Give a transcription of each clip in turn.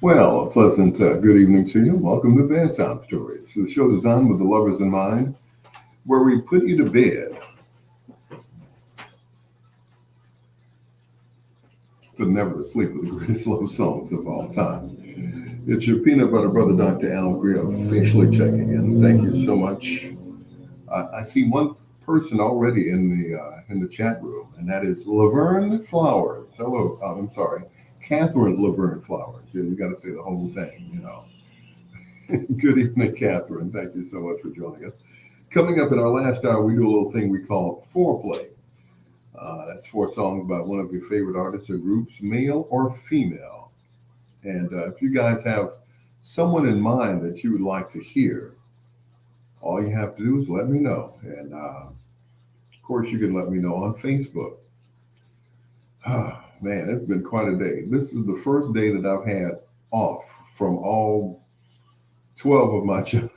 Well, a pleasant good evening to you. Welcome to Bedtime Stories, the show designed with the lovers in mind, where we put you to bed, but never to sleep with the greatest love songs of all time. It's your peanut butter brother, Dr. Al Greer, officially checking in. Thank you so much. I see one person already in the chat room, and that is Laverne Flowers. Hello, I'm sorry, Catherine Laverne Flowers. Yeah, you got to say the whole thing, you know. Good evening, Catherine. Thank you so much for joining us. Coming up in our last hour, we do a little thing we call foreplay. That's 4 songs by one of your favorite artists or groups, male or female. And if you guys have someone in mind that you would like to hear, all you have to do is let me know. And of course, you can let me know on Facebook. Man, it's been quite a day. This is the first day that I've had off from all 12 of my jobs.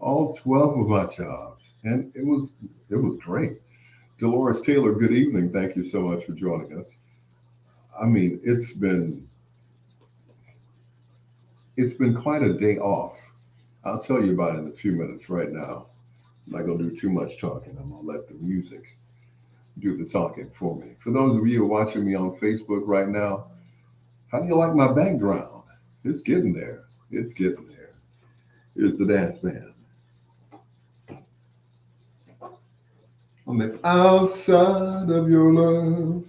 All 12 of my jobs. And it was great. Dolores Taylor, good evening. Thank you so much for joining us. I mean, it's been quite a day off. I'll tell you about it in a few minutes right now. I'm not going to do too much talking. I'm going to let the music do the talking for me. For those of you who are watching me on Facebook right now, how do you like my background? It's getting there. It's getting there. Here's the dance band. On the outside of your love.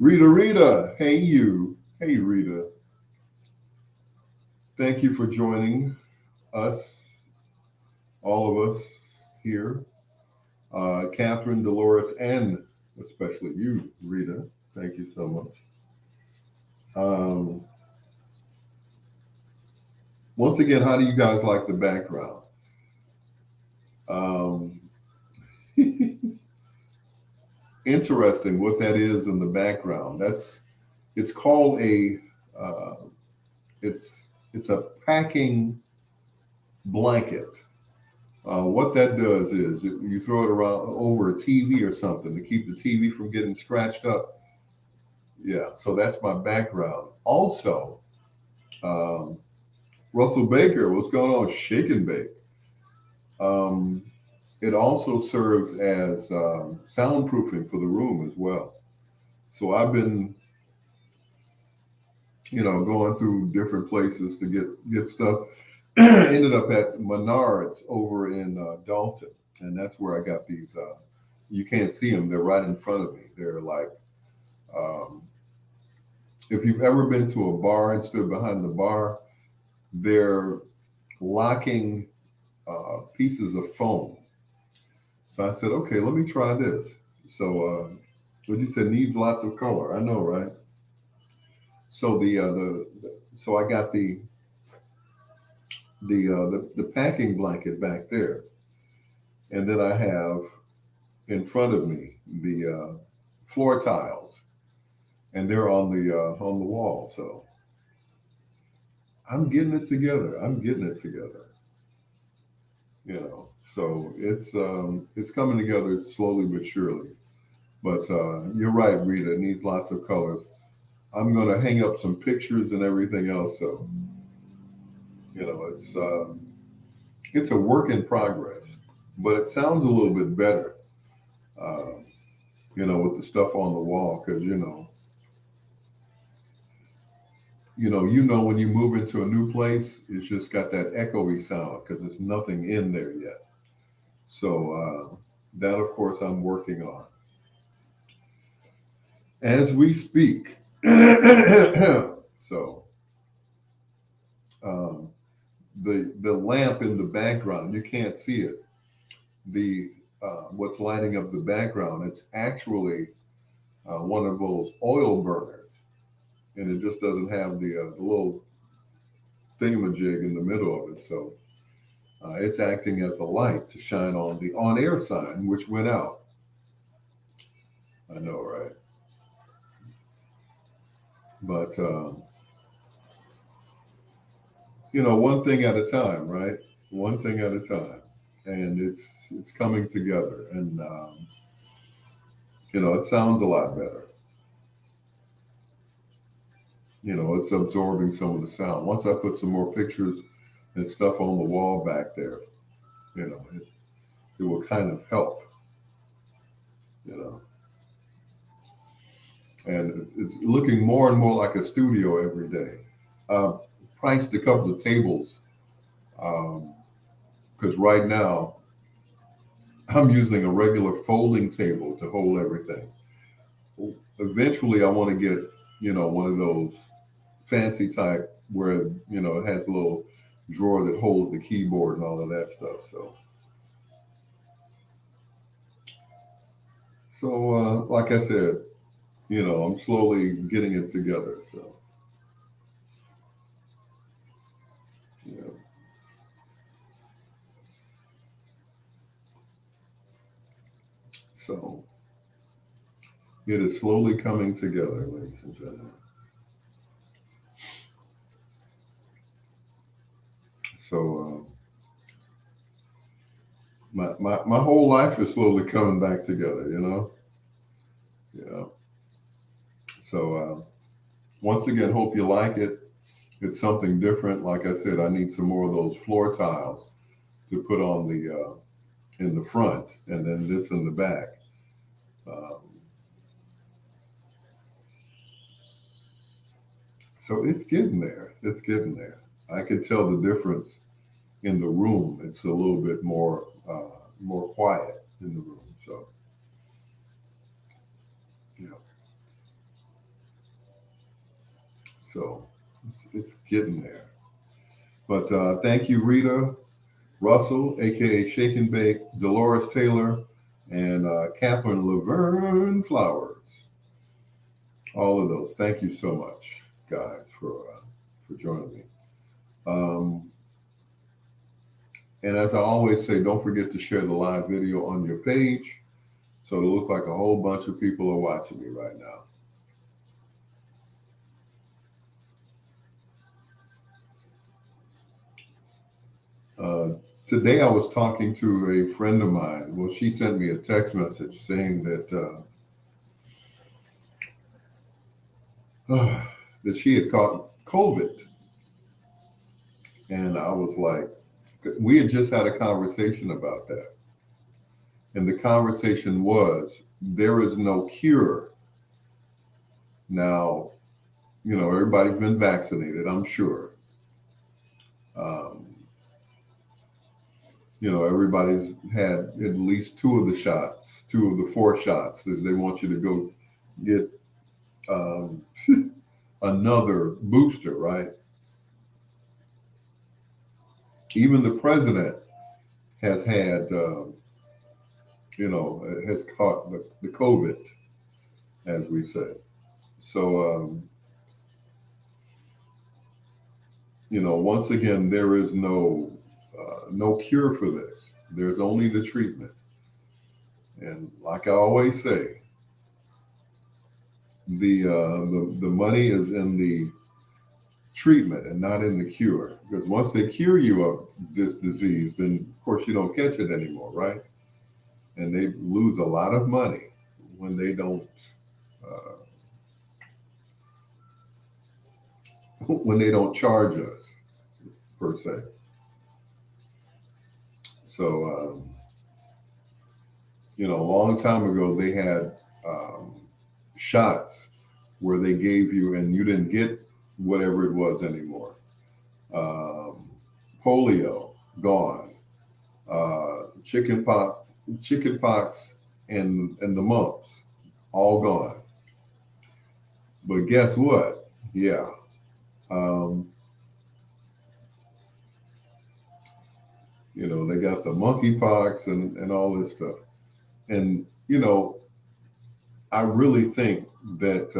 Rita, hey you. Hey Rita. Thank you for joining us, all of us here. Catherine, Dolores, and especially you, Rita. Thank you so much. Once again, how do you guys like the background? Interesting what that is in the background. It's called it's a packing blanket. What that does is you throw it around over a TV or something to keep the TV from getting scratched up. Yeah, so that's my background. Also, Russell Baker, what's going on? Shake and bake. It also serves as soundproofing for the room as well. So I've been, going through different places to get stuff. Ended up at Menards over in Dalton, and that's where I got these. You can't see them; they're right in front of me. They're like, if you've ever been to a bar and stood behind the bar, they're locking pieces of foam. So I said, okay, let me try this. So what you said needs lots of color. I know, right? So so I got the packing blanket back there, and then I have in front of me the floor tiles, and they're on the wall. So I'm getting it together. I'm getting it together. So it's coming together slowly but surely. But you're right, Rita. It needs lots of colors. I'm gonna hang up some pictures and everything else. So it's a work in progress, but it sounds a little bit better. Uh, with the stuff on the wall, because when you move into a new place, it's just got that echoey sound because there's nothing in there yet. So that, of course, I'm working on as we speak. So um, the lamp in the background, you can't see it. The what's lighting up the background, it's actually one of those oil burners, and it just doesn't have the little thingamajig in the middle of it. So it's acting as a light to shine on the on-air sign, which went out. I know, right? But one thing at a time, right? One thing at a time, and it's coming together, and it sounds a lot better. It's absorbing some of the sound. Once I put some more pictures and stuff on the wall back there, it will kind of help, you know. And it's looking more and more like a studio every day. Priced a couple of tables because right now I'm using a regular folding table to hold everything. Eventually, I want to get one of those fancy type where it has a little drawer that holds the keyboard and all of that stuff. So like I said, I'm slowly getting it together. So yeah. So it is slowly coming together, ladies and gentlemen. So my whole life is slowly coming back together. Yeah. So once again, hope you like it. It's something different. Like I said, I need some more of those floor tiles to put on the in the front, and then this in the back. Um, so it's getting there. It's getting there. I can tell the difference in the room. It's a little bit more quiet in the room. So yeah. So it's getting there. But thank you, Rita Russell, aka Shake and Bake, Dolores Taylor, and Catherine Laverne Flowers. All of those. Thank you so much, guys, for joining me. Um, and as I always say, don't forget to share the live video on your page, so it'll look like a whole bunch of people are watching me right now. Today I was talking to a friend of mine. Well, she sent me a text message saying that that she had caught COVID, and I was like, we had just had a conversation about that, and the conversation was there is no cure. Now, everybody's been vaccinated, I'm sure. Um, everybody's had at least two of the shots, two of the four shots, as they want you to go get um, another booster, right? Even the president has had, has caught the COVID, as we say. So, once again, there is no cure for this. There's only the treatment. And like I always say, the money is in the treatment and not in the cure. Because once they cure you of this disease, then of course you don't catch it anymore, right? And they lose a lot of money when they don't uh, when they don't charge us per se. So a long time ago they had um, shots where they gave you and you didn't get whatever it was anymore. Um, Polio gone, chicken pox, and the mumps all gone. But guess what? Yeah, um, they got the monkeypox and all this stuff. And I really think that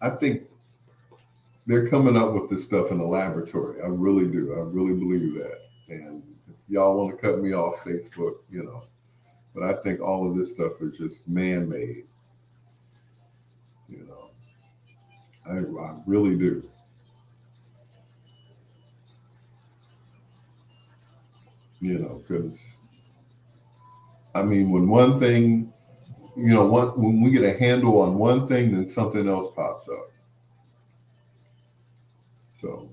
I think they're coming up with this stuff in the laboratory. I really do. I really believe that. And if y'all want to cut me off Facebook, but I think all of this stuff is just man-made. You know, I really do. Because I mean, when one thing, when we get a handle on one thing, then something else pops up. So,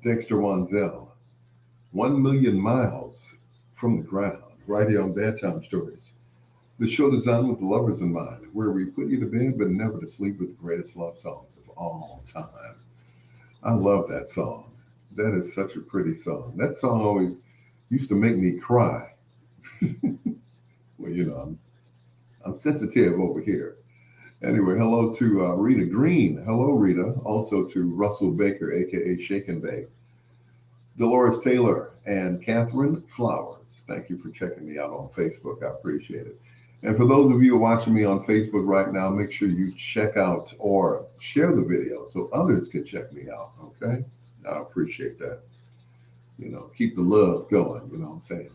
Dexter Wanzel, 1 million miles from the ground, right here on Bedtime Stories. The show designed with the lovers in mind, where we put you to bed but never to sleep with the greatest love songs of all time. I love that song. That is such a pretty song. That song always used to make me cry. Well, I'm sensitive over here. Anyway, hello to Rita Green. Hello, Rita. Also to Russell Baker, aka Shake and Bake. Dolores Taylor and Catherine Flowers. Thank you for checking me out on Facebook. I appreciate it. And for those of you watching me on Facebook right now, make sure you check out or share the video so others can check me out. Okay? I appreciate that. Keep the love going. You know what I'm saying?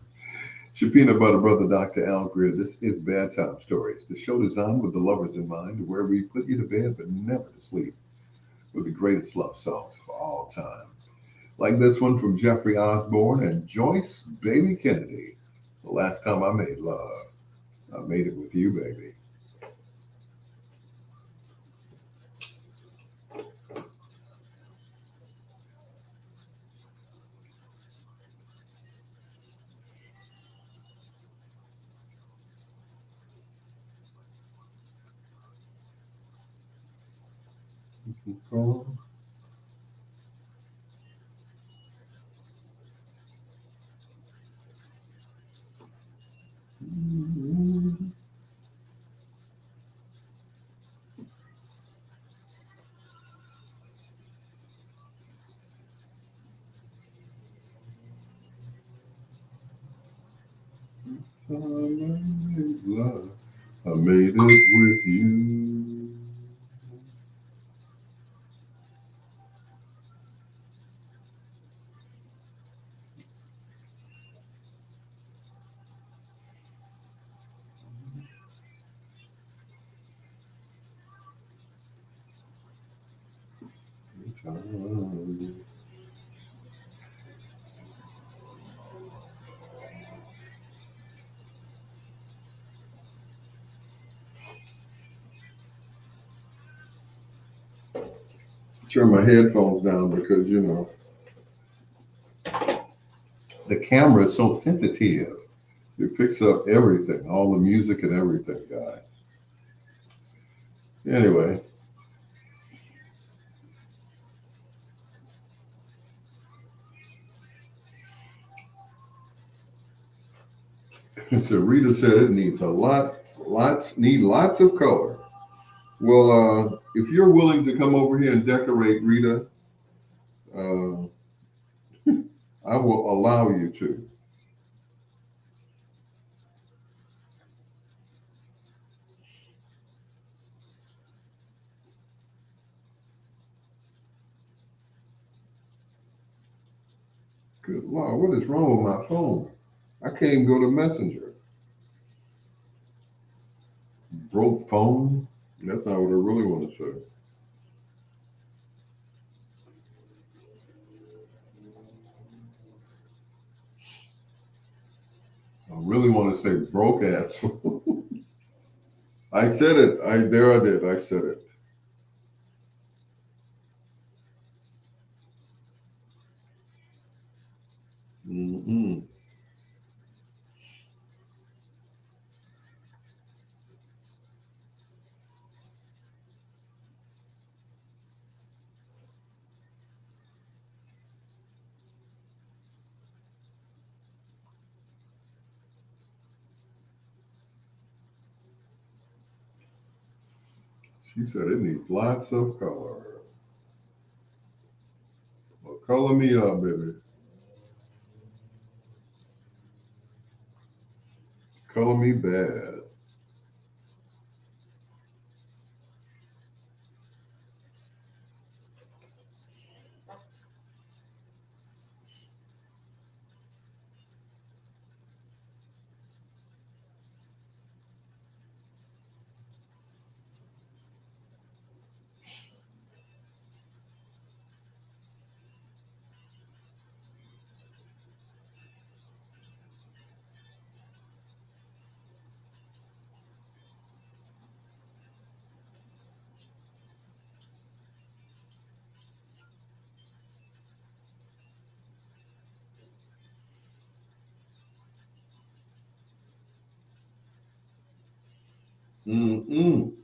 Peanut Butter Brother Dr. Al Greer. This is Bedtime Stories, the show designed with the lovers in mind, where we put you to bed but never to sleep with the greatest love songs of all time. Like this one from Jeffrey Osborne and Joyce Baby Kennedy. The last time I made love, I made it with you, baby. I made love. I made it with you. Turn my headphones down because the camera is so sensitive. It picks up everything, all the music and everything, guys. Anyway. So Rita said it needs lots of color. Well, if you're willing to come over here and decorate, Rita, Uh, I will allow you to. Good Lord, what is wrong with my phone? I can't even go to Messenger. Broke phone? That's not what I really want to say. I really want to say broke ass phone. I said it. I did. I said it. Mm-mm. She said it needs lots of color. Well, color me up, baby. Color me bad. Mm-mm.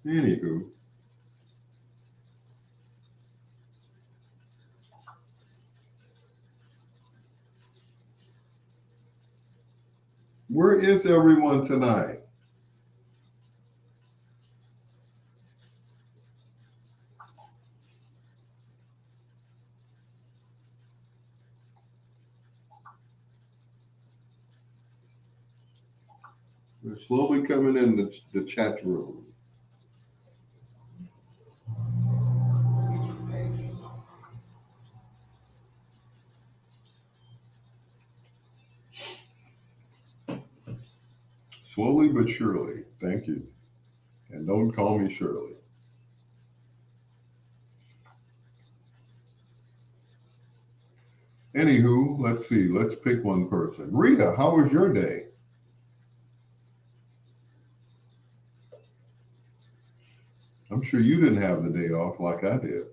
Anywho, where is everyone tonight? They're slowly coming in the chat room. Slowly but surely. Thank you. And don't call me Shirley. Anywho, let's see. Let's pick one person. Rita, how was your day? I'm sure you didn't have the day off like I did.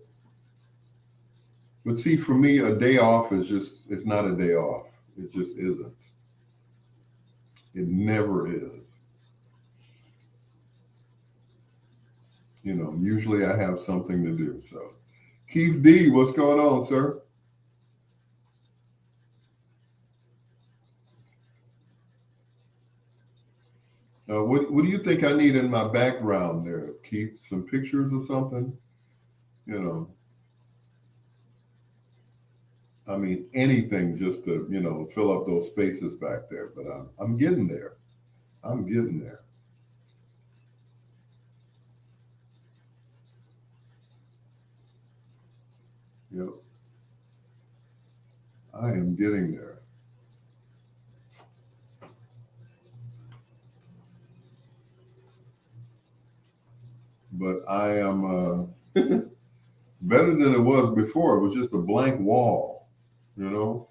But see, for me, a day off is just, it's not a day off. It just isn't. It never is. You know, usually I have something to do. So, Keith D, what's going on, sir? What do you think I need in my background there, Keith? Some pictures or something? You know, I mean, anything just to, fill up those spaces back there. But I'm getting there. I'm getting there. Yep, I am getting there. But I am better than it was before. It was just a blank wall, you know?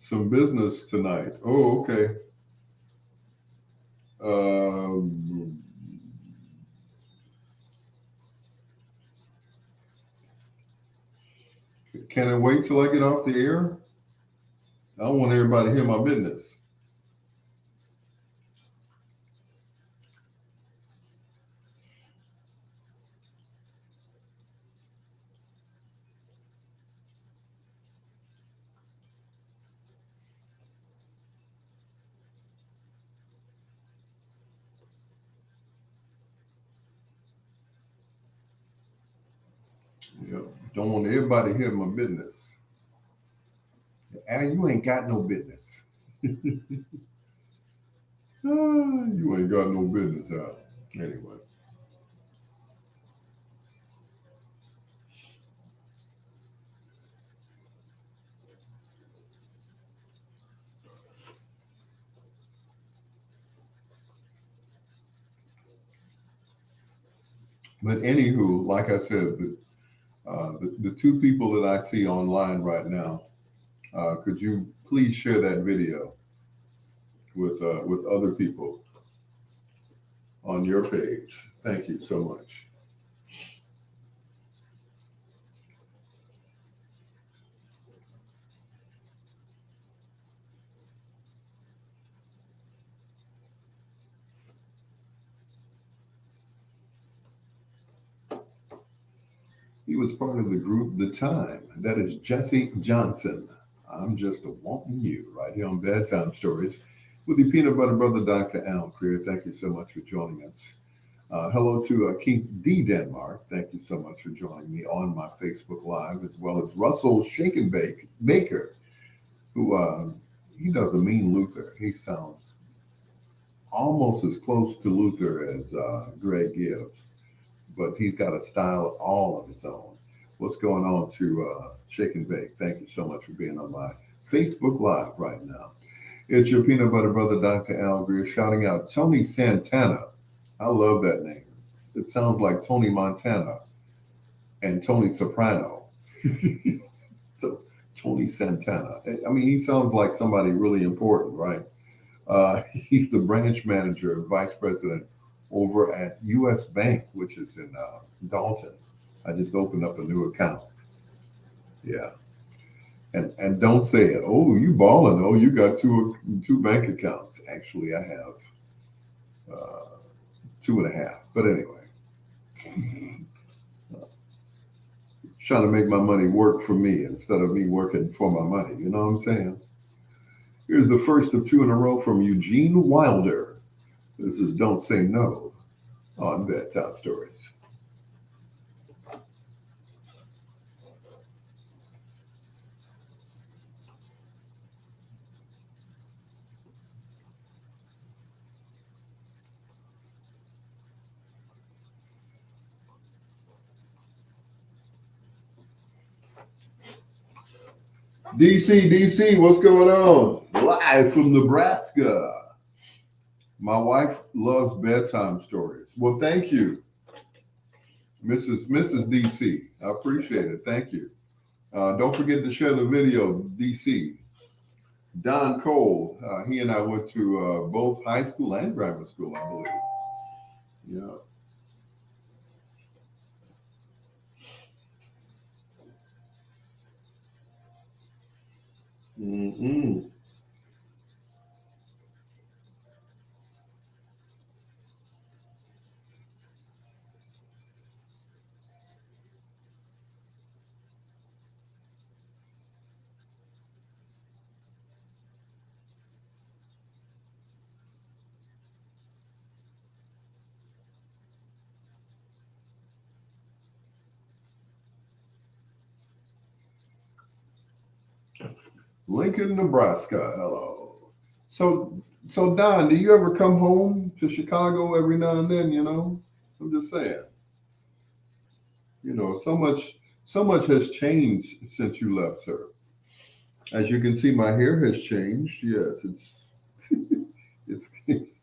some business tonight. Oh, okay. Um, can I wait till I get off the air? I don't want everybody to hear my business. Yeah, don't want everybody to hear my business. Al, you ain't got no business. You ain't got no business, Al. Anyway, but anywho, like I said, the two people that I see online right now, could you please share that video with other people on your page? Thank you so much. He was part of the group The Time. That is Jesse Johnson. I'm just a wanting you right here on Bedtime Stories with the peanut butter brother, Dr. Al Greer. Thank you so much for joining us. Hello to Keith D. Denmark. Thank you so much for joining me on my Facebook Live, as well as Russell Shake and Bake Baker, who he doesn't mean Luther. He sounds almost as close to Luther as Greg Gibbs, but he's got a style all of his own. What's going on to Shake and Bake? Thank you so much for being on my Facebook Live right now. It's your peanut butter brother, Dr. Al Greer, shouting out Tony Santana. I love that name. It sounds like Tony Montana and Tony Soprano. So Tony Santana. I mean, he sounds like somebody really important, right? He's the branch manager, vice president over at U.S. Bank, which is in Dalton. I just opened up a new account. Yeah, and don't say it. Oh, you balling? Oh, you got two bank accounts. Actually, I have two and a half. But anyway, trying to make my money work for me instead of me working for my money. You know what I'm saying? Here's the first of two in a row from Eugene Wilder. This is Don't Say No on Bedtime Stories. DC, what's going on? Live from Nebraska. My wife loves bedtime stories. Well, thank you, Mrs. DC. I appreciate it. Thank you. Don't forget to share the video, DC. Don Cole, he and I went to both high school and grammar school, I believe. Yeah. Mm-mm. Lincoln, Nebraska. Hello. So, so Don, do you ever come home to Chicago every now and then? You know, I'm just saying. You know, so much has changed since you left, sir. As you can see, my hair has changed. Yes, it's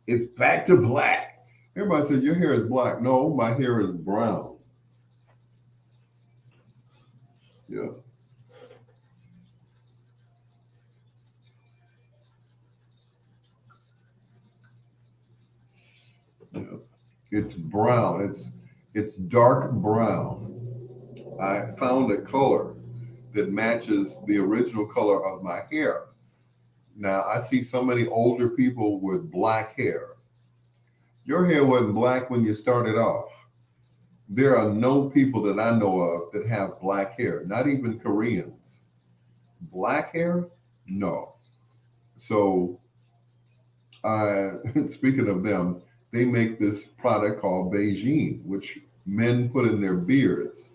it's back to black. Everybody says your hair is black. No, my hair is brown. Yeah. It's brown. It's dark brown. I found a color that matches the original color of my hair. Now I see so many older people with black hair. Your hair wasn't black when you started off. There are no people that I know of that have black hair, not even Koreans. Black hair? No. So, speaking of them, they make this product called Beijing, which men put in their beards.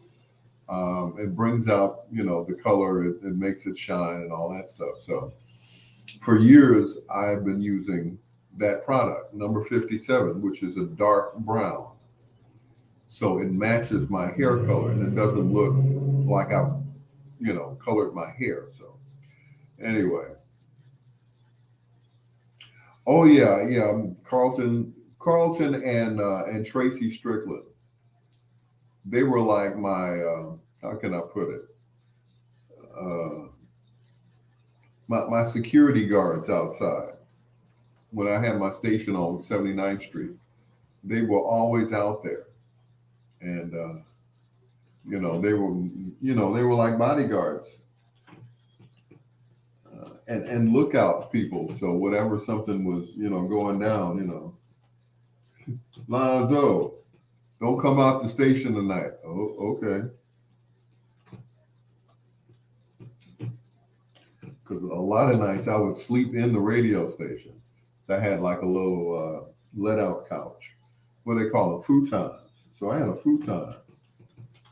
It brings out, the color, it makes it shine and all that stuff. So, for years, I've been using that product, number 57, which is a dark brown. So it matches my hair color and it doesn't look like I've, colored my hair. So anyway, oh yeah, Carlton and Tracy Strickland. They were like my, how can I put it? Uh, my security guards outside when I had my station on 79th Street. They were always out there, and they were like bodyguards and lookout people. So whatever something was, going down, Lonzo, don't come out the station tonight. Oh, okay. Because a lot of nights I would sleep in the radio station. So I had like a little let out couch. What they call them, futons. So I had a futon.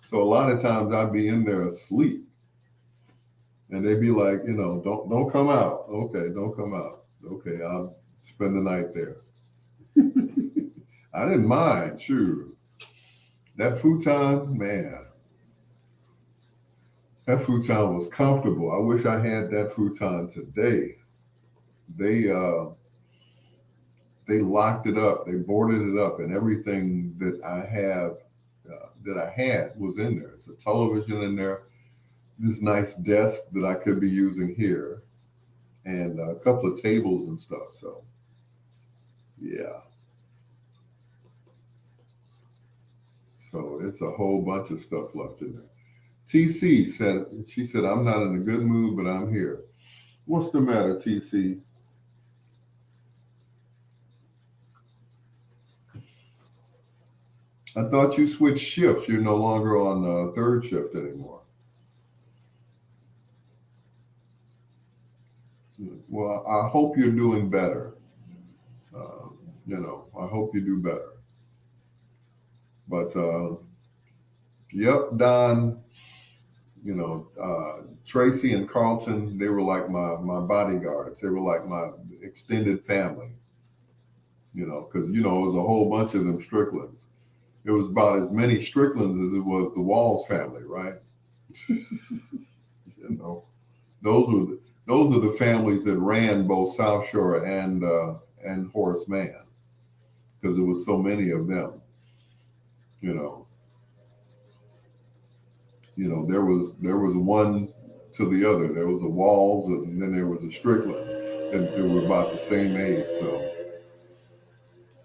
So a lot of times I'd be in there asleep. And they'd be like, don't come out. Okay, don't come out. Okay, I'll spend the night there. I didn't mind, sure. That futon, man, that futon was comfortable. I wish I had that futon today. They locked it up, they boarded it up, and everything that I had was in there. It's a television in there, this nice desk that I could be using here, and a couple of tables and stuff. So, yeah. So it's a whole bunch of stuff left in there. TC said, I'm not in a good mood, but I'm here. What's the matter, TC? I thought you switched shifts. You're no longer on third shift anymore. Well, I hope you're doing better. I hope you do better. But, yep, Don, Tracy and Carlton, they were like my bodyguards. They were like my extended family, because, it was a whole bunch of them Stricklands. It was about as many Stricklands as it was the Walls family, right? Those are the families that ran both South Shore and Horace Mann, because there was so many of them. There was one to the other. There was a Walls, and then there was a Strickland, and they were about the same age. So,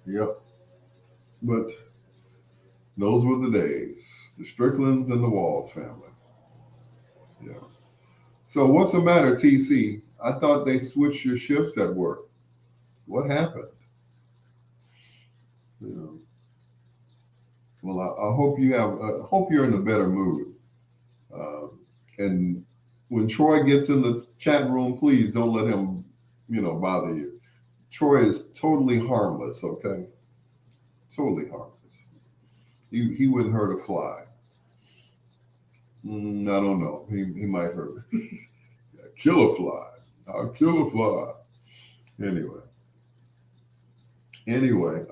yep. But those were the days. The Stricklands and the Walls family. Yeah. So what's the matter, TC? I thought they switched your shifts at work. What happened? Well, I hope hope you're in a better mood. And when Troy gets in the chat room, please don't let him, bother you. Troy is totally harmless, okay? Totally harmless. He wouldn't hurt a fly. I don't know. He might hurt. Kill a fly. I'll kill a fly. Anyway,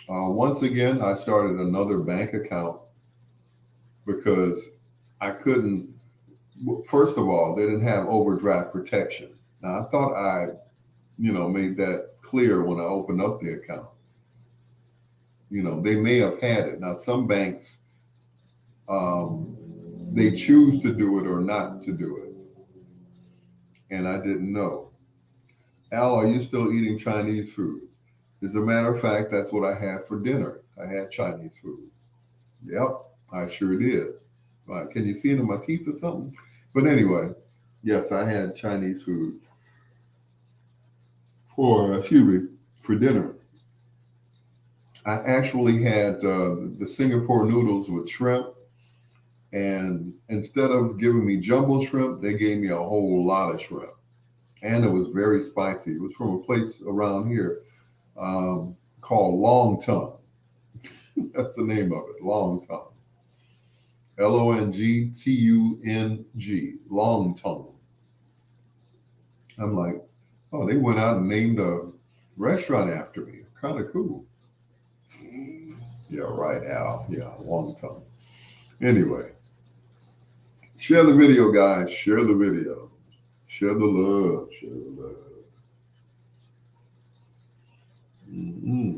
once again, I started another bank account because I couldn't. First of all, they didn't have overdraft protection. Now I thought I, made that clear when I opened up the account. They may have had it. Now some banks, they choose to do it or not to do it. And I didn't know. Al, are you still eating Chinese food? As a matter of fact, that's what I had for dinner. I had Chinese food. Yep, I sure did. Can you see it in my teeth or something? But anyway, yes, I had Chinese food for dinner. I actually had the Singapore noodles with shrimp, and instead of giving me jumbo shrimp, they gave me a whole lot of shrimp, and it was very spicy. It was from a place around here called Long Tongue. That's the name of it, Long Tongue. Longtung, Long Tongue. I'm like, oh, they went out and named a restaurant after me. Kind of cool. Yeah, right, Al. Yeah, Long Tongue. Anyway, share the video, guys. Share the video. Share the love. Share the love. Mm-hmm.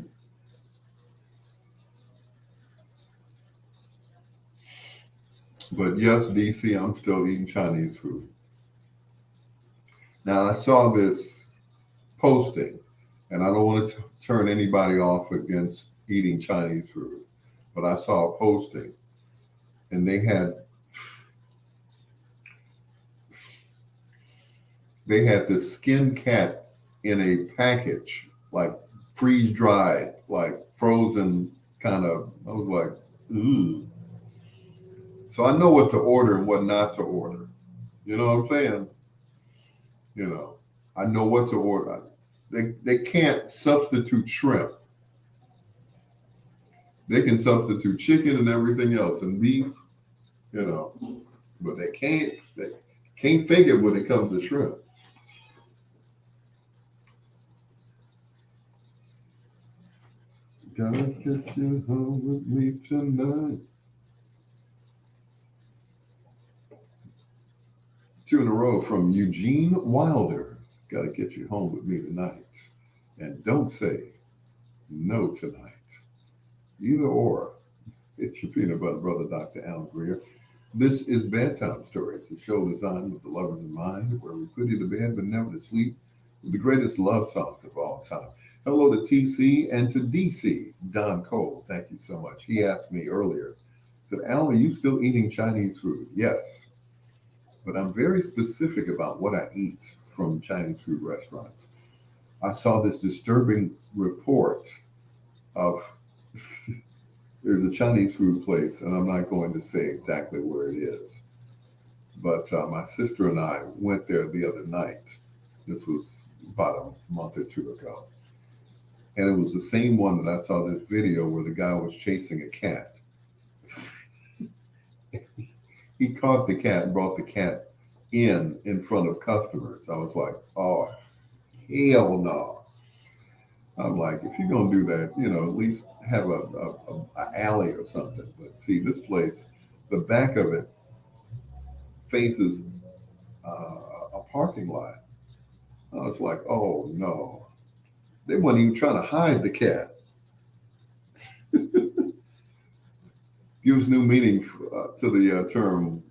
But yes, DC, I'm still eating Chinese food. Now, I saw this posting, and I don't want to turn anybody off against eating Chinese food, but I saw a posting, and they had this skinned cat in a package, like freeze dried, like frozen kind of. I was like, ooh. So I know what to order and what not to order. You know what I'm saying? You know, I know what to order. They can't substitute shrimp. They can substitute chicken and everything else and beef, you know, but they can't fake it when it comes to shrimp. Gotta get you home with me tonight. 2 in a row from Eugene Wilder. Gotta get you home with me tonight. And don't say no tonight. Either or. It's your peanut butter brother, Dr. Al Greer. This is Bedtime Stories, a show designed with the lovers in mind, where we put you to bed but never to sleep with the greatest love songs of all time. Hello to TC and to DC, Don Cole. Thank you so much. He asked me earlier, said, Al, are you still eating Chinese food? Yes, but I'm very specific about what I eat from Chinese food restaurants. I saw this disturbing report of there's a Chinese food place, and I'm not going to say exactly where it is, but my sister and I went there the other night. This was about a month or two ago. And it was the same one that I saw this video where the guy was chasing a cat. He caught the cat and brought the cat in front of customers. I was like, oh, hell no. I'm like, if you're going to do that, at least have a alley or something. But see, this place, the back of it faces a parking lot. I was like, oh no. They weren't even trying to hide the cat. Gives new meaning to the term,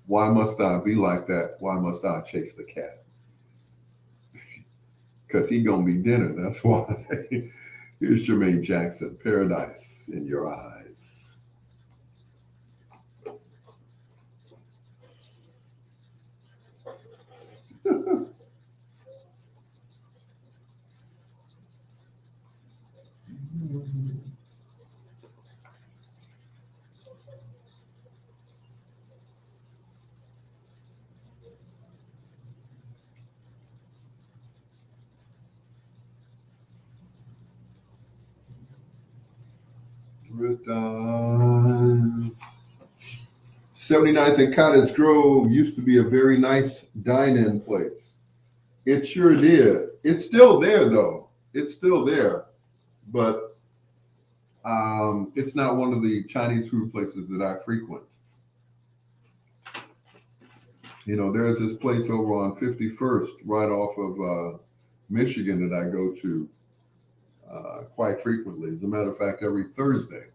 why must I be like that? Why must I chase the cat? Because he gonna be dinner, that's why. Here's Jermaine Jackson, Paradise in Your Eyes. Bedtime. 79th and Cottage Grove used to be a very nice dine-in place. It sure did. It's still there, though. It's still there. But it's not one of the Chinese food places that I frequent. There's this place over on 51st, right off of Michigan, that I go to quite frequently. As a matter of fact, every Thursday.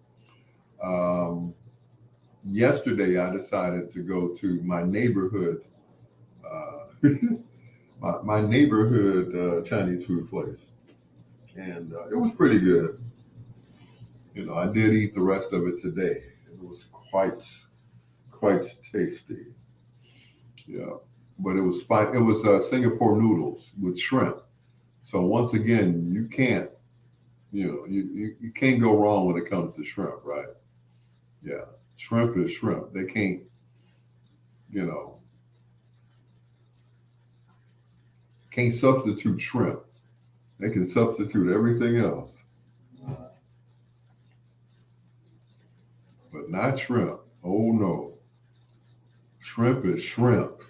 Yesterday, I decided to go to my neighborhood, my neighborhood Chinese food place. and it was pretty good. I did eat the rest of it today. It was quite tasty. Yeah, but it was It was Singapore noodles with shrimp. So once again, you can't you can't go wrong when it comes to shrimp, right? Yeah, shrimp is shrimp. They can't you know can't substitute shrimp. They can substitute everything else, but not shrimp. Oh no, shrimp is shrimp,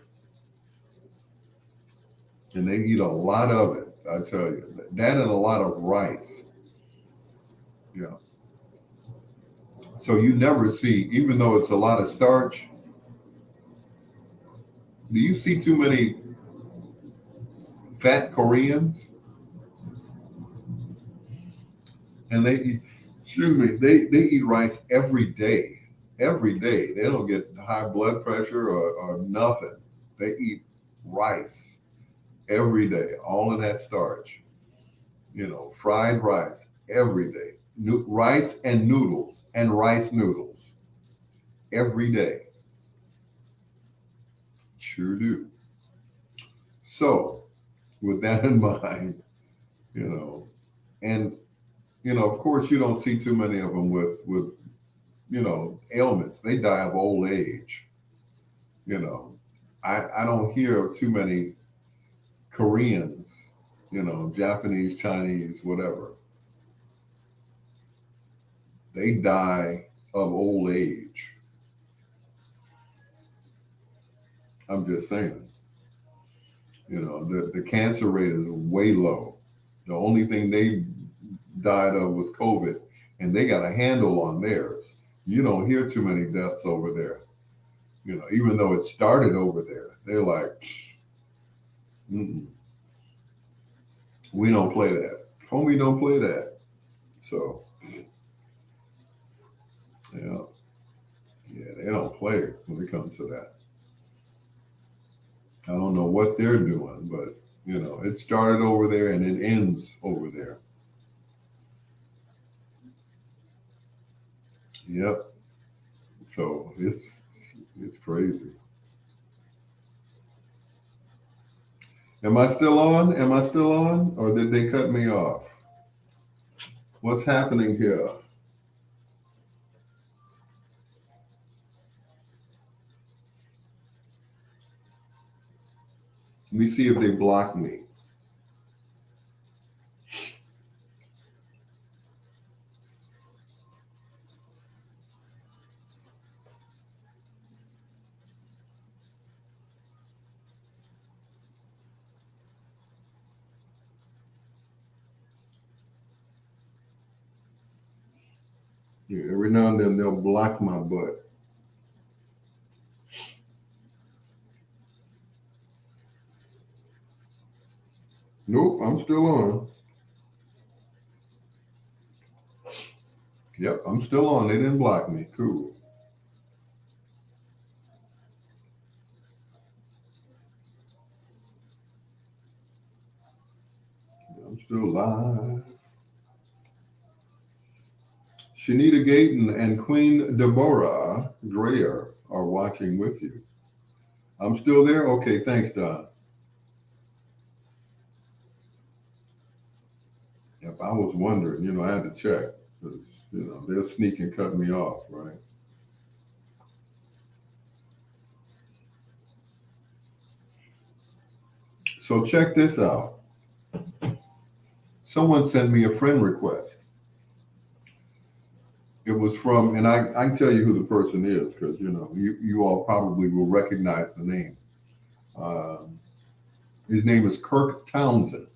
and they eat a lot of it. I tell you, that and a lot of rice. Yeah. So you never see, even though it's a lot of starch, do you see too many fat Koreans? And they eat, excuse me, they eat rice every day. Every day. They don't get high blood pressure or nothing. They eat rice every day, all of that starch. Fried rice every day. Rice and noodles and rice noodles every day. Sure do. So, with that in mind, you know, and of course, you don't see too many of them with ailments. They die of old age. You know, I don't hear of too many Koreans, Japanese, Chinese, whatever. They die of old age. I'm just saying. The cancer rate is way low. The only thing they died of was COVID, and they got a handle on theirs. You don't hear too many deaths over there. Even though it started over there, they're like, mm-mm, we don't play that. Homie, don't play that. So, yeah, yeah, they don't play when it comes to that. I don't know what they're doing, but it started over there and it ends over there. Yep. So it's crazy. Am I still on? Am I still on? Or did they cut me off? What's happening here? Let me see if they block me. Yeah, every now and then they'll block my butt. Nope, I'm still on. Yep, I'm still on. They didn't block me. Cool. I'm still live. Shanita Gayton and Queen Deborah Greer are watching with you. I'm still there? Okay, thanks, Don. If I was wondering, I had to check because, they'll sneak and cut me off, right? So check this out. Someone sent me a friend request. It was from, and I can tell you who the person is because, you all probably will recognize the name. His name is Kirk Townsend.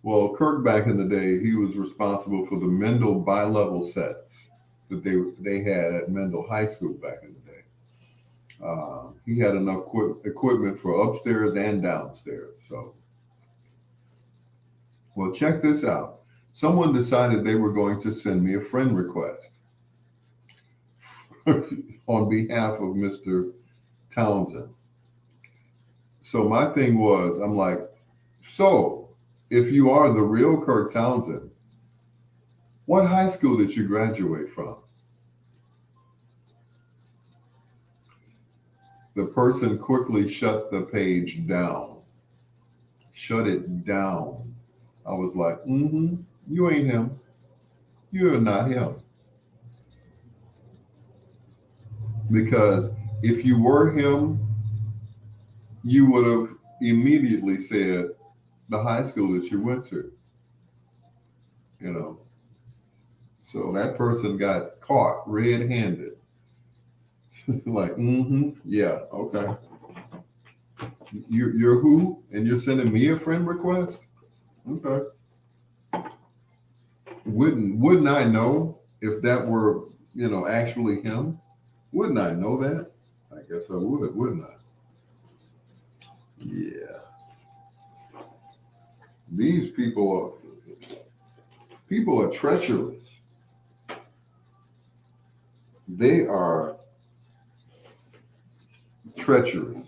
Well, Kirk back in the day, he was responsible for the Mendel bi-level sets that they had at Mendel High School back in the day. He had enough equipment for upstairs and downstairs. So, well, check this out. Someone decided they were going to send me a friend request on behalf of Mr. Townsend. So my thing was, I'm like, so if you are the real Kirk Townsend, what high school did you graduate from? The person quickly shut the page down. Shut it down. I was like, you ain't him. You're not him. Because if you were him, you would have immediately said the high school that you went to. You know. So that person got caught red-handed. Like, yeah, okay. You're who? And you're sending me a friend request? Okay. Wouldn't I know if that were, actually him? Wouldn't I know that? I guess I would, wouldn't I? Yeah. These people are treacherous. They are treacherous.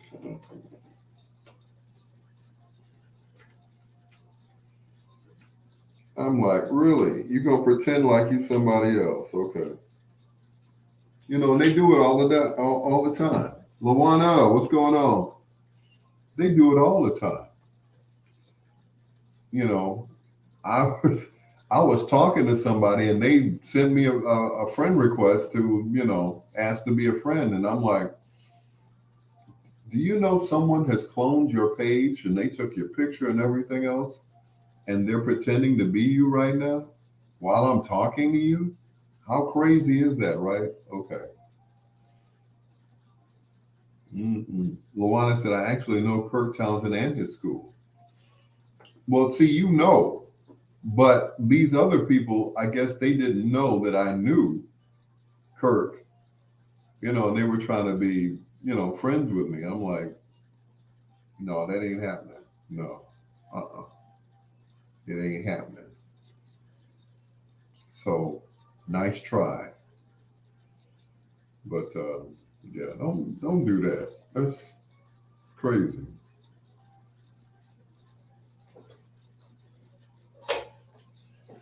I'm like, really? You gonna pretend like you somebody else? Okay. And they do it all the time. Luana, what's going on? They do it all the time. I was talking to somebody and they sent me a friend request to, ask to be a friend. And I'm like, do you know someone has cloned your page and they took your picture and everything else? And they're pretending to be you right now while I'm talking to you? How crazy is that, right? Okay. Luana said, I actually know Kirk Townsend and his school. Well, see, but these other people, I guess they didn't know that I knew Kirk, and they were trying to be, friends with me. I'm like, no, that ain't happening. No, it ain't happening. So, nice try. But, yeah, don't do that. That's crazy.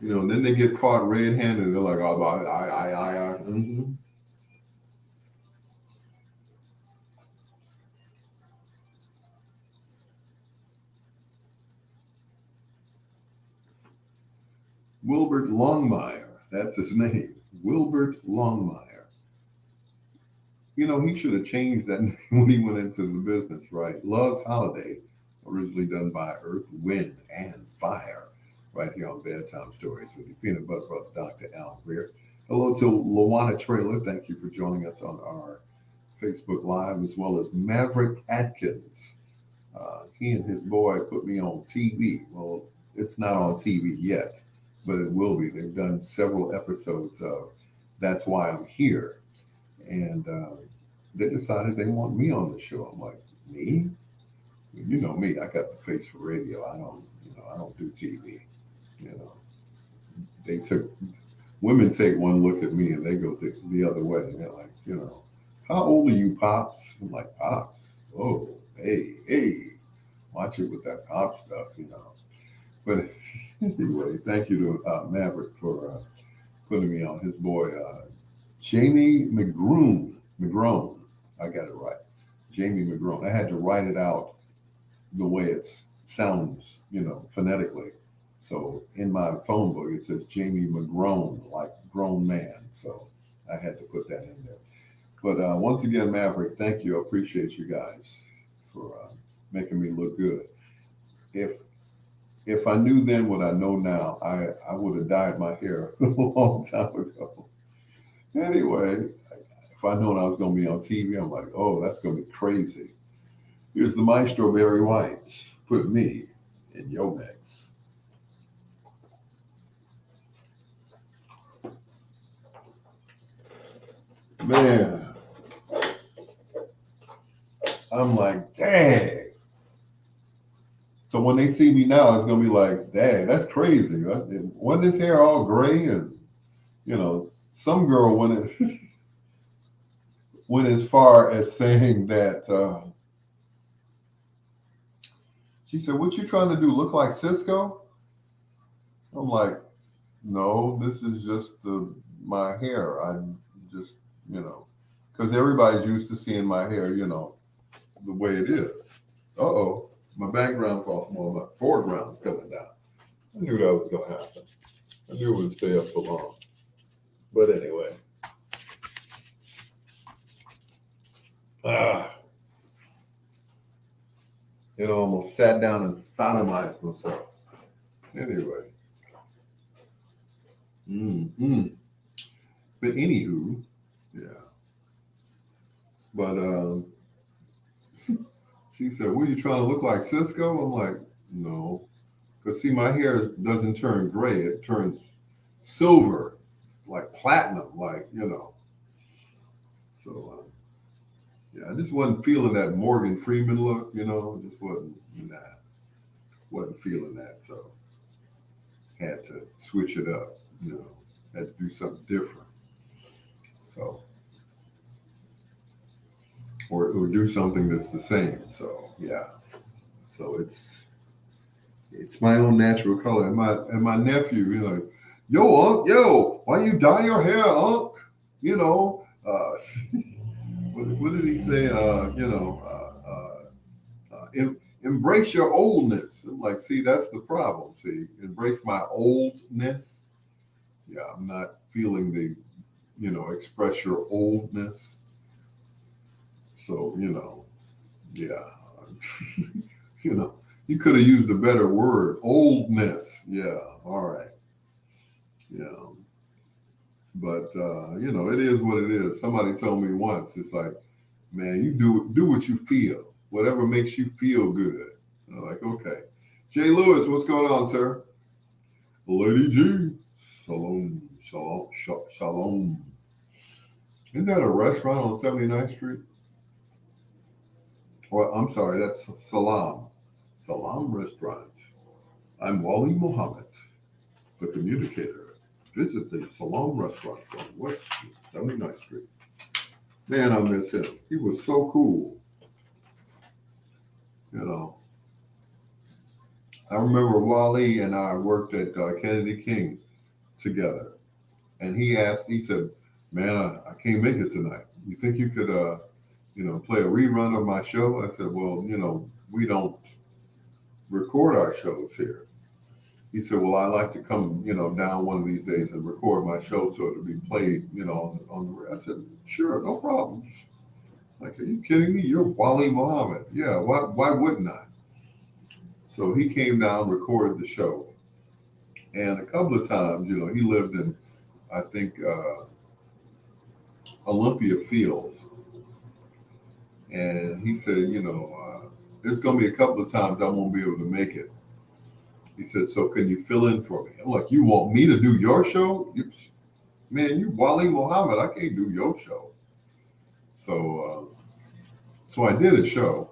Then they get caught red-handed. They're like, oh, I. Wilbert Longmire, that's his name. Wilbert Longmire. He should have changed that name when he went into the business, right? Love's Holiday, originally done by Earth, Wind, and Fire, right here on Bedtime Stories with the Peanut Butter Brother, Dr. Al Greer. Hello to Luana Trailer. Thank you for joining us on our Facebook Live, as well as Maverick Atkins. He and his boy put me on TV. Well, it's not on TV yet, but it will be. They've done several episodes of That's Why I'm Here. And they decided they want me on the show. I'm like, me? You know me. I got the face for radio. I don't do TV. Women take one look at me and they go the other way. And they're like, how old are you, Pops? I'm like, Pops? Oh, hey, watch it with that pop stuff, But anyway, thank you to Maverick for putting me on. His boy, Jamie McGrone. I got it right. Jamie McGrone. I had to write it out the way it sounds, phonetically. So in my phone book, it says Jamie McGrone, like grown man. So I had to put that in there. But once again, Maverick, thank you. I appreciate you guys for making me look good. If I knew then what I know now, I would have dyed my hair a long time ago. Anyway, if I known I was going to be on TV, I'm like, oh, that's going to be crazy. Here's the Maestro Barry White. Put me in your mix. Man, I'm like, dang. So when they see me now, it's going to be like, dang, that's crazy. Wasn't his hair all gray? And, some girl went as far as saying that, she said, what you trying to do, look like Cisco? I'm like, no, this is just my hair. I just, because everybody's used to seeing my hair, the way it is. Uh-oh, my background off more, my foreground's coming down. I knew that was going to happen. I knew it would stay up for long. But anyway. Almost sat down and sodomized myself. Anyway. But anywho, yeah. But she said, "What are you trying to look like, Cisco?" I'm like, "No." Because see, my hair doesn't turn gray. It turns silver, like platinum, So, yeah, I just wasn't feeling that Morgan Freeman look, just wasn't feeling that. So, had to switch it up, had to do something different. So, or do something that's the same. So, yeah. So it's my own natural color. And my nephew, yo, Unc, yo, why you dye your hair, Unc? What did he say? Embrace your oldness. I'm like, see, that's the problem. See, embrace my oldness. Yeah, I'm not feeling the, express your oldness. So, yeah, you could have used a better word, oldness. Yeah, all right. Yeah. But it is what it is. Somebody told me once, it's like, man, you do what you feel, whatever makes you feel good. I'm like, okay. Jay Lewis, what's going on, sir? Lady G, shalom, shalom, shalom. Isn't that a restaurant on 79th Street? Well, I'm sorry, that's Salam. Salam Restaurant. I'm Wally Muhammad, the communicator. Visit the Salam Restaurant on West 79th Street. Man, I miss him. He was so cool. I remember Wally and I worked at Kennedy King together. And he said, man, I can't make it tonight. You think you could, play a rerun of my show? I said, well, we don't record our shows here. He said, well, I like to come, down one of these days and record my show so it'll be played, on the. I said, sure, no problem. Like, are you kidding me? You're Wally Muhammad. Yeah, why wouldn't I? So he came down, recorded the show. And a couple of times, he lived in, I think, Olympia Fields. And he said, there's going to be a couple of times I won't be able to make it. He said, so can you fill in for me? I'm like, you want me to do your show? Man, you Wally Muhammad. I can't do your show. So I did a show.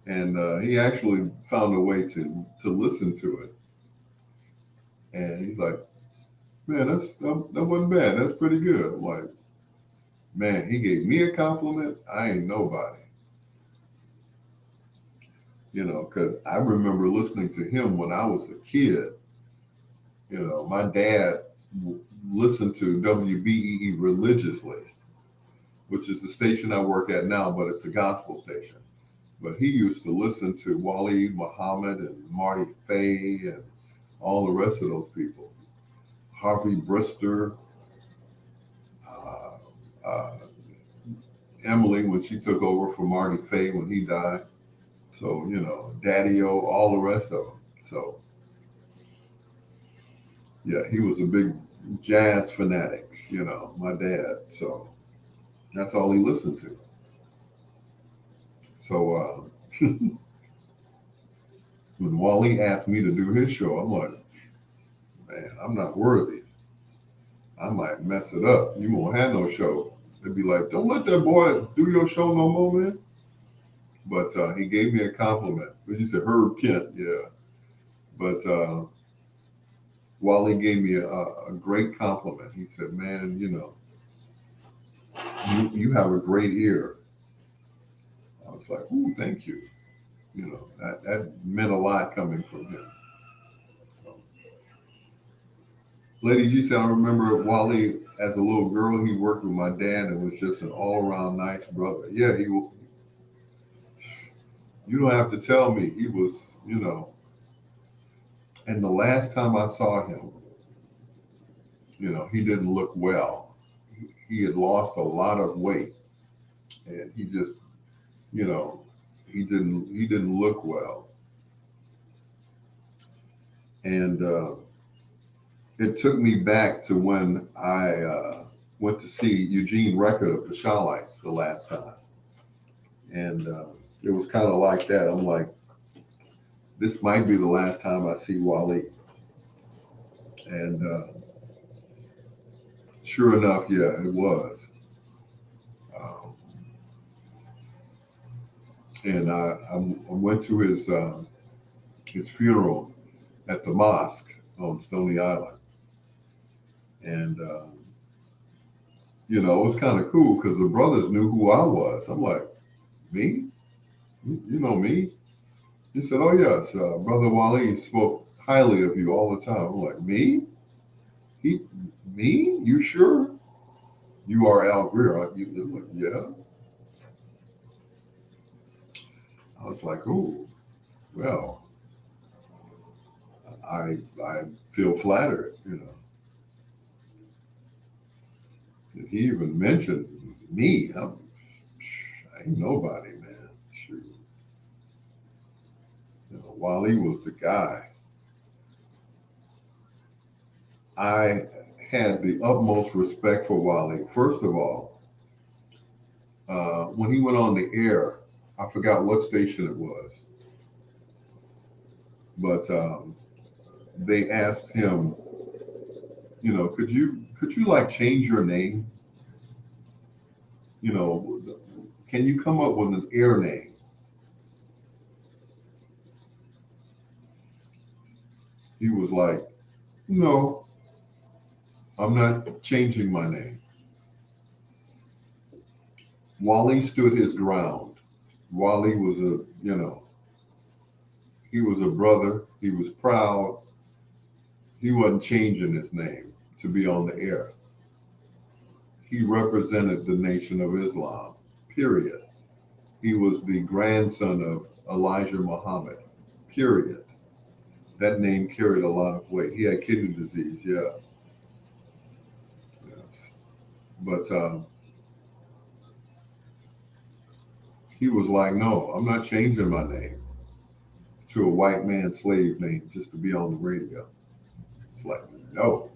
And he actually found a way to listen to it. And he's like, man, that wasn't bad. That's pretty good. I'm like, man, he gave me a compliment. I ain't nobody. Because I remember listening to him when I was a kid. My dad listened to WBEE religiously, which is the station I work at now, but it's a gospel station. But he used to listen to Wally Muhammad and Marty Faye and all the rest of those people. Harvey Brister, Emily when she took over for Marty Faye when he died. So, Daddy-O, all the rest of them. So, yeah, he was a big jazz fanatic, my dad. So, that's all he listened to. So, when Wally asked me to do his show, I'm like, man, I'm not worthy. I might mess it up. You won't have no show. They'd be like, don't let that boy do your show no more, man. But he gave me a compliment. He said, Herb Kent, yeah. But Wally gave me a great compliment. He said, man, you have a great ear. I was like, ooh, thank you. That meant a lot coming from him. So, Lady G said, I remember Wally as a little girl. He worked with my dad and was just an all around nice brother. Yeah, you don't have to tell me. He was, and the last time I saw him, he didn't look well. He had lost a lot of weight and he just, you know, he didn't look well. And it took me back to when I went to see Eugene Record of the Shawlights the last time. And it was kind of like that. I'm like, this might be the last time I see Wally. And sure enough, yeah, it was. Um, and I went to his funeral at the mosque on Stony Island. And, it was kind of cool because the brothers knew who I was. I'm like, me? You know me? He said, oh, yes, Brother Wally spoke highly of you all the time. I'm like, me? He, me? You sure? You are Al Greer, aren't you? They're like, yeah. I was like, oh, well, I feel flattered, And he even mentioned me. I ain't nobody, man. Shoot. Wally was the guy. I had the utmost respect for Wally. First of all, when he went on the air, I forgot what station it was, but they asked him, could you like change your name? Can you come up with an air name? He was like, no, I'm not changing my name. Wally stood his ground. Wally was he was a brother. He was proud. He wasn't changing his name to be on the air. He represented the Nation of Islam, period. He was the grandson of Elijah Muhammad, period. That name carried a lot of weight. He had kidney disease, yeah. Yes. But he was like, no, I'm not changing my name to a white man slave name just to be on the radio. It's like, no.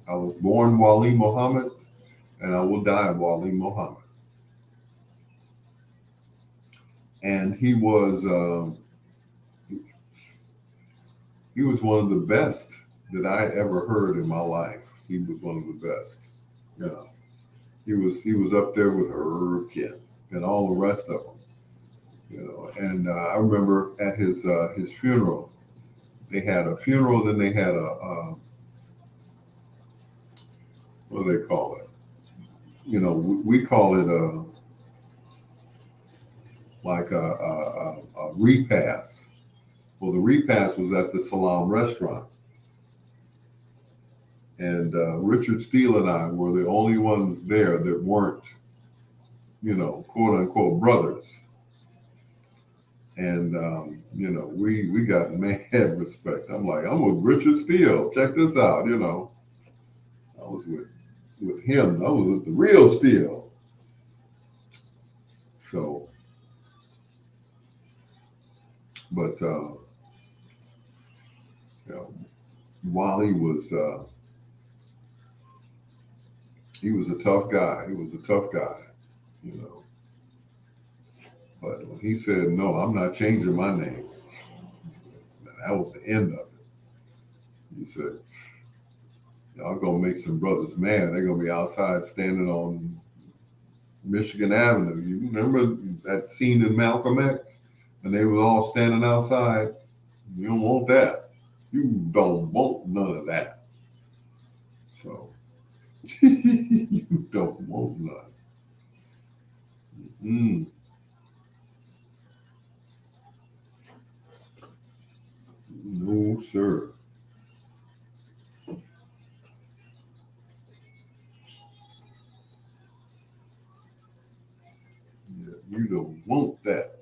I was born Wali Muhammad and I will die Wali Muhammad. And he was one of the best that I ever heard in my life. He was one of the best. You know, he was up there with Herb Kent and all the rest of them. And I remember at his funeral, they had a funeral, then they had what do they call it? We call it a repast. Well, the repast was at the Salam restaurant. And Richard Steele and I were the only ones there that weren't, quote unquote brothers. And, we got mad respect. I'm like, I'm with Richard Steele. Check this out, I was with him. I was with the real Steele. So, but, Wally was, he was a tough guy. He was a tough guy, But when he said, no, I'm not changing my name, that was the end of it. He said, y'all gonna make some brothers mad. They're gonna be outside standing on Michigan Avenue. You remember that scene in Malcolm X? And they were all standing outside. You don't want that. You don't want none of that. So you don't want none. Mm. No, sir. the Want That.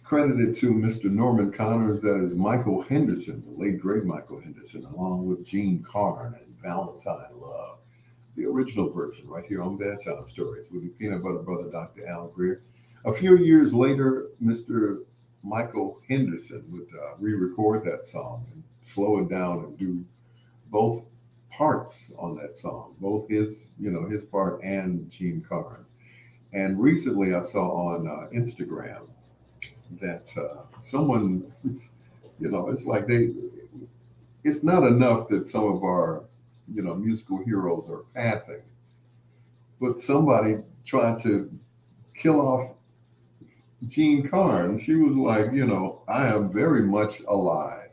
Credited to Mr. Norman Connors, that is Michael Henderson, the late great Michael Henderson, along with Gene Carn and Valentine Love. The original version right here on Bedtime Stories with the Peanut Butter Brother, Dr. Al Greer. A few years later, Mr. Michael Henderson would re-record that song and slow it down and do both parts on that song, both his part and Gene Carn. And recently I saw on Instagram that someone, it's like it's not enough that some of our, musical heroes are passing, but somebody tried to kill off Gene Carn. She was like, I am very much alive.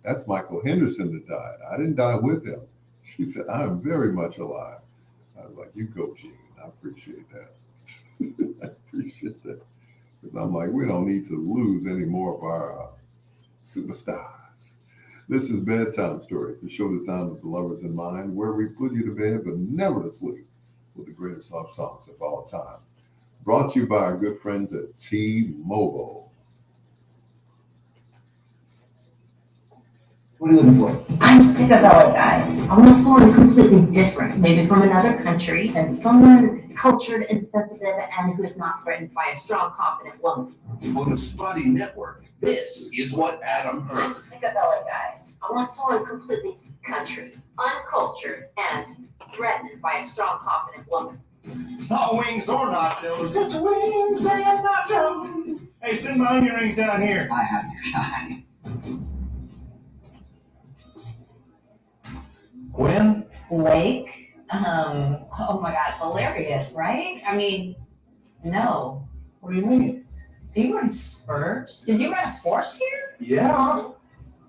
That's Michael Henderson that died. I didn't die with him. She said, I am very much alive. I was like, you go, Gene. I appreciate that. I appreciate that. Because I'm like, we don't need to lose any more of our superstars. This is Bedtime Stories, the show designed with the lovers in mind, where we put you to bed but never to sleep with the greatest love songs of all time. Brought to you by our good friends at T-Mobile. What are you looking for? I'm sick of LA guys. I want someone completely different, maybe from another country, and someone cultured and sensitive and who's not threatened by a strong, confident woman. On the spotty network, this is what Adam heard. I'm sick of LA guys. I want someone completely country, uncultured, and threatened by a strong, confident woman. It's not wings or nachos. It's wings and nachos. Hey, send my onion rings down here. I have your guy. Gwen? Blake? Oh my God, hilarious, right? I mean, no. What do you mean? Are you wearing spurs? Did you ride a horse here? Yeah.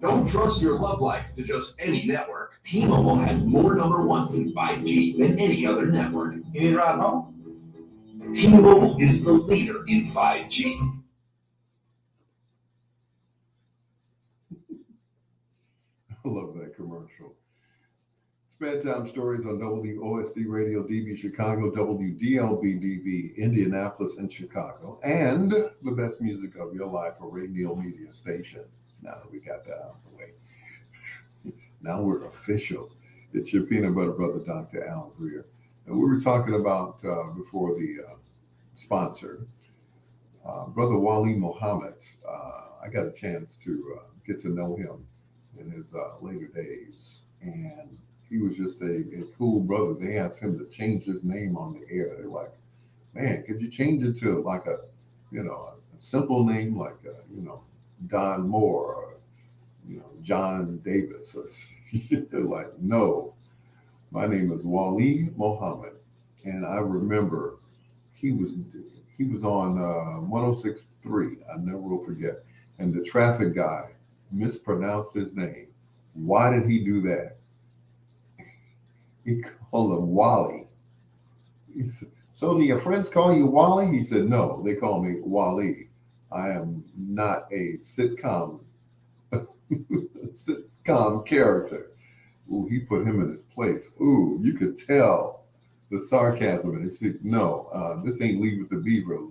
Don't trust your love life to just any network. T-Mobile has more number ones in 5G than any other network. You need a ride home? T-Mobile is the leader in 5G. I love that commercial. It's Bedtime Stories on WOSD Radio DB Chicago, WDLB DB Indianapolis and Chicago, and the best music of your life, a radio media station. Now that we got that out of the way, now we're official. It's your peanut butter brother, Dr. Al Greer. And we were talking about, before the sponsor, Brother Wali Muhammad. I got a chance to get to know him in his later days. And he was just a cool brother. They asked him to change his name on the air. They're like, man, could you change it to like a simple name like, Don Moore or, John Davis? Or they're like, no, my name is Wali Muhammad. And I remember he was on 106.3. I never will forget. And the traffic guy mispronounced his name. Why did he do that? He called him Wally. He said, so do your friends call you Wally? He said, no, they call me Wali. I am not a sitcom character. Ooh, he put him in his place. Ooh, you could tell the sarcasm in it. He said, no, this ain't Leave It to Beaver,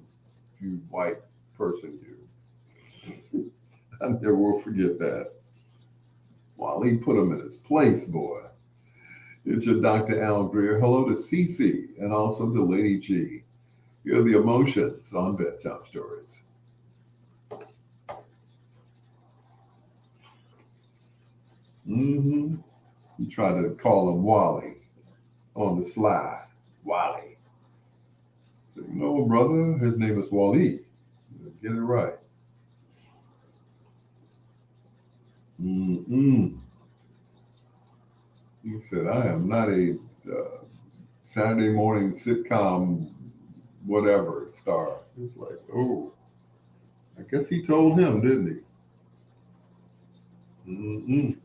you white person, you. I never will forget that. Wally put him in his place, boy. It's your Dr. Al Greer. Hello to Cece and also to Lady G. Here are the emotions on Bedtime Stories. You try to call him Wally on the slide. Wally. So, no, brother, his name is Wally. Get it right. He said, I am not a Saturday morning sitcom whatever star. It's like, oh, I guess he told him, didn't he?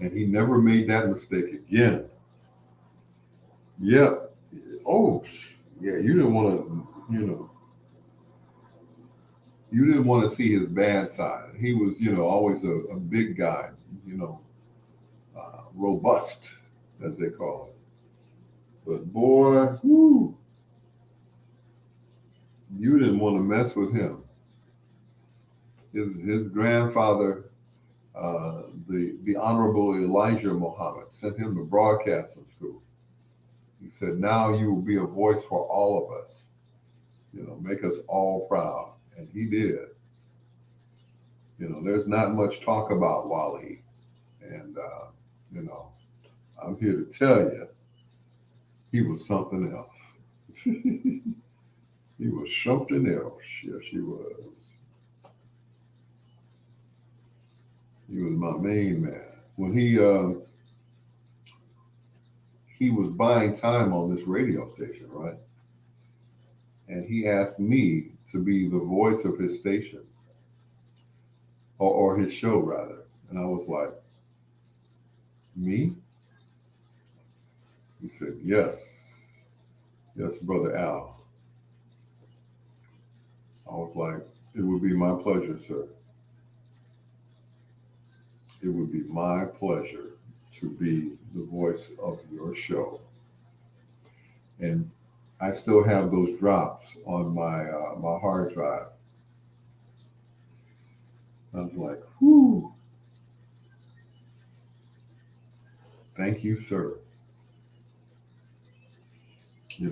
And he never made that mistake again. Yeah. Oh, yeah, you didn't want to, You didn't want to see his bad side. He was, always a big guy, robust, as they call it. But boy, whoo, you didn't want to mess with him. His grandfather, the Honorable Elijah Muhammad, sent him to broadcasting school. He said, "Now you will be a voice for all of us. Make us all proud." And he did. There's not much talk about Wally, and I'm here to tell you, he was something else. He was something else. Yes, he was. He was my main man. When he was buying time on this radio station, right? And he asked me to be the voice of his station, or his show rather. And I was like, me? He said, yes, brother Al. I was like, it would be my pleasure, sir. It would be my pleasure to be the voice of your show. And I still have those drops on my my hard drive. I was like, whew. Thank you, sir. He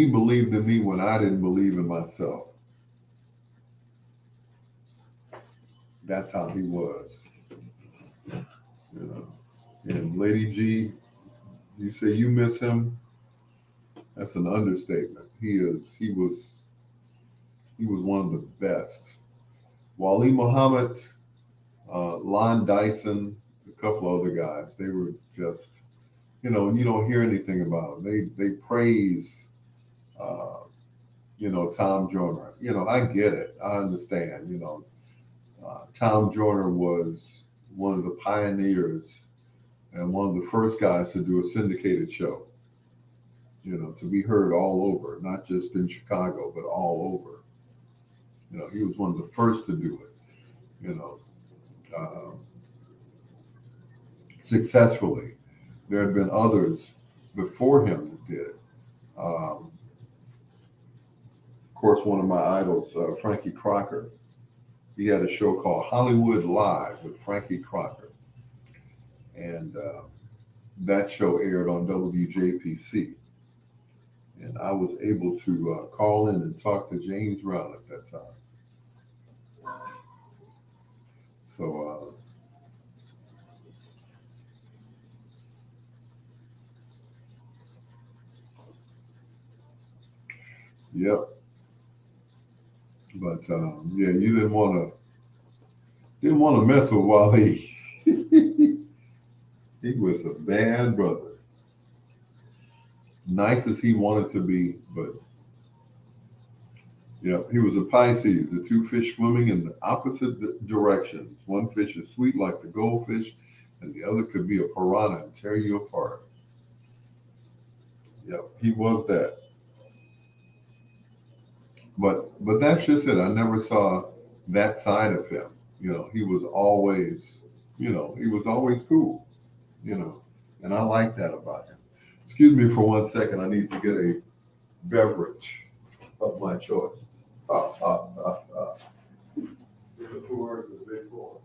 believed in me when I didn't believe in myself. That's how he was. And Lady G, you say you miss him? That's an understatement. He was one of the best. Wali Muhammad, Lon Dyson, a couple other guys, they were just, and you don't hear anything about them. They praise, Tom Joyner. I get it. I understand. Tom Joyner was one of the pioneers and one of the first guys to do a syndicated show, to be heard all over, not just in Chicago, but all over. He was one of the first to do it, successfully. There had been others before him that did it. Of course, one of my idols, Frankie Crocker, he had a show called Hollywood Live with Frankie Crocker. And that show aired on WJPC. And I was able to call in and talk to James Brown at that time. So, yep. But yeah, you didn't want to mess with Wally. He was a bad brother. Nice as he wanted to be, but yeah, he was a Pisces, the two fish swimming in the opposite directions. One fish is sweet like the goldfish, and the other could be a piranha and tear you apart. Yep, he was that. But that's just it. I never saw that side of him. He was always, cool, and I like that about him. Excuse me for 1 second. I need to get a beverage of my choice. The tour is a big floor.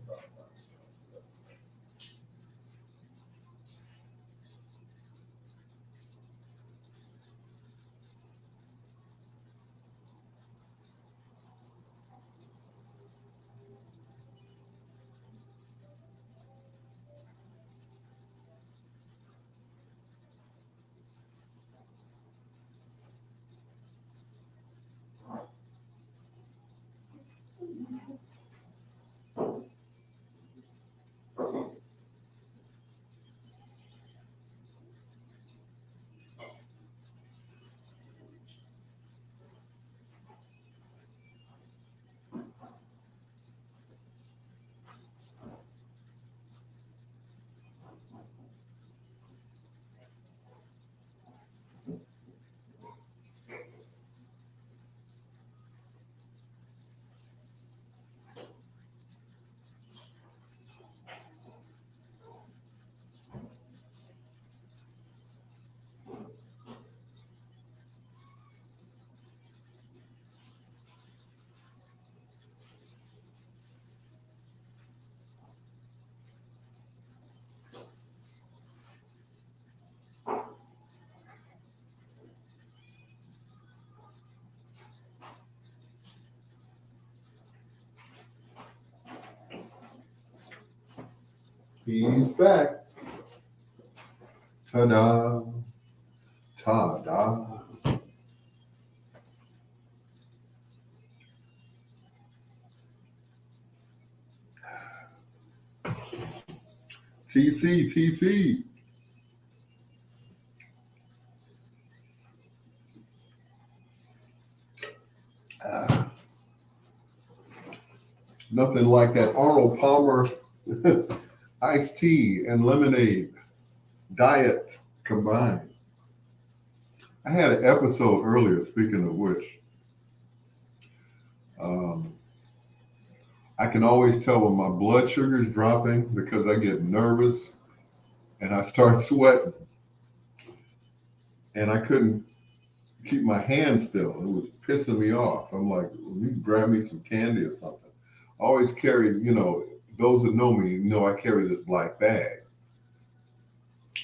He's back. Ta-da. Ta-da. TC. Nothing like that Arnold Palmer iced tea and lemonade diet combined. I had an episode earlier, speaking of which, I can always tell when my blood sugar is dropping because I get nervous and I start sweating. And I couldn't keep my hand still. It was pissing me off. I'm like, you can grab me some candy or something. I always carry, those that know me know I carry this black bag.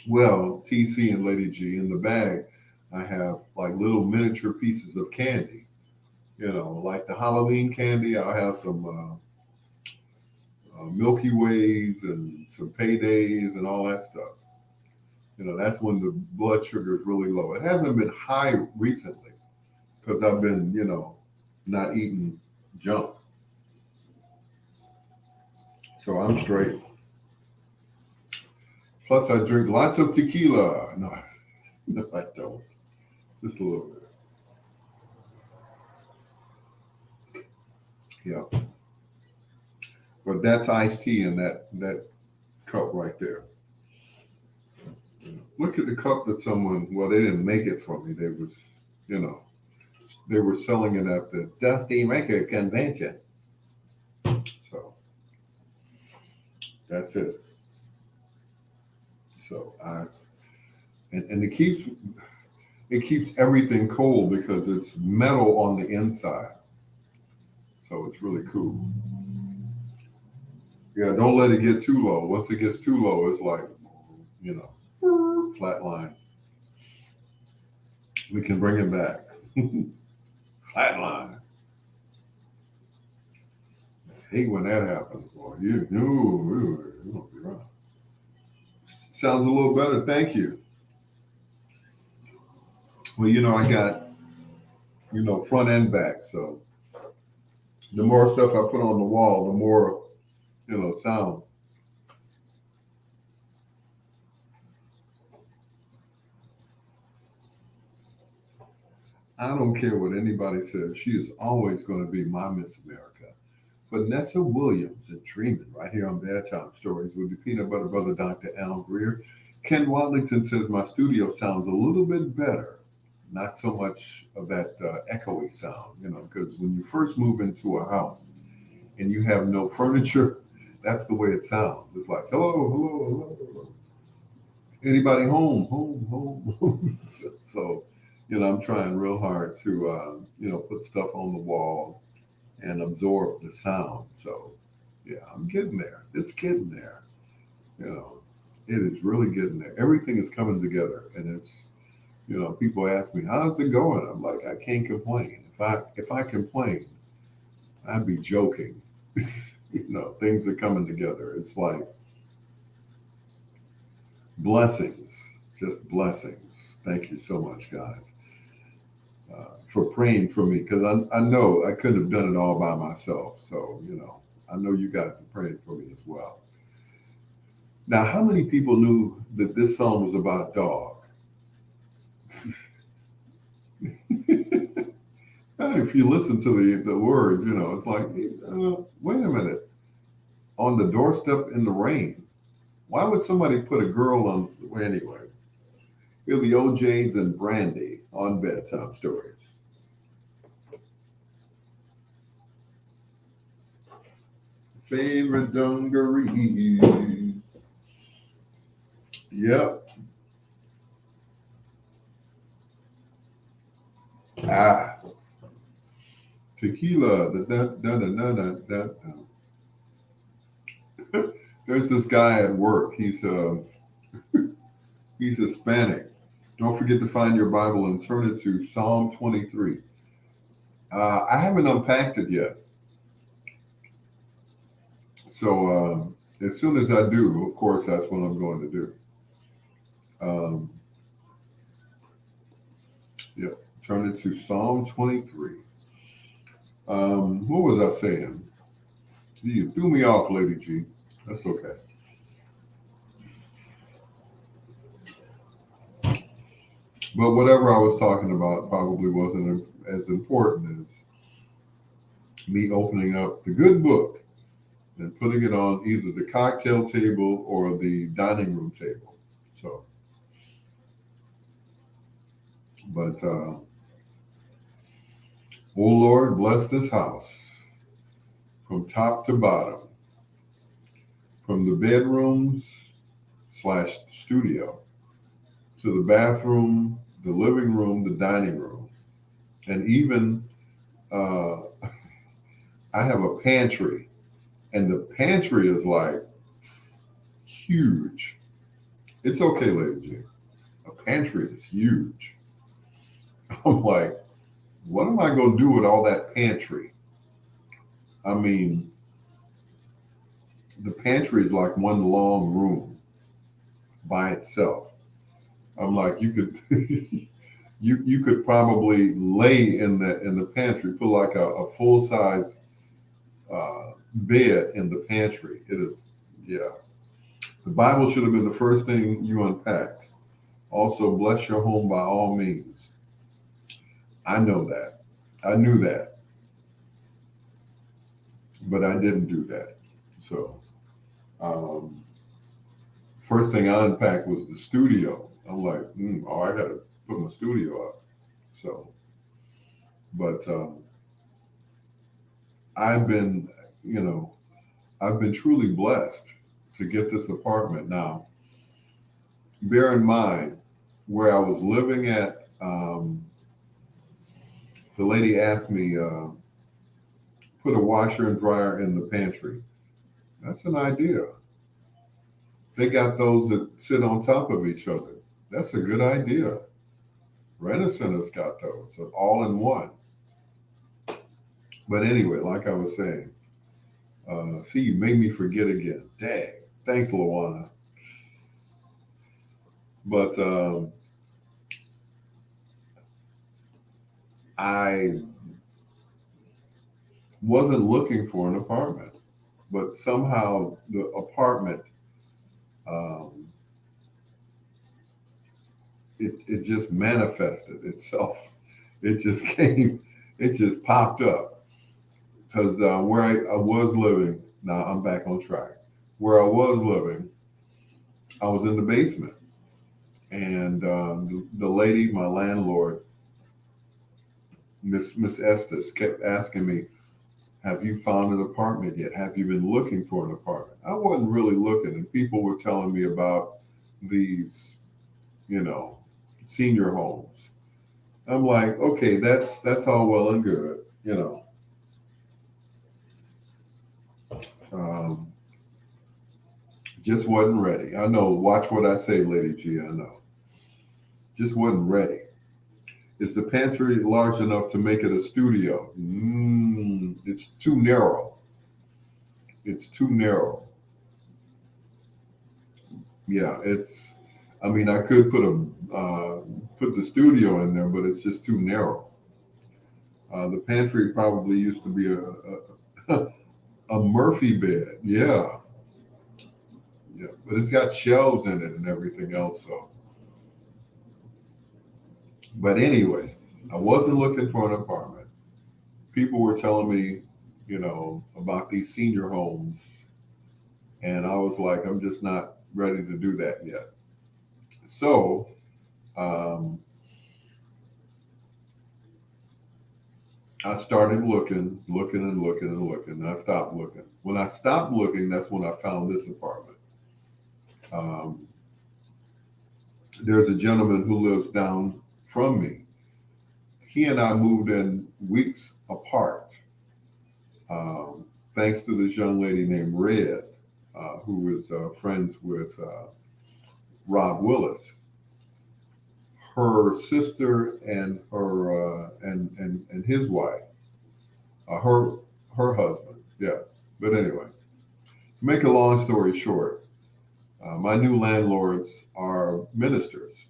Well, TC and Lady G, in the bag, I have like little miniature pieces of candy. Like the Halloween candy, I'll have some Milky Ways and some Paydays and all that stuff. That's when the blood sugar is really low. It hasn't been high recently because I've been, not eating junk. So I'm straight. Plus I drink lots of tequila. No, I don't. Just a little bit. Yeah. But that's iced tea in that cup right there. Look at the cup that they didn't make it for me. They were selling it at the Dusty Maker Convention. So that's it. So and it keeps everything cold because it's metal on the inside. So it's really cool. Yeah, don't let it get too low. Once it gets too low, it's like, flat line. We can bring it back. Flat line. I hate when that happens, boy. You don't be wrong. Sounds a little better. Thank you. Well, I got, front and back. So the more stuff I put on the wall, the more, sound. I don't care what anybody says. She is always going to be my Miss America. Vanessa Williams and Dreaming right here on Bedtime Stories with the Peanut Butter Brother, Dr. Al Greer. Ken Wadlington says my studio sounds a little bit better. Not so much of that echoey sound, because when you first move into a house and you have no furniture, that's the way it sounds. It's like, hello. Anybody home? So, I'm trying real hard to, put stuff on the wall and absorb the sound. So, yeah, I'm getting there. It's getting there. It is really getting there. Everything is coming together, and it's, people ask me, how's it going? I'm like, I can't complain. If I complain, I'd be joking. Things are coming together. It's like blessings, just blessings. Thank you so much, guys, for praying for me, because I know I couldn't have done it all by myself. So, I know you guys are praying for me as well. Now, how many people knew that this song was about a dog? If you listen to the words, it's like, wait a minute. On the doorstep in the rain. Why would somebody put a girl on? Well, anyway, here are the OJs and Brandy on Bedtime Stories. Favorite dungarees. Yep. Tequila. There's this guy at work. He's Hispanic. Don't forget to find your Bible and turn it to Psalm 23. I haven't unpacked it yet. So as soon as I do, of course, that's what I'm going to do. Yeah, turn it to Psalm 23. What was I saying? You threw me off, Lady G. That's okay. But whatever I was talking about probably wasn't as important as me opening up the good book and putting it on either the cocktail table or the dining room table. So, but, oh Lord, bless this house from top to bottom, from the bedrooms / studio to the bathroom, the living room, the dining room, and even I have a pantry, and the pantry is like huge. It's okay, Lady G. A pantry is huge. I'm like, what am I going to do with all that pantry? I mean, the pantry is like one long room by itself. I'm like, you could you could probably lay in the pantry, put like a full size bed in the pantry. It is, yeah. The Bible should have been the first thing you unpacked. Also, bless your home by all means. I know that. I knew that. But I didn't do that. So, first thing I unpacked was the studio. I'm like, I got to put my studio up. So, but I've been, I've been truly blessed to get this apartment. Now, bear in mind where I was living at. The lady asked me, put a washer and dryer in the pantry. That's an idea. They got those that sit on top of each other. That's a good idea. Henderson has got those, so all in one. But anyway, like I was saying, see, you made me forget again. Dang. Thanks, Luana. But I wasn't looking for an apartment, but somehow the apartment, it just manifested itself. It just came, it just popped up. Because where I was living, now I'm back on track. Where I was living, I was in the basement. And the lady, my landlord, Miss Estes, kept asking me, have you found an apartment yet? Have you been looking for an apartment? I wasn't really looking, and people were telling me about these, senior homes. I'm like, okay, that's all well and good, just wasn't ready. I know, watch what I say, Lady G, I know. Just wasn't ready. Is the pantry large enough to make it a studio? It's too narrow. It's too narrow. Yeah, I could put the studio in there, but it's just too narrow. The pantry probably used to be a Murphy bed. Yeah. Yeah, but it's got shelves in it and everything else. So, but anyway, I wasn't looking for an apartment. People were telling me, about these senior homes, and I was like, I'm just not ready to do that yet. So, I started looking. And I stopped looking. When I stopped looking, that's when I found this apartment. There's a gentleman who lives down from me. He and I moved in weeks apart, thanks to this young lady named Red, who is friends with Rob Willis. Her sister and her and his wife, her husband, yeah. But anyway, To make a long story short, my new landlords are ministers.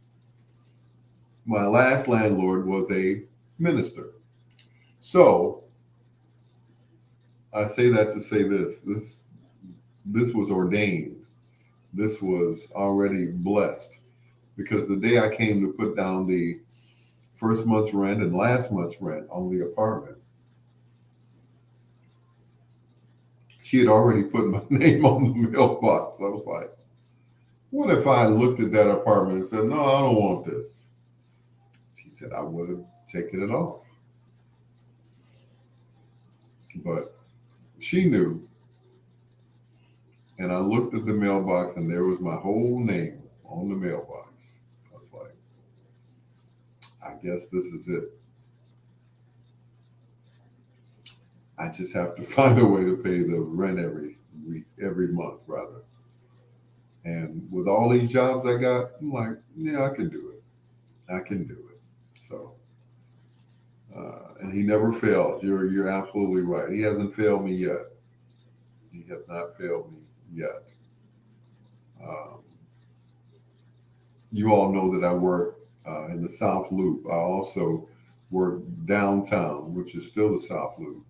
My last landlord was a minister. So I say that to say this. This was ordained. This was already blessed, because the day I came to put down the first month's rent and last month's rent on the apartment, she had already put my name on the mailbox. I was like, what if I looked at that apartment and said, no, I don't want this? She said, I would have taken it off. But she knew. And I looked at the mailbox and there was my whole name on the mailbox. I was like, I guess this is it. I just have to find a way to pay the rent every month rather. And with all these jobs I got, I'm like, yeah, I can do it. I can do it. So, and he never fails. You're absolutely right. He hasn't failed me yet. He has not failed me yet. You all know that I work in the South Loop. I also work downtown, which is still the South Loop,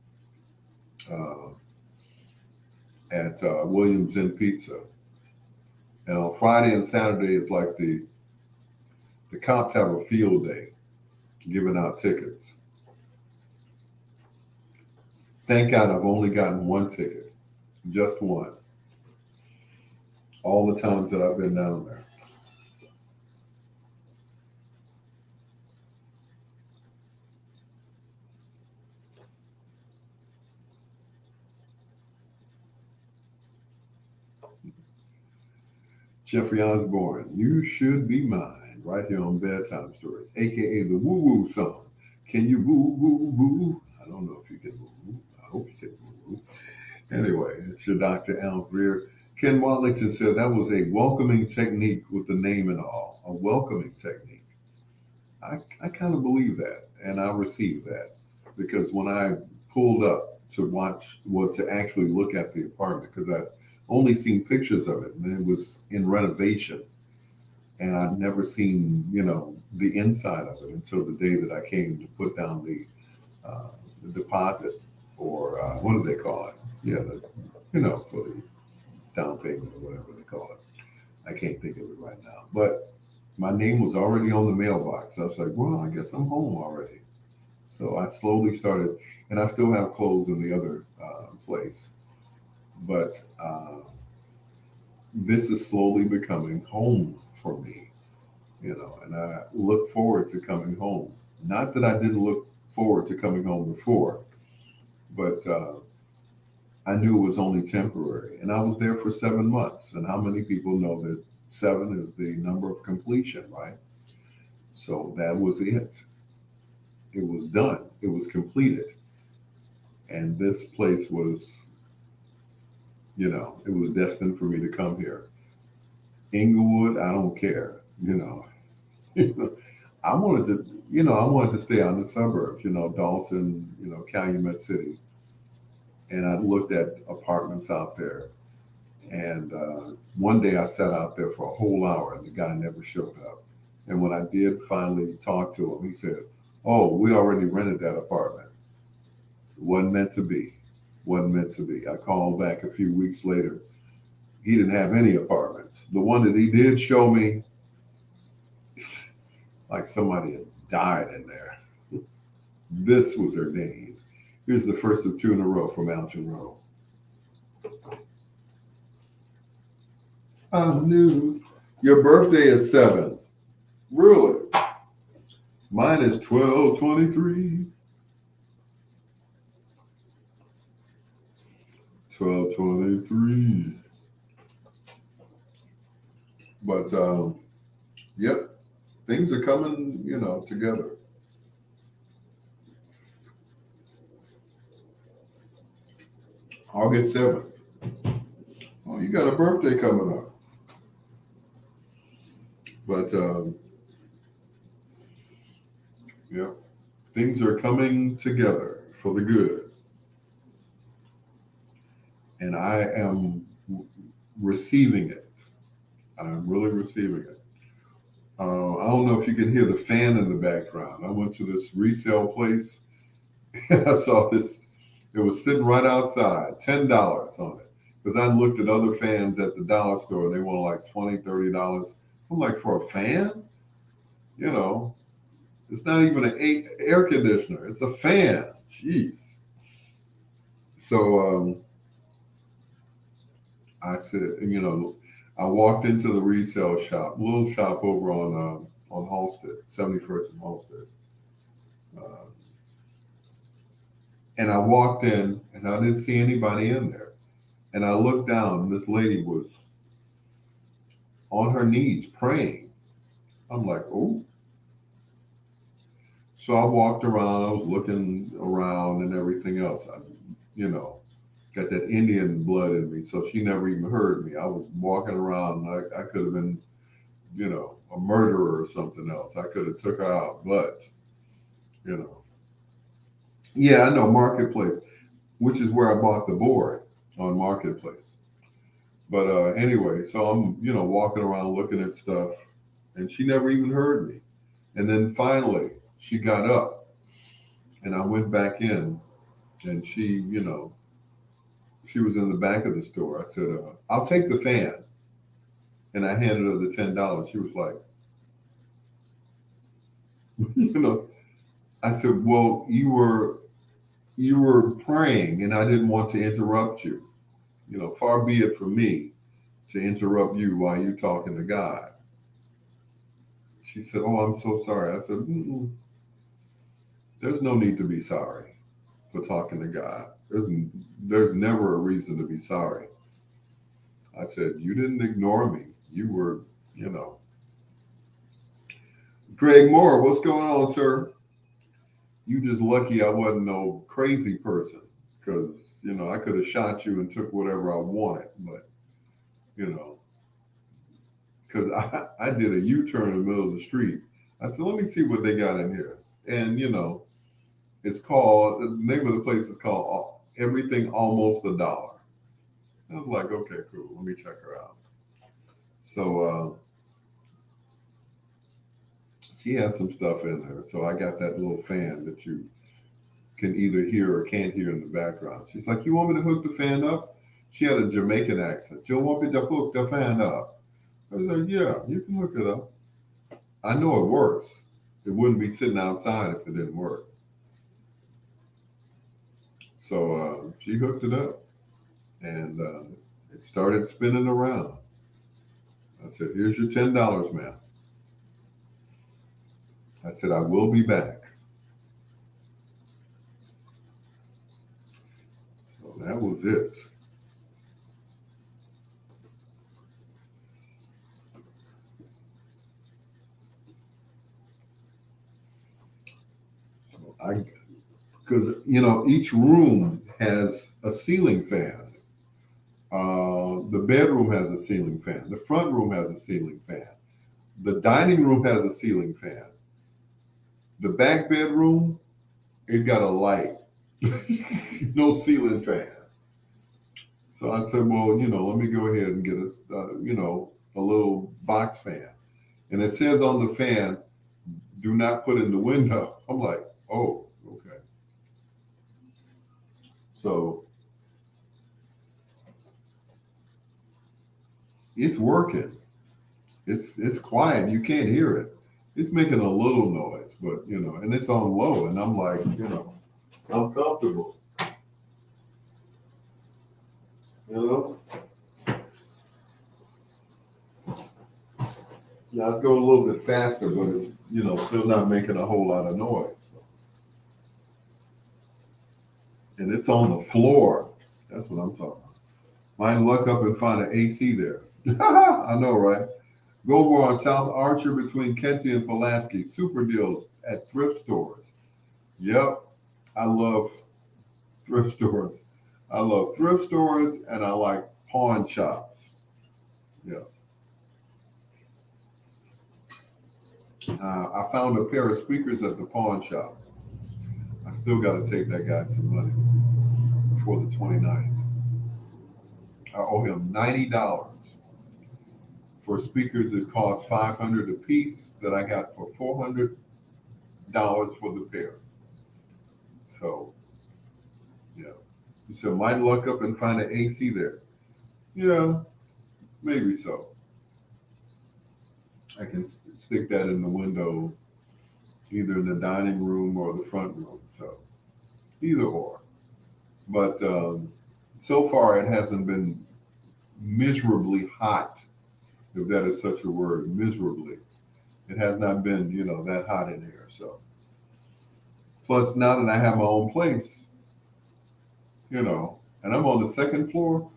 at Williams Inn Pizza. And on Friday and Saturday, it's like the cops have a field day giving out tickets. Thank God I've only gotten one ticket, just one, all the times that I've been down there. Jeffrey Osborne, You Should Be Mine, right here on Bedtime Stories, aka the Woo Woo song. Can you woo woo woo? I don't know if you can woo woo. I hope you can woo woo. Anyway, it's your Dr. Al Greer. Ken Watlington said that was a welcoming technique with the name and all, a welcoming technique. I kind of believe that, and I received that, because when I pulled up to watch, to actually look at the apartment, because I've only seen pictures of it, and it was in renovation, and I'd never seen, the inside of it until the day that I came to put down the deposit, or what do they call it? Yeah, for the down payment or whatever they call it. I can't think of it right now, but my name was already on the mailbox. I was like, well, I guess I'm home already. So I slowly started, and I still have clothes in the other place, but this is slowly becoming home for me, and I look forward to coming home. Not that I didn't look forward to coming home before, but I knew it was only temporary, and I was there for 7 months. And how many people know that 7 is the number of completion, right? So that was it. It was done. It was completed. And this place was, it was destined for me to come here. Inglewood, I don't care, I wanted to stay out in the suburbs, Dalton, Calumet City. And I looked at apartments out there. And one day I sat out there for a whole hour and the guy never showed up. And when I did finally talk to him, he said, oh, we already rented that apartment. It wasn't meant to be. Wasn't meant to be. I called back a few weeks later. He didn't have any apartments. The one that he did show me, like somebody had died in there. This was ordained. Here's the first of 2 in a row from Alton Road. I knew. Your birthday is 7. Really? Mine is 12/23. 12/23. But yep, things are coming, together. August 7th. Oh, you got a birthday coming up. But yeah, things are coming together for the good. And I am receiving it. I'm really receiving it. I don't know if you can hear the fan in the background. I went to this resale place. I saw this. It was sitting right outside, $10 on it. Because I looked at other fans at the dollar store and they wanted like $20, $30. I'm like, for a fan? You know, it's not even an air conditioner. It's a fan. Jeez. So I said, you know, I walked into the resale shop, little shop over on Halsted, 71st and Halsted. And I walked in and I didn't see anybody in there. And I looked down and this lady was on her knees praying. I'm like, oh. So I walked around, I was looking around and everything else. I, you know, got that Indian blood in me, so she never even heard me. I was walking around, I could have been, you know, a murderer or something else. I could have took her out, but, you know. Yeah, I know, Marketplace, which is where I bought the board, on Marketplace. But anyway, so I'm, you know, walking around looking at stuff, and she never even heard me. And then finally, she got up, and I went back in, and she, you know, she was in the back of the store. I said, I'll take the fan. And I handed her the $10. She was like, you know, I said, well, you were praying and I didn't want to interrupt you. You know, far be it from me to interrupt you while you're talking to God. She said, oh, I'm so sorry. I said, there's no need to be sorry for talking to God. There's never a reason to be sorry. I said, you didn't ignore me. You were, you know. Greg Moore, what's going on, sir? You just lucky I wasn't no crazy person, because, you know, I could have shot you and took whatever I wanted, but, you know, because I did a U-turn in the middle of the street. I said, let me see what they got in here. And, you know, it's called, the name of the place is called Everything Almost $1. I was like, okay, cool. Let me check her out. So she has some stuff in there. So I got that little fan that you can either hear or can't hear in the background. She's like, you want me to hook the fan up? She had a Jamaican accent. You want me to hook the fan up? I was like, yeah, you can hook it up. I know it works. It wouldn't be sitting outside if it didn't work. So she hooked it up, and it started spinning around. I said, here's your $10, ma'am. I said, I will be back. So that was it. So because, you know, each room has a ceiling fan. The bedroom has a ceiling fan. The front room has a ceiling fan. The dining room has a ceiling fan. The back bedroom, it got a light. No ceiling fan. So I said, well, you know, let me go ahead and get you know, a little box fan. And it says on the fan, do not put in the window. I'm like, oh, okay. So it's working. It's quiet. You can't hear it. It's making a little noise, but, you know, and it's on low. And I'm like, you know, I'm comfortable. You know? Yeah, let's go a little bit faster, but it's, you know, still not making a whole lot of noise. And it's on the floor. That's what I'm talking about. Might look up and find an AC there. I know, right? Go over on South Archer between Kenzie and Pulaski. Super deals at thrift stores. Yep. I love thrift stores. I love thrift stores and I like pawn shops. Yeah. I found a pair of speakers at the pawn shop. I still got to take that guy some money before the 29th. I owe him $90 for speakers that cost $500 a piece that I got for $400 for the pair. So, yeah. He said, might luck up and find an AC there. Yeah, maybe so. I can stick that in the window, either in the dining room or the front room. So, either or. But so far, it hasn't been miserably hot, if that is such a word, miserably. It has not been, that hot in here. So, plus now that I have my own place, and I'm on the second floor,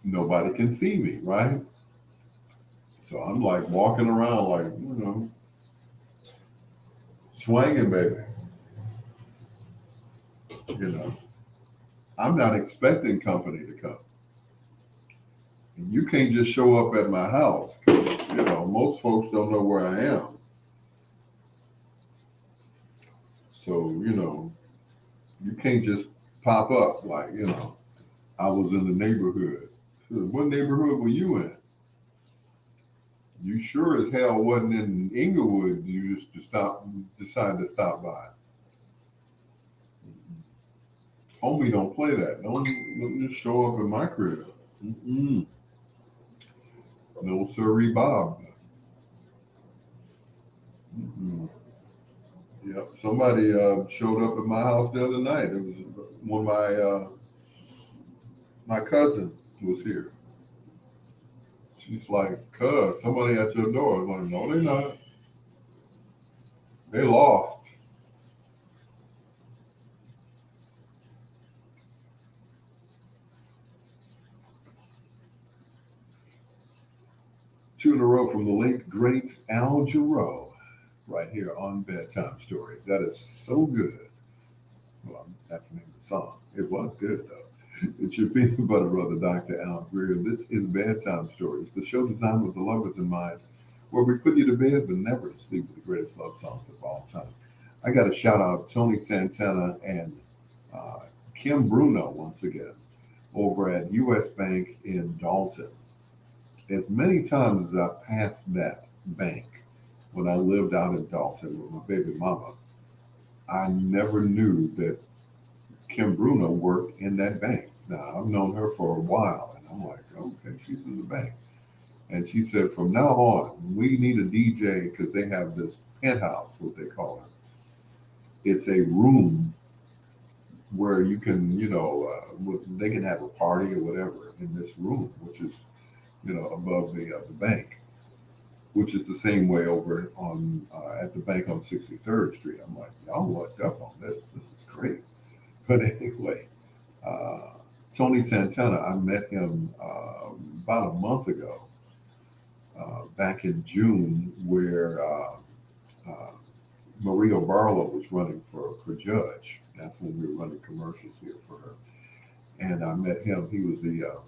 nobody can see me, right? So I'm like walking around like, swinging, baby. I'm not expecting company to come. And you can't just show up at my house because, most folks don't know where I am. So, you can't just pop up like, I was in the neighborhood. So what neighborhood were you in? You sure as hell wasn't in Inglewood. You just decided to stop by. Homie, don't play that. Don't just show up in my crib. Mm-mm. No sirree, Bob. Mm-mm. Yep. Somebody showed up at my house the other night. It was one of my cousin was here. She's like, cuz, somebody at your door. I'm like, no, they're not. They lost. Two in a row from the late, great Al Jarreau, right here on Bedtime Stories. That is so good. Well, that's the name of the song. It was good, though. It's your peanut butter brother, Dr. Al Greer. This is Bedtime Stories, the show designed with the lovers in mind, where we put you to bed but never to sleep with the greatest love songs of all time. I got to shout out Tony Santana and Kim Bruno once again over at U.S. Bank in Dalton. As many times as I passed that bank when I lived out in Dalton with my baby mama, I never knew that Kim Bruno worked in that bank. Now, I've known her for a while, and I'm like, okay, she's in the bank. And she said, from now on, we need a DJ because they have this penthouse, what they call it. It's a room where you can, they can have a party or whatever in this room, which is, above the bank, which is the same way over on at the bank on 63rd Street. I'm like, y'all lucked up on this. This is great. But anyway, Tony Santana, I met him about a month ago, back in June, where Maria Barlow was running for judge. That's when we were running commercials here for her. And I met him. He was the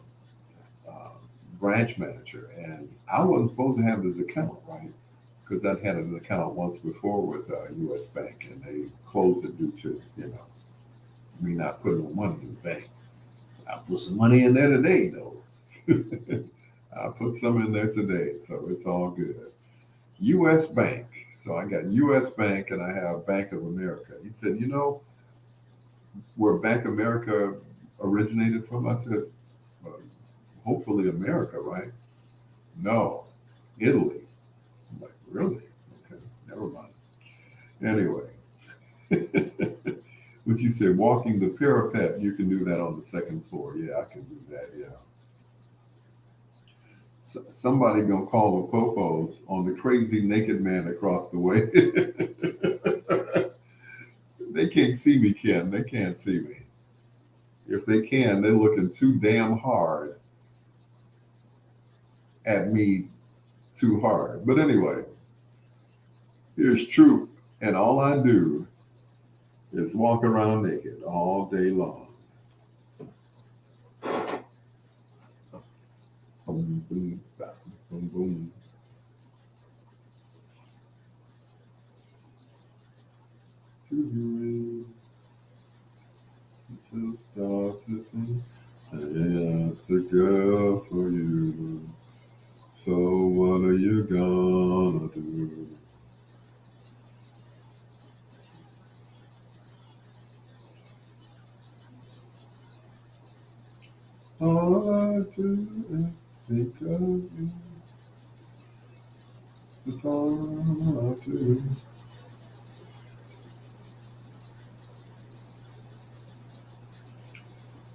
branch manager, and I wasn't supposed to have his account, right? Because I'd had an account once before with U.S. Bank, and they closed it due to, me not putting no money in the bank. I put some money in there today, though. I put some in there today, so it's all good. U.S. Bank. So I got U.S. Bank, and I have Bank of America. He said, where Bank of America originated from? I said, well, hopefully America, right? No, Italy. I'm like, really? Okay, never mind. Anyway, what you said, walking the parapet, you can do that on the second floor. Yeah, I can do that, yeah. Somebody gonna call the popos on the crazy naked man across the way. They can't see me, Ken. They can't see me. If they can, they're looking too damn hard at me too hard. But anyway, here's Troop, and all I do is walk around naked all day long. Boom, boom, boom, boom. To the rain, until stars listen. just a girl for you. So what are you gonna do? All I do is think of you. That's all I do.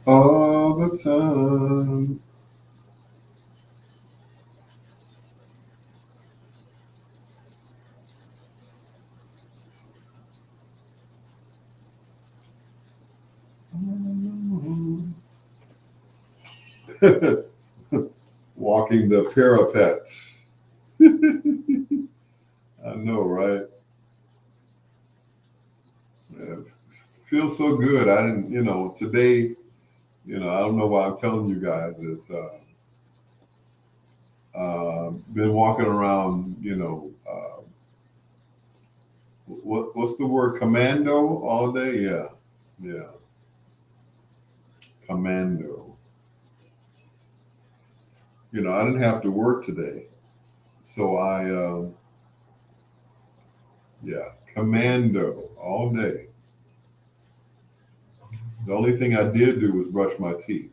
All the time. Walking the parapet. I know, right? Yeah, feels so good. I didn't, today, I don't know why I'm telling you guys this. Been walking around, what's the word? Commando all day? Yeah, yeah, commando. I didn't have to work today, so yeah, commando all day. The only thing I did do was brush my teeth.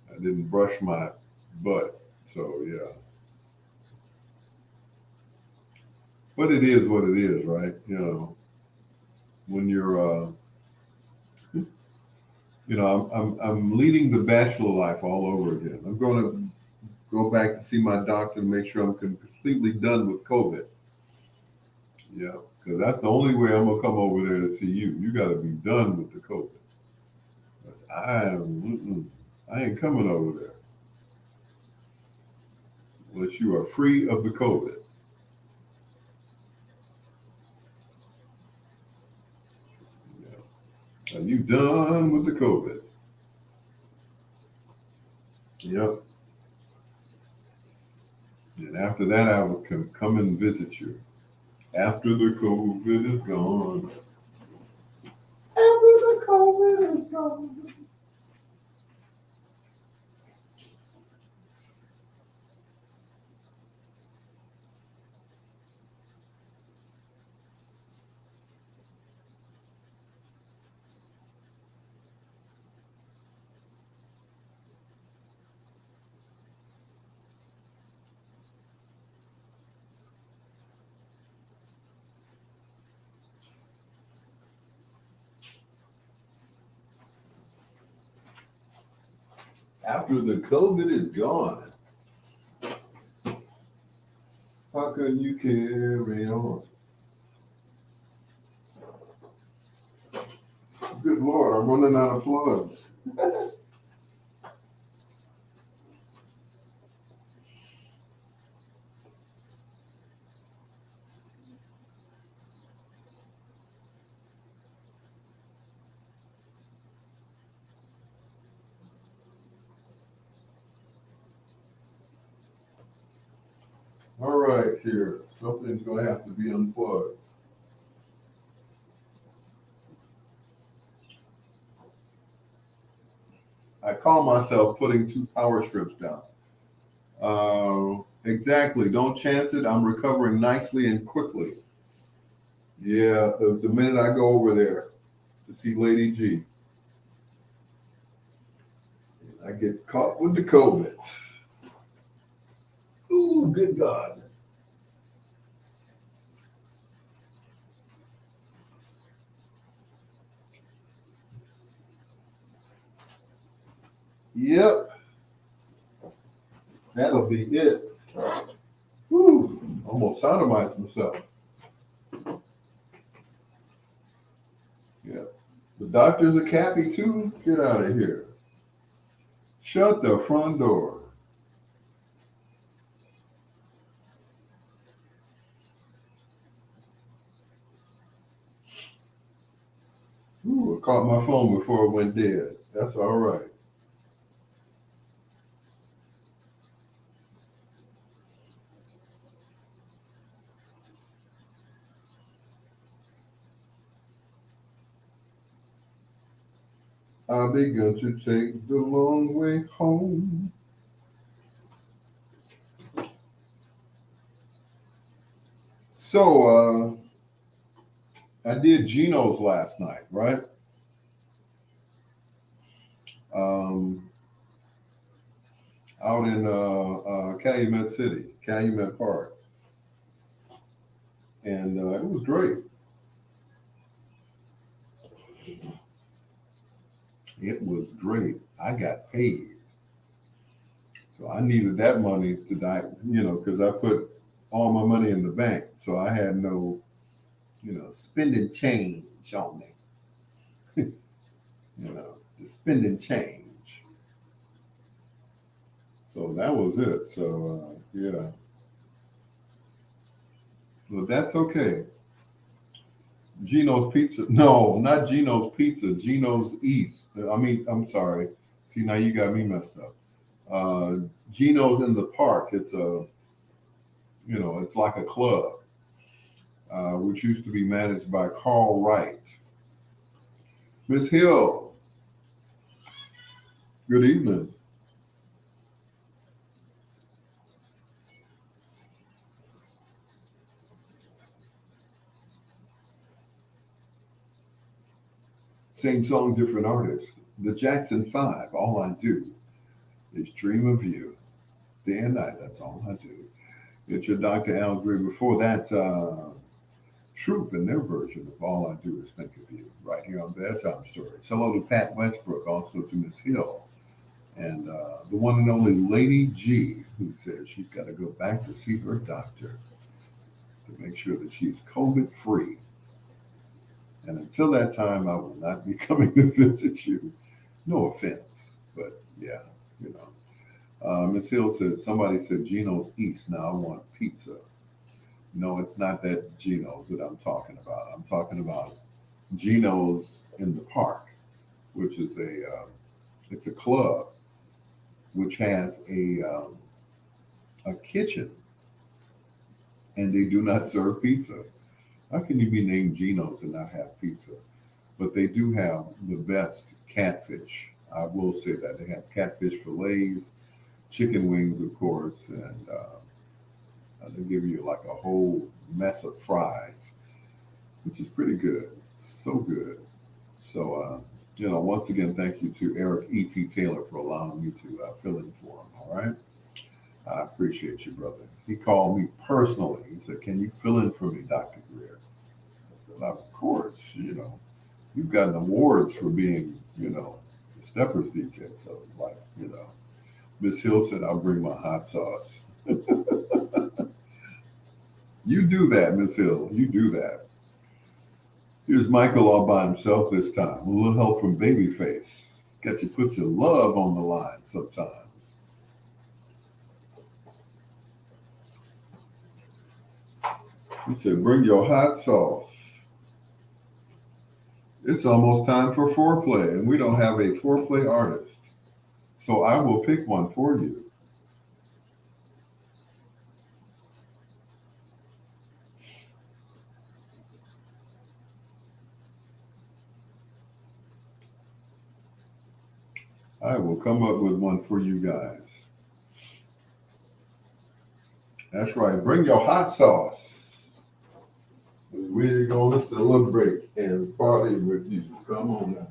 I didn't brush my butt, so yeah. But it is what it is, right? When you're, I'm leading the bachelor life all over again. I'm going to go back to see my doctor to make sure I'm completely done with COVID. Yeah, because that's the only way I'm gonna come over there to see you. You got to be done with the COVID. I ain't coming over there unless you are free of the COVID. Yeah. Are you done with the COVID? Yep. And after that, I will come and visit you. After the COVID is gone. After the COVID is gone. After the COVID is gone. How can you carry on? Good Lord, I'm running out of plugs. All right, here. Something's going to have to be unplugged. I call myself putting 2 power strips down. Exactly. Don't chance it. I'm recovering nicely and quickly. Yeah, the minute I go over there to see Lady G, I get caught with the COVID. Ooh, good God. Yep, that'll be it. Woo, almost sodomized myself. Yeah, the doctors are cappy too. Get out of here. Shut the front door. Ooh, I caught my phone before it went dead. That's all right. I began to take the long way home. So I did Geno's last night, right? Um, Out in Calumet City, Calumet Park, and it was great. It was great. I got paid, so I needed that money to die, because I put all my money in the bank, so I had no, spending change on me, the spending change. So that was it. So yeah, well that's okay. Geno's Pizza. No, not Geno's Pizza. Geno's East. I'm sorry. See, now you got me messed up. Uh, Geno's in the park. It's like a club, which used to be managed by Carl Wright. Miss Hill, good evening. Same song, different artist. The Jackson Five. All I do is dream of you. Day and night. That's all I do. It's your Dr. Al Greer. Before that, Troop and their version of All I Do Is Think of You, right here on Bedtime Stories. Hello to Pat Westbrook, also to Miss Hill, and the one and only Lady G, who says she's got to go back to see her doctor to make sure that she's COVID free. And until that time, I will not be coming to visit you. No offense, but yeah, you know. Miss Hill says, somebody said Geno's East. Now I want pizza. No, it's not that Geno's that I'm talking about. I'm talking about Geno's in the park, which is it's a club which has a kitchen, and they do not serve pizza. How can you be named Geno's and not have pizza? But they do have the best catfish. I will say that they have catfish fillets, chicken wings, of course, and they give you like a whole mess of fries, which is pretty good. So good. So, once again, thank you to Eric E.T. Taylor for allowing me to fill in for him. All right. I appreciate you, brother. He called me personally. He said, can you fill in for me, Dr. Greer? I said, of course, you've gotten awards for being, the Steppers DJ. So, Miss Hill said, I'll bring my hot sauce. You do that, Miss Hill. You do that. Here's Michael all by himself this time. A little help from Babyface. Got you put your love on the line sometimes. He said, bring your hot sauce. It's almost time for foreplay, and we don't have a foreplay artist. So I will pick one for you. I will come up with one for you guys. That's right. Bring your hot sauce. We're going to celebrate and party with you. Come on now.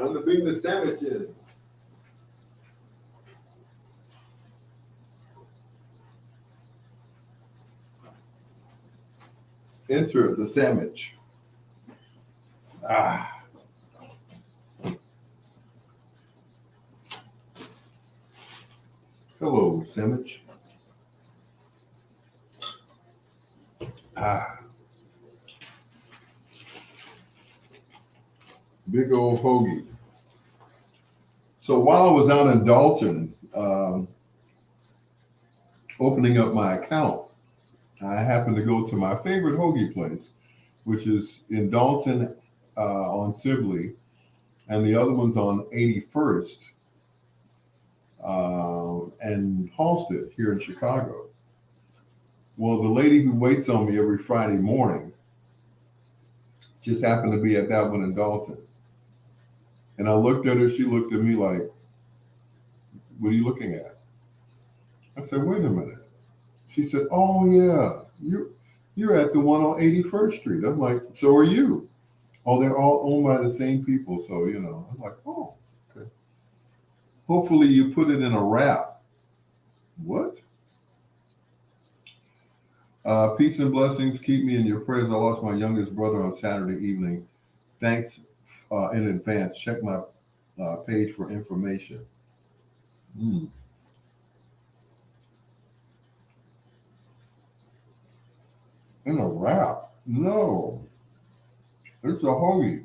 Time to bring the sandwich in. Enter the sandwich. Ah. Hello, sandwich. Ah. Big old hoagie. So while I was out in Dalton, opening up my account, I happened to go to my favorite hoagie place, which is in Dalton on Sibley, and the other one's on 81st and Halsted here in Chicago. Well, the lady who waits on me every Friday morning just happened to be at that one in Dalton. And I looked at her, she looked at me like, what are you looking at? I said, wait a minute. She said, oh yeah, you're at the one on 81st Street. I'm like, so are you? Oh, they're all owned by the same people. So, I'm like, oh, okay. Hopefully you put it in a wrap. What? Peace and blessings. Keep me in your prayers. I lost my youngest brother on Saturday evening. Thanks in advance. Check my page for information. In a wrap? No. It's a hoagie.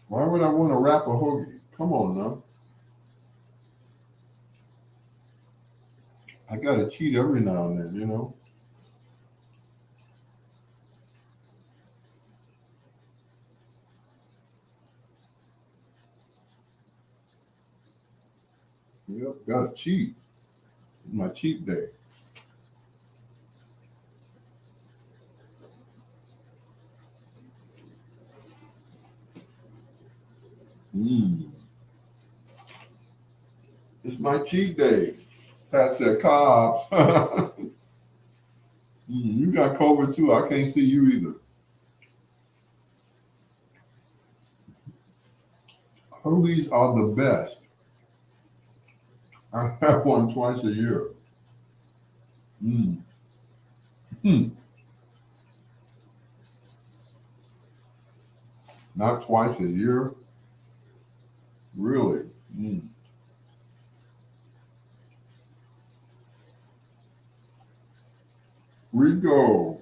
Why would I want to wrap a hoagie? Come on now. I gotta cheat every now and then, Yep, gotta cheat. My cheat day. It's my cheat day. Pat said, Cobbs. You got COVID too. I can't see you either. Hoagies are the best. I have one twice a year. Not twice a year? Really? Rico.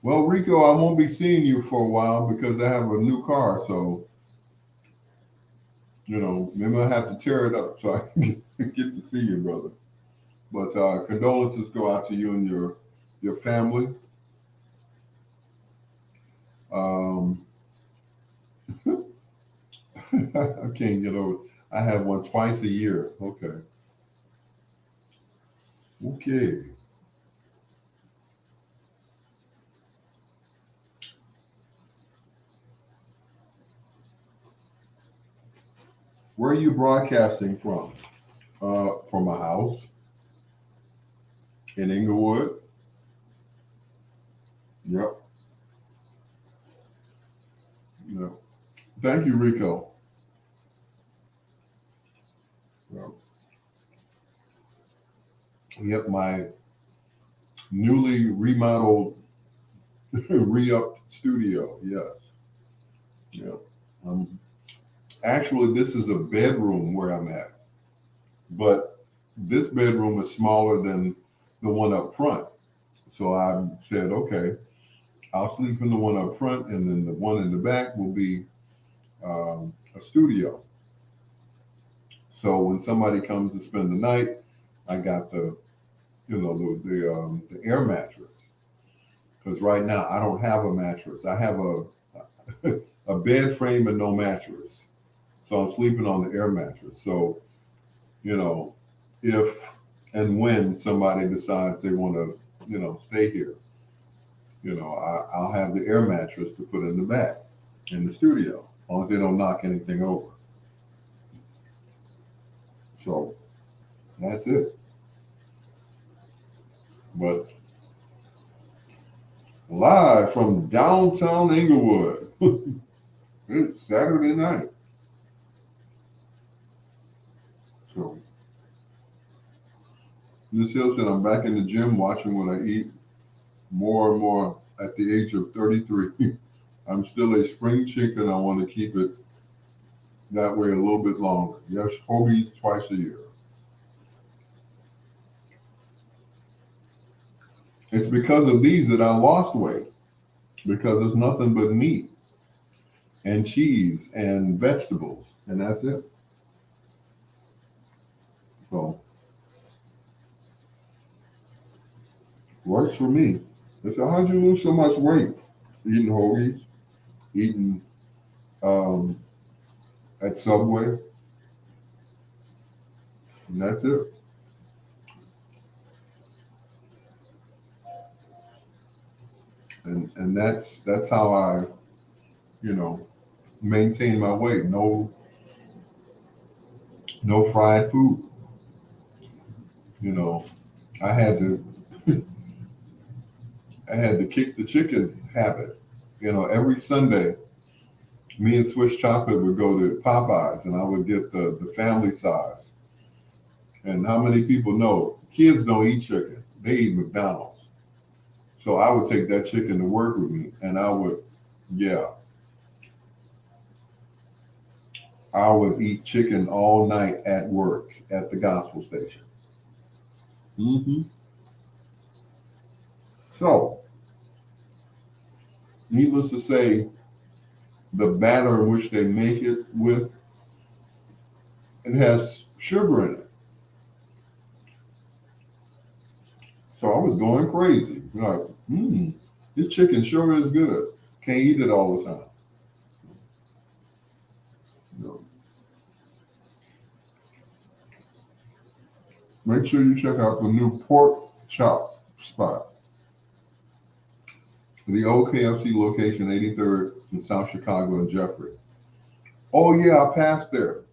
Well, Rico, I won't be seeing you for a while because I have a new car. So, maybe I have to tear it up so I can get to see you, brother. But condolences go out to you and your family. I can't get over. I have one twice a year. Okay. Where are you broadcasting from? From a house in Inglewood. Yep. Thank you, Rico. Yep, my newly remodeled, re-upped studio. Yes. Yep. Actually, this is a bedroom where I'm at, but this bedroom is smaller than the one up front. So I said, okay, I'll sleep in the one up front, and then the one in the back will be a studio. So when somebody comes to spend the night, I got the air mattress. Because right now I don't have a mattress. I have a bed frame and no mattress. So I'm sleeping on the air mattress. So, if and when somebody decides they want to, stay here, I'll have the air mattress to put in the back in the studio, as long as they don't knock anything over. So That's it. But live from downtown Inglewood, it's Saturday night. So, Miss Hill said, I'm back in the gym watching what I eat more and more at the age of 33. I'm still a spring chicken. I want to keep it that way a little bit longer. Yes, hoagies twice a year. It's because of these that I lost weight, because it's nothing but meat and cheese and vegetables, and that's it. So, works for me. They said, how'd you lose so much weight? Eating hoagies, eating at Subway, and that's it. And that's how I, maintain my weight. No fried food. I had to kick the chicken habit. Every Sunday, me and Swiss Chocolate would go to Popeyes, and I would get the family size. And how many people know kids don't eat chicken? They eat McDonald's. So I would take that chicken to work with me, and I would eat chicken all night at work at the gospel station. So, needless to say, the batter in which they make it with, it has sugar in it. So I was going crazy. This chicken sure is good. Can't eat it all the time. Make sure you check out the new pork chop spot. The old KFC location, 83rd in South Chicago and Jeffrey. Oh yeah, I passed there.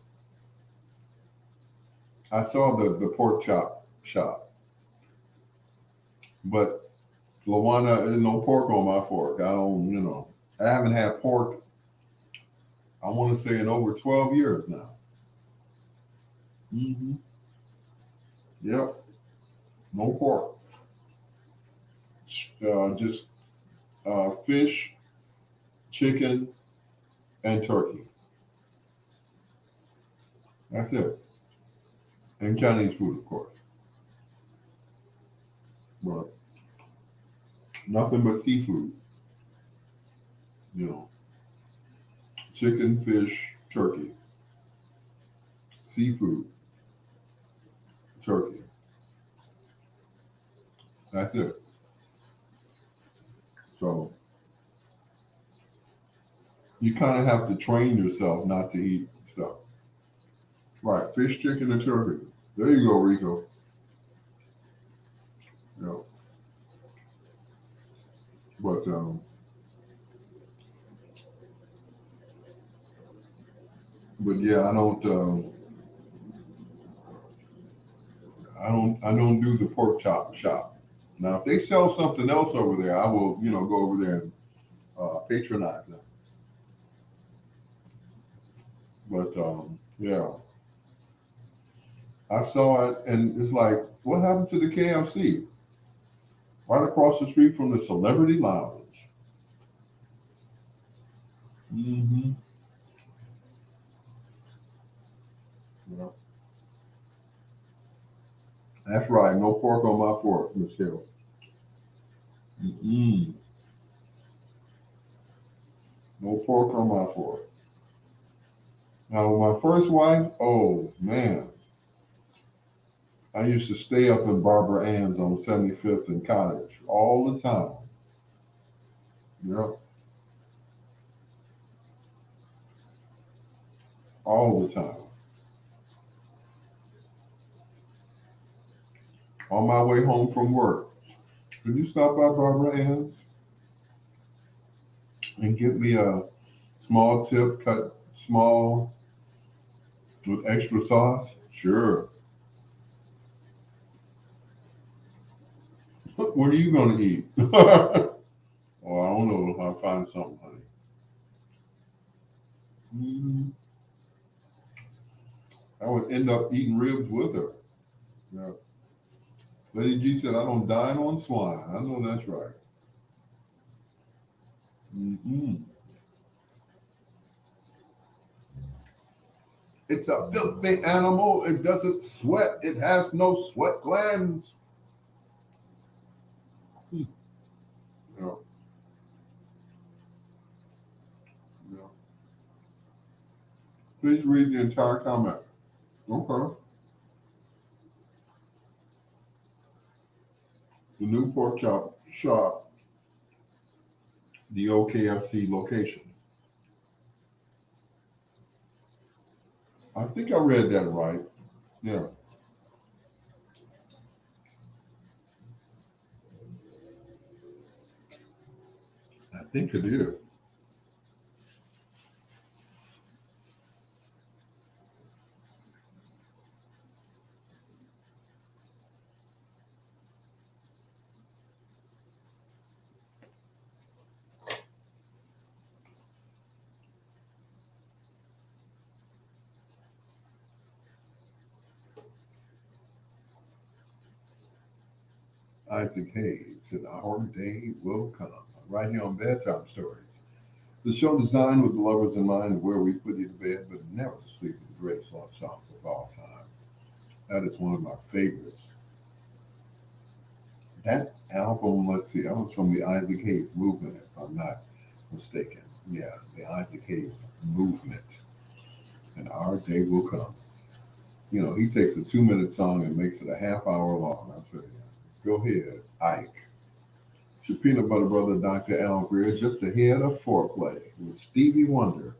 I saw the pork chop shop. But Lawana, there's no pork on my fork. I haven't had pork, I want to say, in over 12 years now. Yep. No pork. Just fish, chicken, and turkey. That's it. And Chinese food, of course. But nothing but seafood. Chicken, fish, turkey. Seafood, turkey. That's it. So you kind of have to train yourself not to eat stuff. Right, fish, chicken, and turkey. There you go, Rico. But yeah, I don't do the pork chop shop. Now, if they sell something else over there, I will, go over there and patronize them. But yeah, I saw it, and it's like, what happened to the KFC? Right across the street from the Celebrity Lounge. Yeah. That's right. No pork on my fork, Miss Hill. No pork on my fork. Now, with my first wife, oh man, I used to stay up in Barbara Ann's on 75th and Cottage all the time. Yep. All the time. On my way home from work, could you stop by Barbara Ann's and get me a small tip, cut small with extra sauce? Sure. What are you going to eat? Oh, I don't know. I'll find something, honey. I would end up eating ribs with her. Yeah. Lady G said, I don't dine on swine. I know that's right. Mm-hmm. It's a filthy animal. It doesn't sweat. It has no sweat glands. Yeah. Yeah. Please read the entire comment. Okay. The new pork chop shop, the OKFC location. I think I read that right. Yeah. I think it is. Isaac Hayes said, Our day will come. Right here on Bedtime Stories. The show designed with the lovers in mind, where we put you to bed, but never to sleep, with the greatest love songs of all time. That is one of my favorites. That album, let's see, that was from the Isaac Hayes movement, if I'm not mistaken. Yeah, the Isaac Hayes movement. And Our Day Will Come. You know, he takes a 2-minute song and makes it a half hour long. I'll tell you. Go ahead, Ike. Your peanut butter brother, Dr. Al Greer, just ahead of foreplay with Stevie Wonder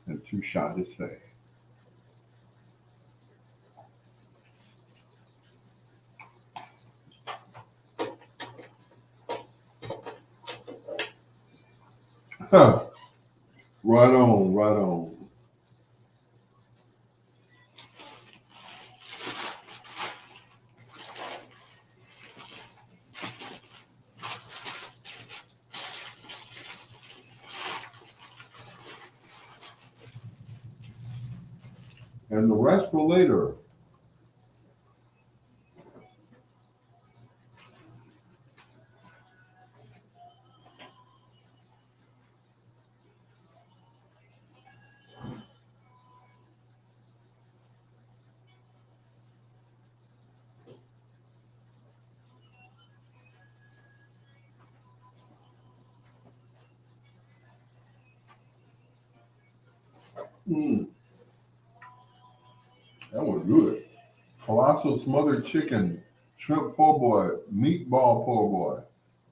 and Too Shy to Say. Huh. Right on, right on. And the rest for later. Mm, that was good. Colossal smothered chicken, shrimp po' boy, meatball po' boy,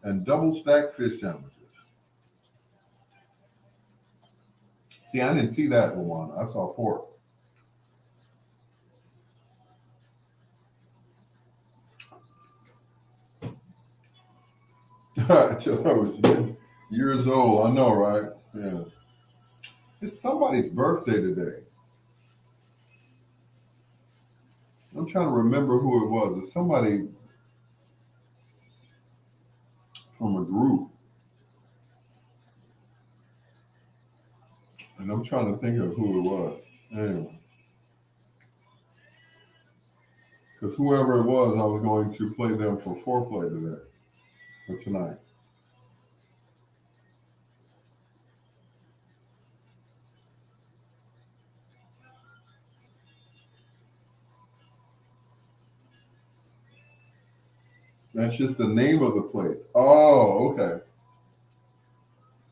and double stacked fish sandwiches. See, I didn't see that one. I saw pork. Until I was years old. I know, right? Yeah. It's somebody's birthday today. I'm trying to remember who it was. It's somebody from a group. And I'm trying to think of who it was. Anyway. Because whoever it was, I was going to play them for foreplay today, for tonight. That's just the name of the place. Oh, okay.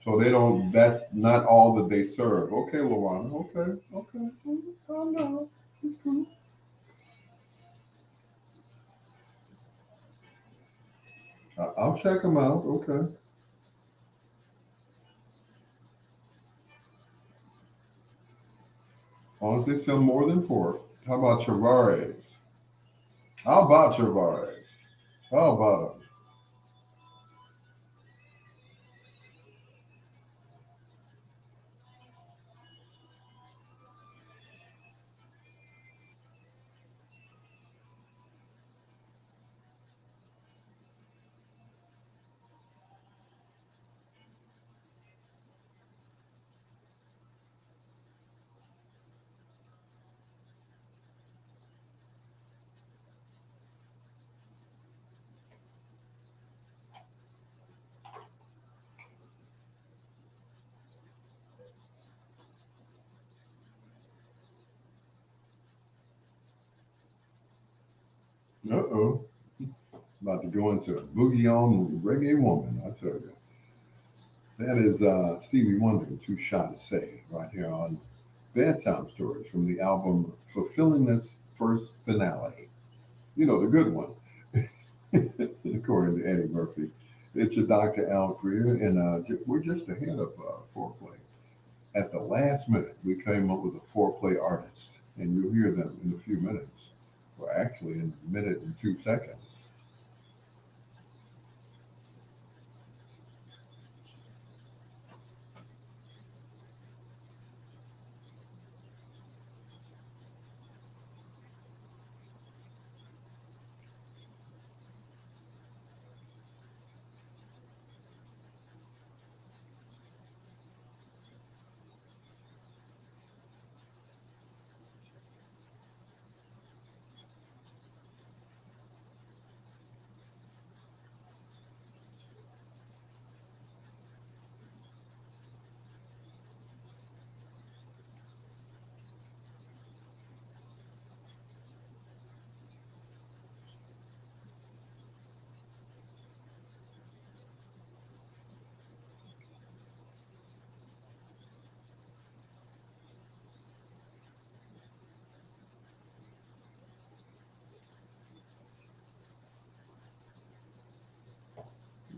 So they don't, that's not all that they serve. Okay, Luana. Okay, okay. Calm down. It's cool. I'll check them out. Okay. As long as they sell more than pork. How about Chavares? How about Chavares? How about them? Uh-oh. About to go into Boogie on Reggae Woman, I tell you. That is Stevie Wonder, Too Shy to Say, right here on Bedtime Stories from the album Fulfilling This First Finale. You know, the good one, according to Eddie Murphy. It's your Dr. Al Greer, and we're just ahead of foreplay. At the last minute, we came up with a foreplay artist, and you'll hear them in a few minutes, or actually in a minute and 2 seconds.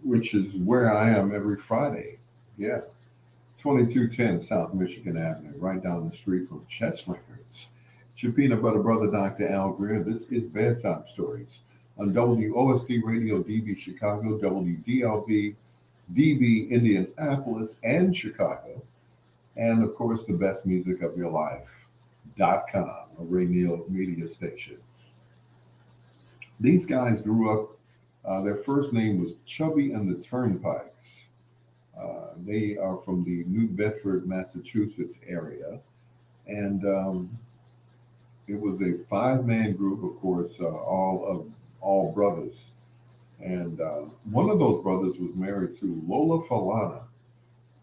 Which is where I am every Friday. Yeah. 2210 South Michigan Avenue, right down the street from Chess Records. It's your peanut butter brother, Dr. Al Greer. This is Bedtime Stories on WOSD Radio, DB Chicago, WDLB, DB Indianapolis and Chicago, and of course, the best music of your life.com, a radio media station. These guys grew up. Their first name was Chubby and the Turnpikes. They are from the New Bedford, Massachusetts area. And it was a 5-man group, of course, all brothers. And one of those brothers was married to Lola Falana.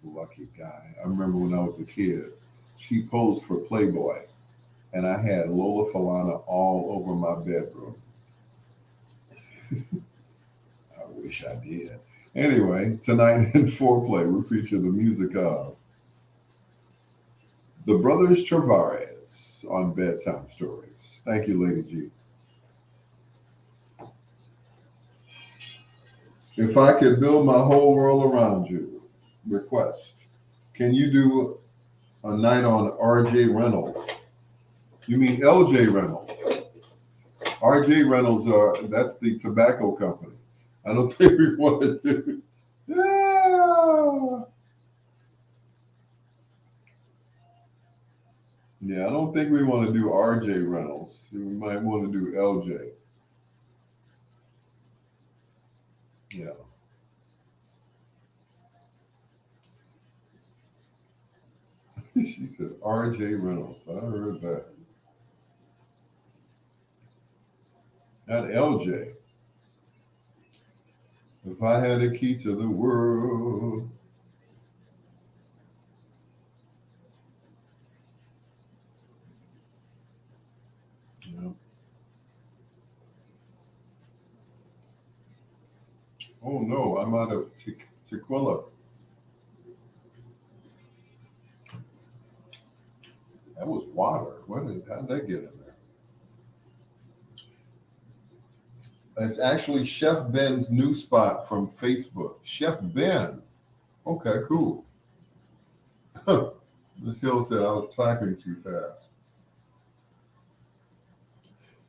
Lucky guy. I remember when I was a kid, she posed for Playboy. And I had Lola Falana all over my bedroom. I wish I did. Anyway, tonight in Foreplay, we feature the music of the Brothers Travares on Bedtime Stories. Thank you, Lady G. If I could build my whole world around you, request. Can you do a night on RJ Reynolds? You mean LJ Reynolds? RJ Reynolds, that's the tobacco company. I don't think we want to do. Yeah, I don't think we want to do RJ Reynolds. We might want to do LJ. Yeah. She said RJ Reynolds. I heard that. Not LJ. If I had a key to the world. Yeah. Oh no, I'm out of tequila. That was water. How'd that get in there? It's actually Chef Ben's new spot from Facebook. Chef Ben. Okay, cool. Ms. Hill said I was typing too fast.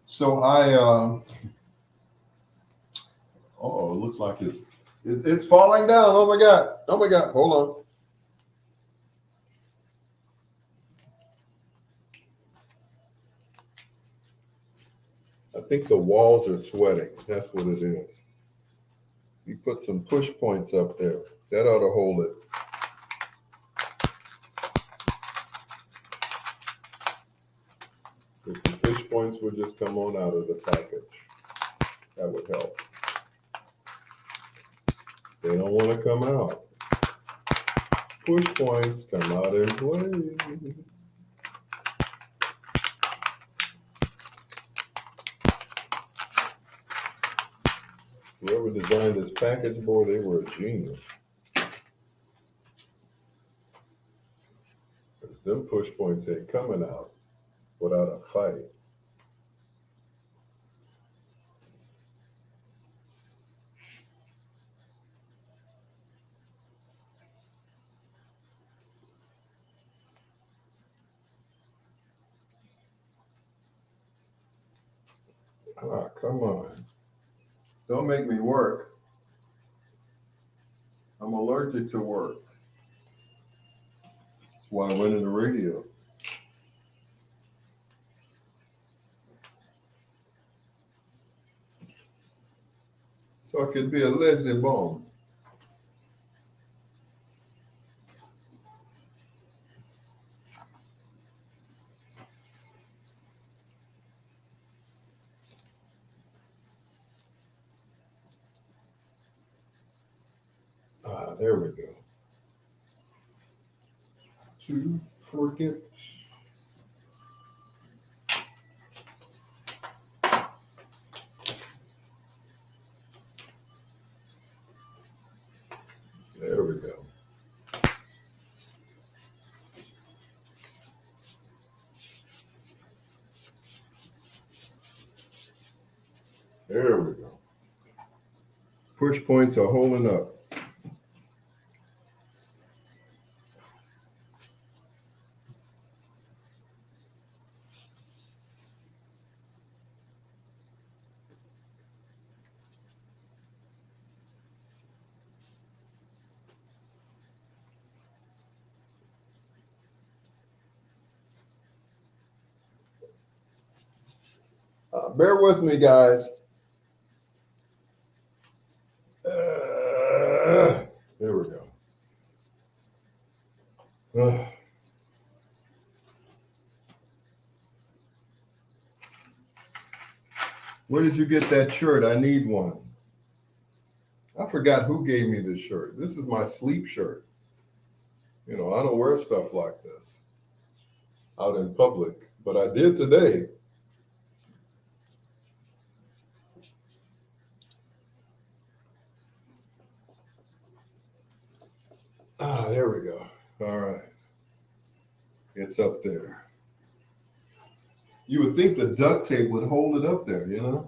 So it looks like it's falling down. Oh my God. Hold on. I think the walls are sweating. That's what it is. You put some push points up there. That ought to hold it. If the push points would just come on out of the package, that would help. They don't want to come out. Push points come out and play. Whoever designed this package, boy, they were a genius. 'Cause them push points ain't coming out without a fight. Ah, come on. Don't make me work. I'm allergic to work. That's why I went in the radio. So I could be a lazy bum. Ah, there we go. To forget. There we go. There we go. Push points are holding up. Bear with me, guys. There we go. Where did you get that shirt? I need one. I forgot who gave me this shirt. This is my sleep shirt. You know, I don't wear stuff like this out in public, but I did today. Ah, there we go. All right. It's up there. You would think the duct tape would hold it up there, you know?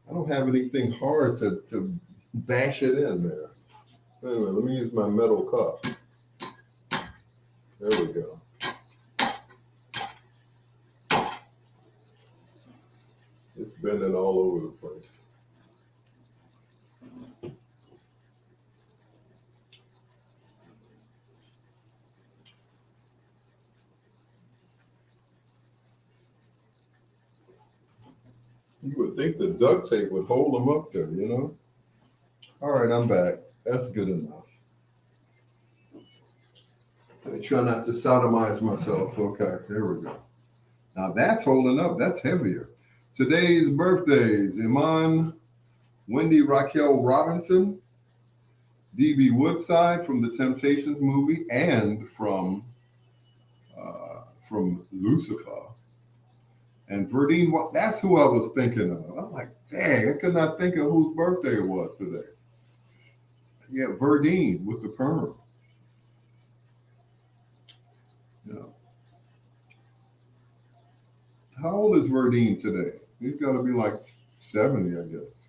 I don't have anything hard to bash it in there. Anyway, let me use my metal cup. There we go. It's bending all over the place. You would think the duct tape would hold them up there, you know? All right, I'm back. That's good enough. I try not to sodomize myself. Okay, there we go. Now that's holding up. That's heavier. Today's birthdays: Iman, Wendy Raquel Robinson, D.B. Woodside from the Temptations movie and from Lucifer. And Verdine, that's who I was thinking of. I'm like, dang, I could not think of whose birthday it was today. Yeah, Verdine with the perm. Yeah. How old is Verdine today? He's got to be like 70, I guess.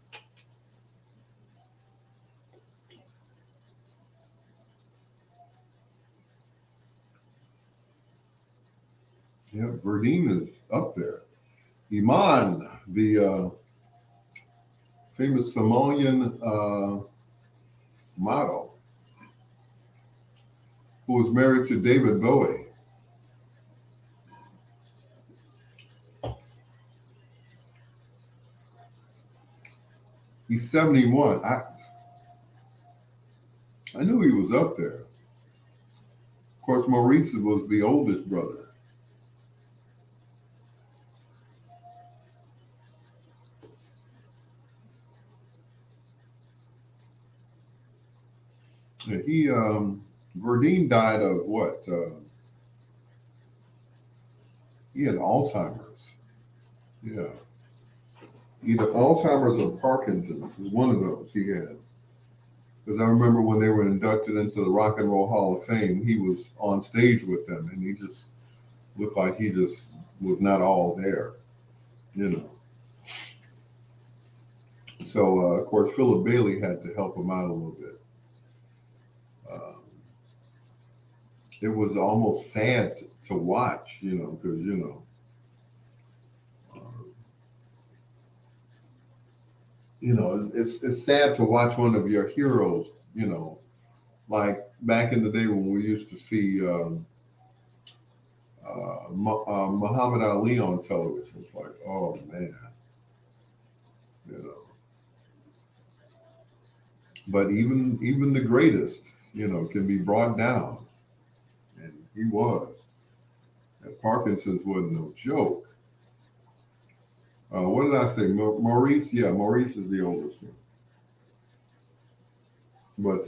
Yeah, Verdine is up there. Iman, the famous Somalian model, who was married to David Bowie. He's 71. I knew he was up there. Of course, Maurice was the oldest brother. Yeah, Verdine died of what? He had Alzheimer's. Yeah, either Alzheimer's or Parkinson's is one of those he had. Because I remember when they were inducted into the Rock and Roll Hall of Fame, he was on stage with them, and he just looked like he just was not all there, you know. So, of course, Philip Bailey had to help him out a little bit. Um, it was almost sad to watch, you know, because, it's sad to watch one of your heroes, like back in the day when we used to see Muhammad Ali on television. It's like, oh man, you know. But even the greatest, can be brought down, and he was. And Parkinson's wasn't no joke. What did I say? Maurice? Yeah, Maurice is the oldest one. But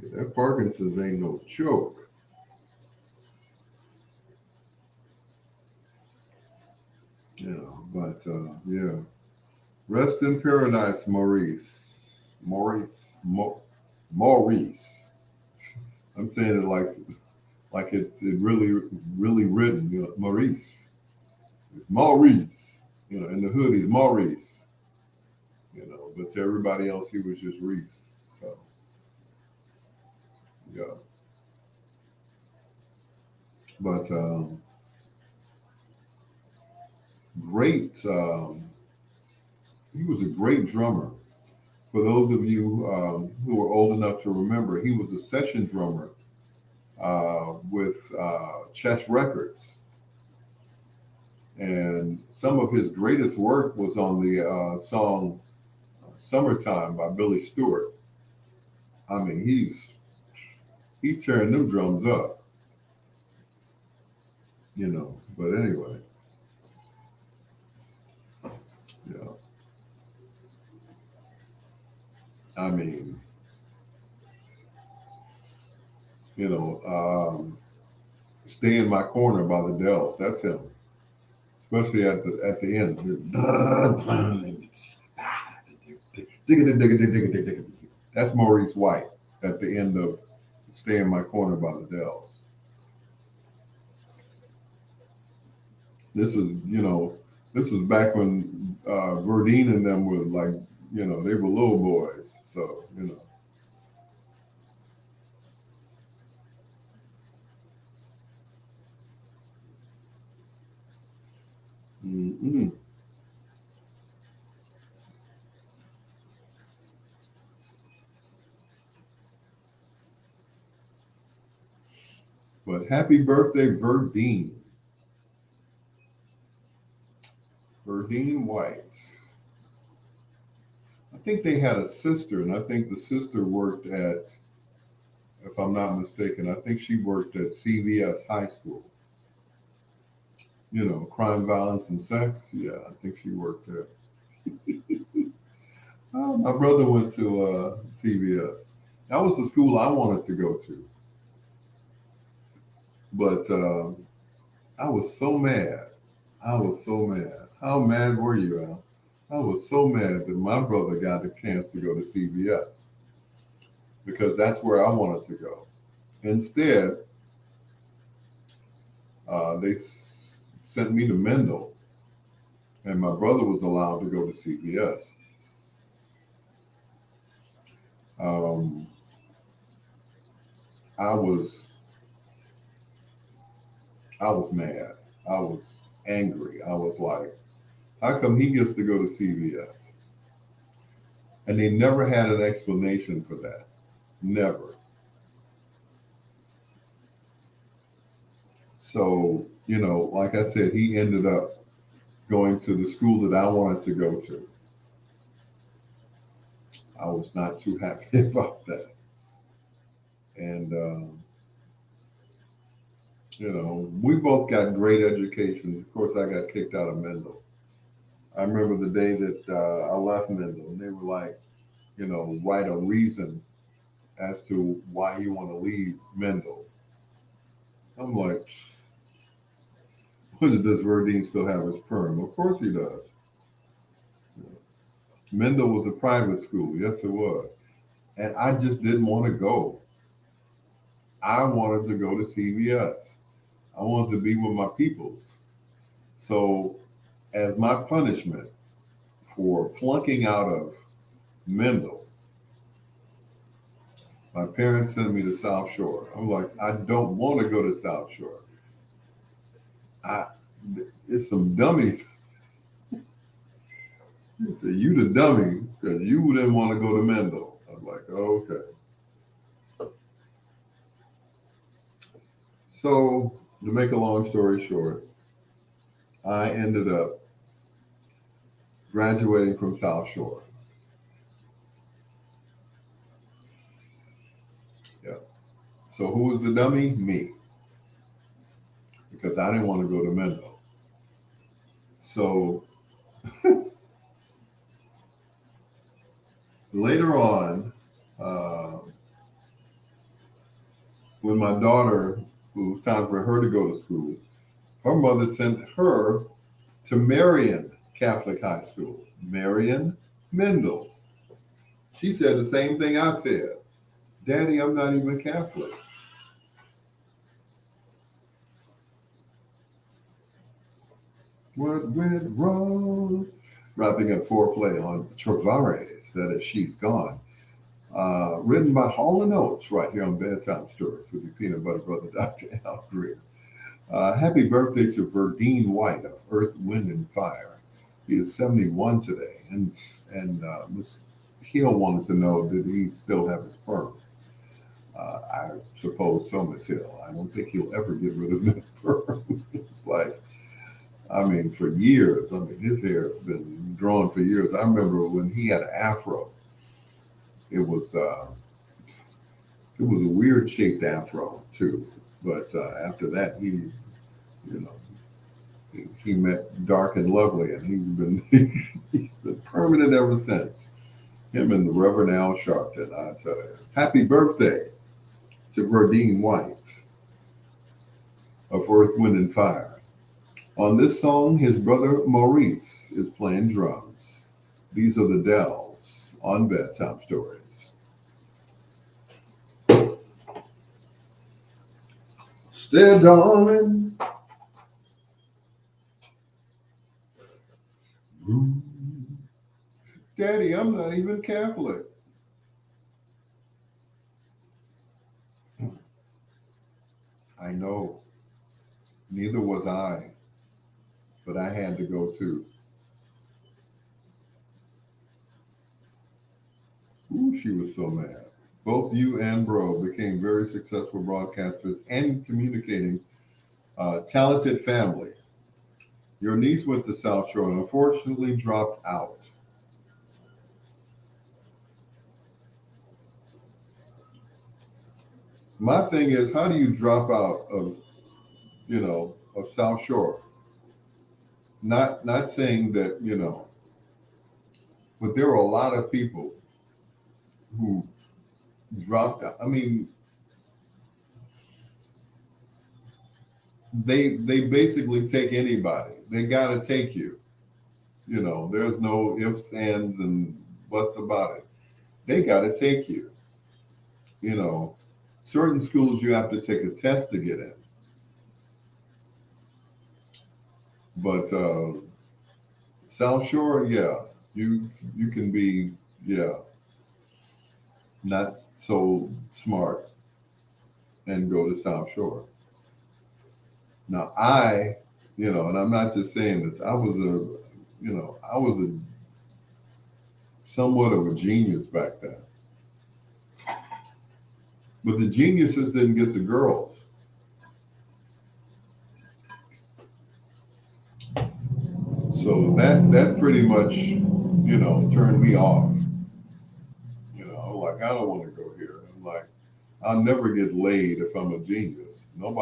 yeah, that Parkinson's ain't no joke. But yeah. Rest in paradise, Maurice. Maurice. I'm saying it like it's really written. Maurice. It's Maurice. In the hood he's Maurice. But to everybody else he was just Reese. So yeah. But great. He was a great drummer. For those of you who are old enough to remember, he was a session drummer with Chess Records. And some of his greatest work was on the song Summertime by Billy Stewart. I mean, he's tearing them drums up, but anyway. Yeah. I mean, Stay in My Corner by the Dells. That's him, especially at the end. That's Maurice White at the end of Stay in My Corner by the Dells. This is back when Verdine and them were like, they were little boys. So, Mm-mm. But happy birthday, Verdine. Verdine White. I think they had a sister, and I think the sister worked at, if I'm not mistaken, I think she worked at CVS High School. Crime, violence, and sex. Yeah, I think she worked there. My brother went to CVS. That was the school I wanted to go to. But I was so mad. How mad were you, Al? I was so mad that my brother got a chance to go to CVS because that's where I wanted to go. Instead, they sent me to Mendel, and my brother was allowed to go to CVS. I was mad. I was angry. I was like, how come he gets to go to CVS? And they never had an explanation for that. Never. So, like I said, he ended up going to the school that I wanted to go to. I was not too happy about that. And, we both got great educations. Of course, I got kicked out of Mendel. I remember the day that I left Mendel, and they were like, write a reason as to why you want to leave Mendel. I'm like, does Verdine still have his perm? Of course he does. Mendel was a private school. Yes, it was. And I just didn't want to go. I wanted to go to CVS. I wanted to be with my peoples. So, as my punishment for flunking out of Mendel, my parents sent me to South Shore. I'm like, I don't want to go to South Shore. It's some dummies. They said, you the dummy, because you didn't want to go to Mendel. I was like, okay. So, to make a long story short, I ended up graduating from South Shore. Yeah. So who was the dummy? Me. Because I didn't want to go to Mendel. So later on, when my daughter, it was time for her to go to school, her mother sent her to Marion Catholic High School. Marion Mendel. She said the same thing I said. Daddy, I'm not even Catholic. What went wrong? Wrapping up foreplay on Travares, that is, She's Gone. Written by Hall & Oates right here on Bedtime Stories with your peanut butter brother, Dr. Al Greer. Happy birthday to Verdine White of Earth, Wind, and Fire. He is 71 today. And Miss Hill wanted to know, did he still have his perm? I suppose so, Miss Hill. I don't think he'll ever get rid of his perm. It's like, for years. His hair has been drawn for years. I remember when he had an afro. It was a weird shaped afro too. But after that, he met Dark and Lovely, and he's been permanent ever since. Him and the Reverend Al Sharpton, I tell you. Happy birthday to Verdine White of Earth, Wind, and Fire. On this song, his brother Maurice is playing drums. These are the Dells on Bedtime Stories. Stay, darling. Daddy, I'm not even Catholic. I know. Neither was I. But I had to go too. Ooh, she was so mad. Both you and Bro became very successful broadcasters and communicating talented family. Your niece went to South Shore and unfortunately dropped out. My thing is, how do you drop out of South Shore? Not saying that, but there were a lot of people who dropped out. They basically take anybody. They got to take you. There's no ifs, ands, and buts about it. They got to take you. Certain schools you have to take a test to get in. But South Shore, yeah, you can be, not so smart and go to South Shore. Now and I'm not just saying this, I was a somewhat of a genius back then. But the geniuses didn't get the girls. So that pretty much, turned me off. Like, I don't want to go here. I'm like, I'll never get laid if I'm a genius. None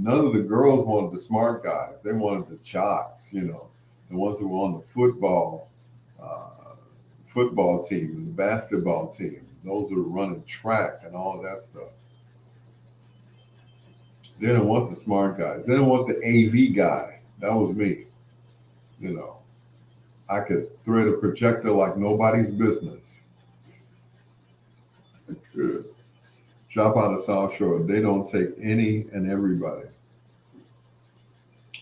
of the girls wanted the smart guys. They wanted the jocks, the ones who were on the football team and the basketball team. Those are running track and all of that stuff. They didn't want the smart guys. They didn't want the AV guy. That was me. You know, I could thread a projector like nobody's business. Drop out of South Shore. They don't take any and everybody.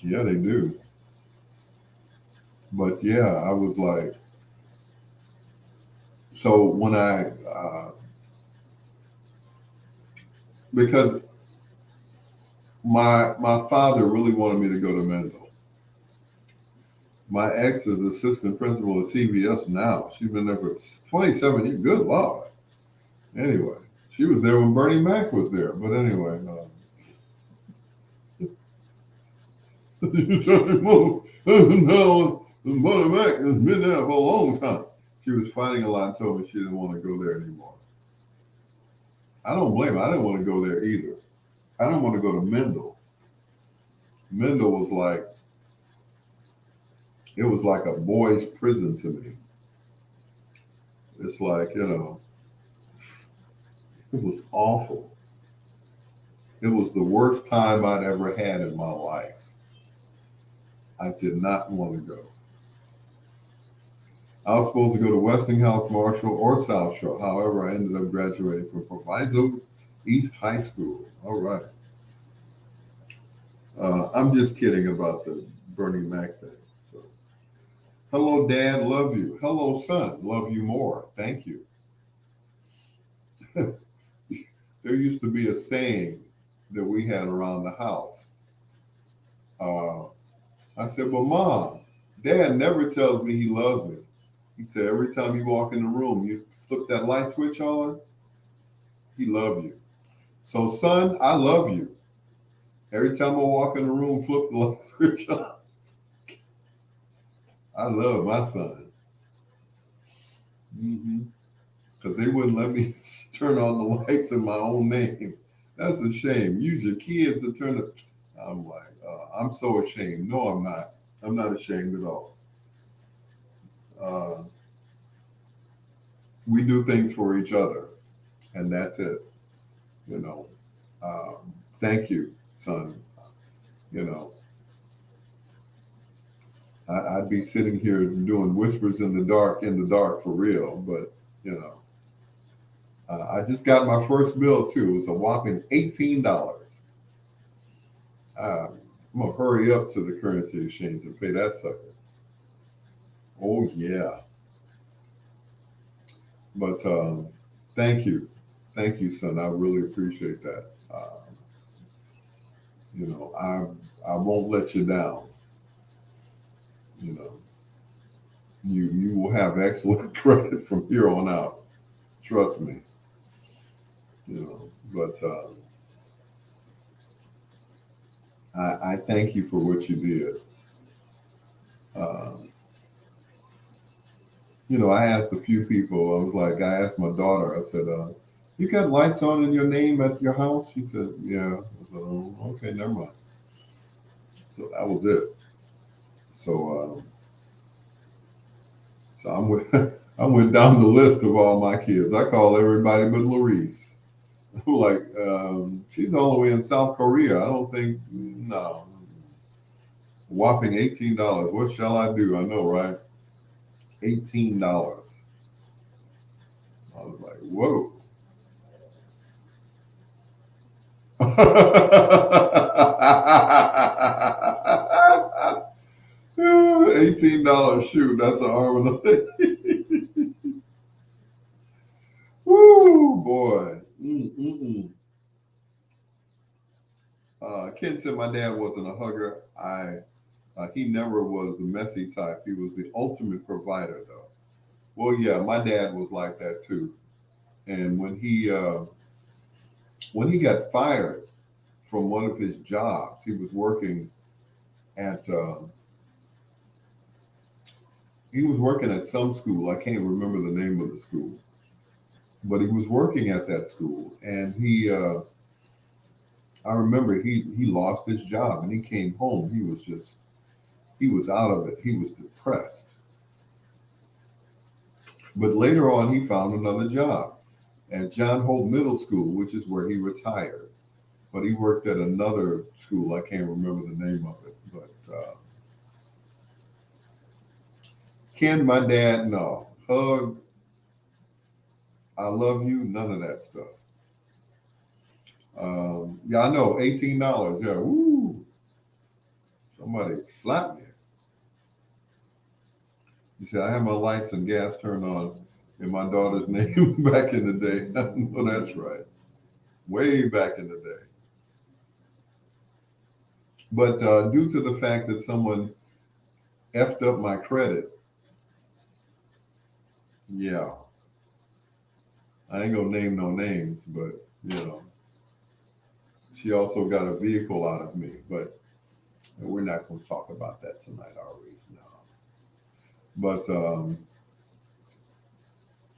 Yeah, they do. But yeah, I was like, so when because my father really wanted me to go to Mendel. My ex is assistant principal at CVS now. She's been there for 27 years. Good Lord. Anyway, she was there when Bernie Mac was there. But anyway, no, Bernie Mac has been there for a long time. She was fighting a lot and told me she didn't want to go there anymore. I don't blame her. I didn't want to go there either. I didn't want to go to Mendel. Mendel was like, it was like a boy's prison to me. It's like, you know, it was awful. It was the worst time I'd ever had in my life. I did not want to go. I was supposed to go to Westinghouse, Marshall, or South Shore. However, I ended up graduating from Proviso East High School. All right. I'm just kidding about the Bernie Mac thing. So, hello, Dad, love you. Hello, son, love you more. Thank you. There used to be a saying that we had around the house. I said, well, Mom, Dad never tells me he loves me. He said, every time you walk in the room, you flip that light switch on, he loves you. So, son, I love you. Every time I walk in the room, flip the light switch on. I love my son. Because they wouldn't let me turn on the lights in my own name. That's a shame. Use your kids to turn it. I'm like, I'm so ashamed. No, I'm not. I'm not ashamed at all. We do things for each other, and that's it. You know, thank you, son. You know, I'd be sitting here doing whispers in the dark for real, but you know, I just got my first bill too. It was a whopping $18. I'm gonna hurry up to the currency exchange and pay that sucker. Oh yeah. But thank you, son. I really appreciate that. You know, I won't let you down. You know, you will have excellent credit from here on out. Trust me. You know, but I thank you for what you did. You know, I asked a few people. I asked my daughter. I said, "You got lights on in your name at your house?" She said, "Yeah." I said, "Oh, okay, never mind." So that was it. So, I went down the list of all my kids. I called everybody but Larice. I'm like, she's all the way in South Korea. I don't think, no. Whopping $18. What shall I do? I know, right? $18. I was like, whoa. $18 shoot, that's an arm and a leg. Woo, boy. Ken said my dad wasn't a hugger. He never was the messy type. He was the ultimate provider, though. Well, yeah, my dad was like that too. And when he got fired from one of his jobs, he was working at some school. I can't remember the name of the school, but he was working at that school, and I remember he lost his job, and he came home. He was out of it. He was depressed. But later on, he found another job at John Hope Middle School, which is where he retired. But he worked at another school. I can't remember the name of it. But Ken, my dad, no. Hug, I love you, none of that stuff. Yeah, I know, $18. Yeah, woo. Somebody slapped me. You said, I had my lights and gas turned on in my daughter's name back in the day. No, that's right. Way back in the day. But due to the fact that someone effed up my credit, yeah, I ain't gonna name no names, but you know, she also got a vehicle out of me. But we're not gonna talk about that tonight, are we? No. But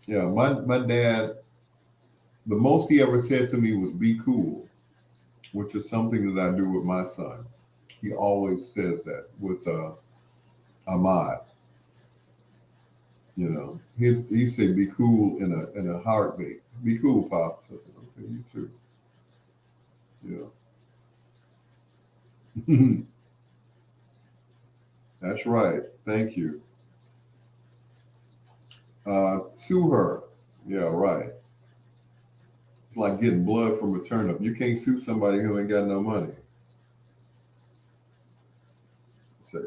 yeah, my dad, the most he ever said to me was "be cool," which is something that I do with my son. He always says that with Ahmad. You know, he said, "Be cool" in a heartbeat. Be cool, Pops. I said, "Okay, you too." Yeah, that's right. Thank you. Sue her. Yeah, right. It's like getting blood from a turnip. You can't sue somebody who ain't got no money. Say,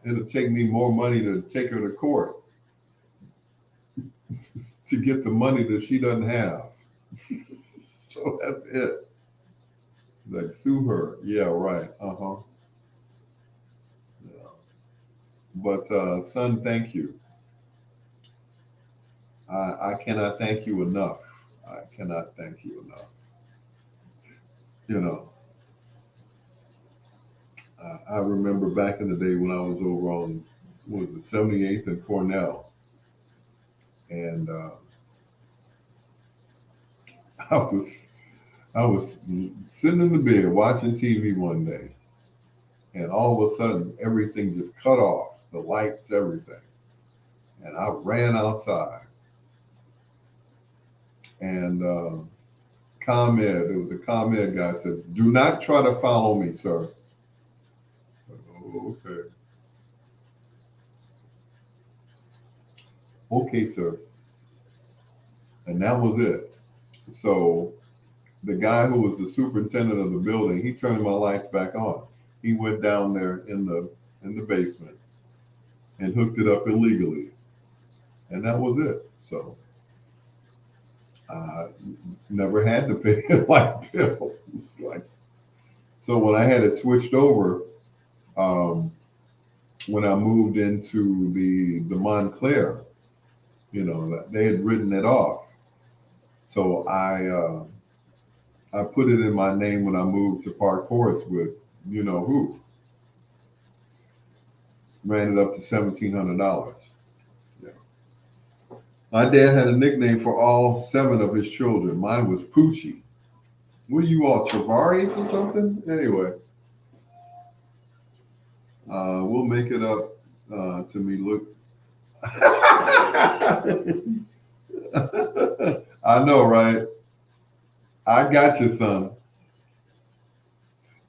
it'll take me more money to take her to court to get the money that she doesn't have. So that's it. Like sue her. Yeah, right. Uh-huh. Yeah. But son, thank you. I cannot thank you enough. I cannot thank you enough. You know, I remember back in the day when I was over on, what was it, 78th and Cornell. And I was sitting in the bed watching TV one day, and all of a sudden everything just cut off, the lights, everything. And I ran outside. And ComEd, it was the ComEd guy said, "Do not try to follow me, sir." Oh, okay. Okay, sir. And that was it. So the guy who was the superintendent of the building, he turned my lights back on. He went down there in the basement and hooked it up illegally. And that was it. So I never had to pay a light bill. Like, so when I had it switched over, when I moved into the Montclair, you know, they had written it off. So I put it in my name when I moved to Park Forest with you know who. Ran it up to $1,700. Yeah. My dad had a nickname for all 7 of his children. Mine was Poochie. What are you all, Travaris or something? Anyway, we'll make it up to me. Look, I know, right? I got you, son.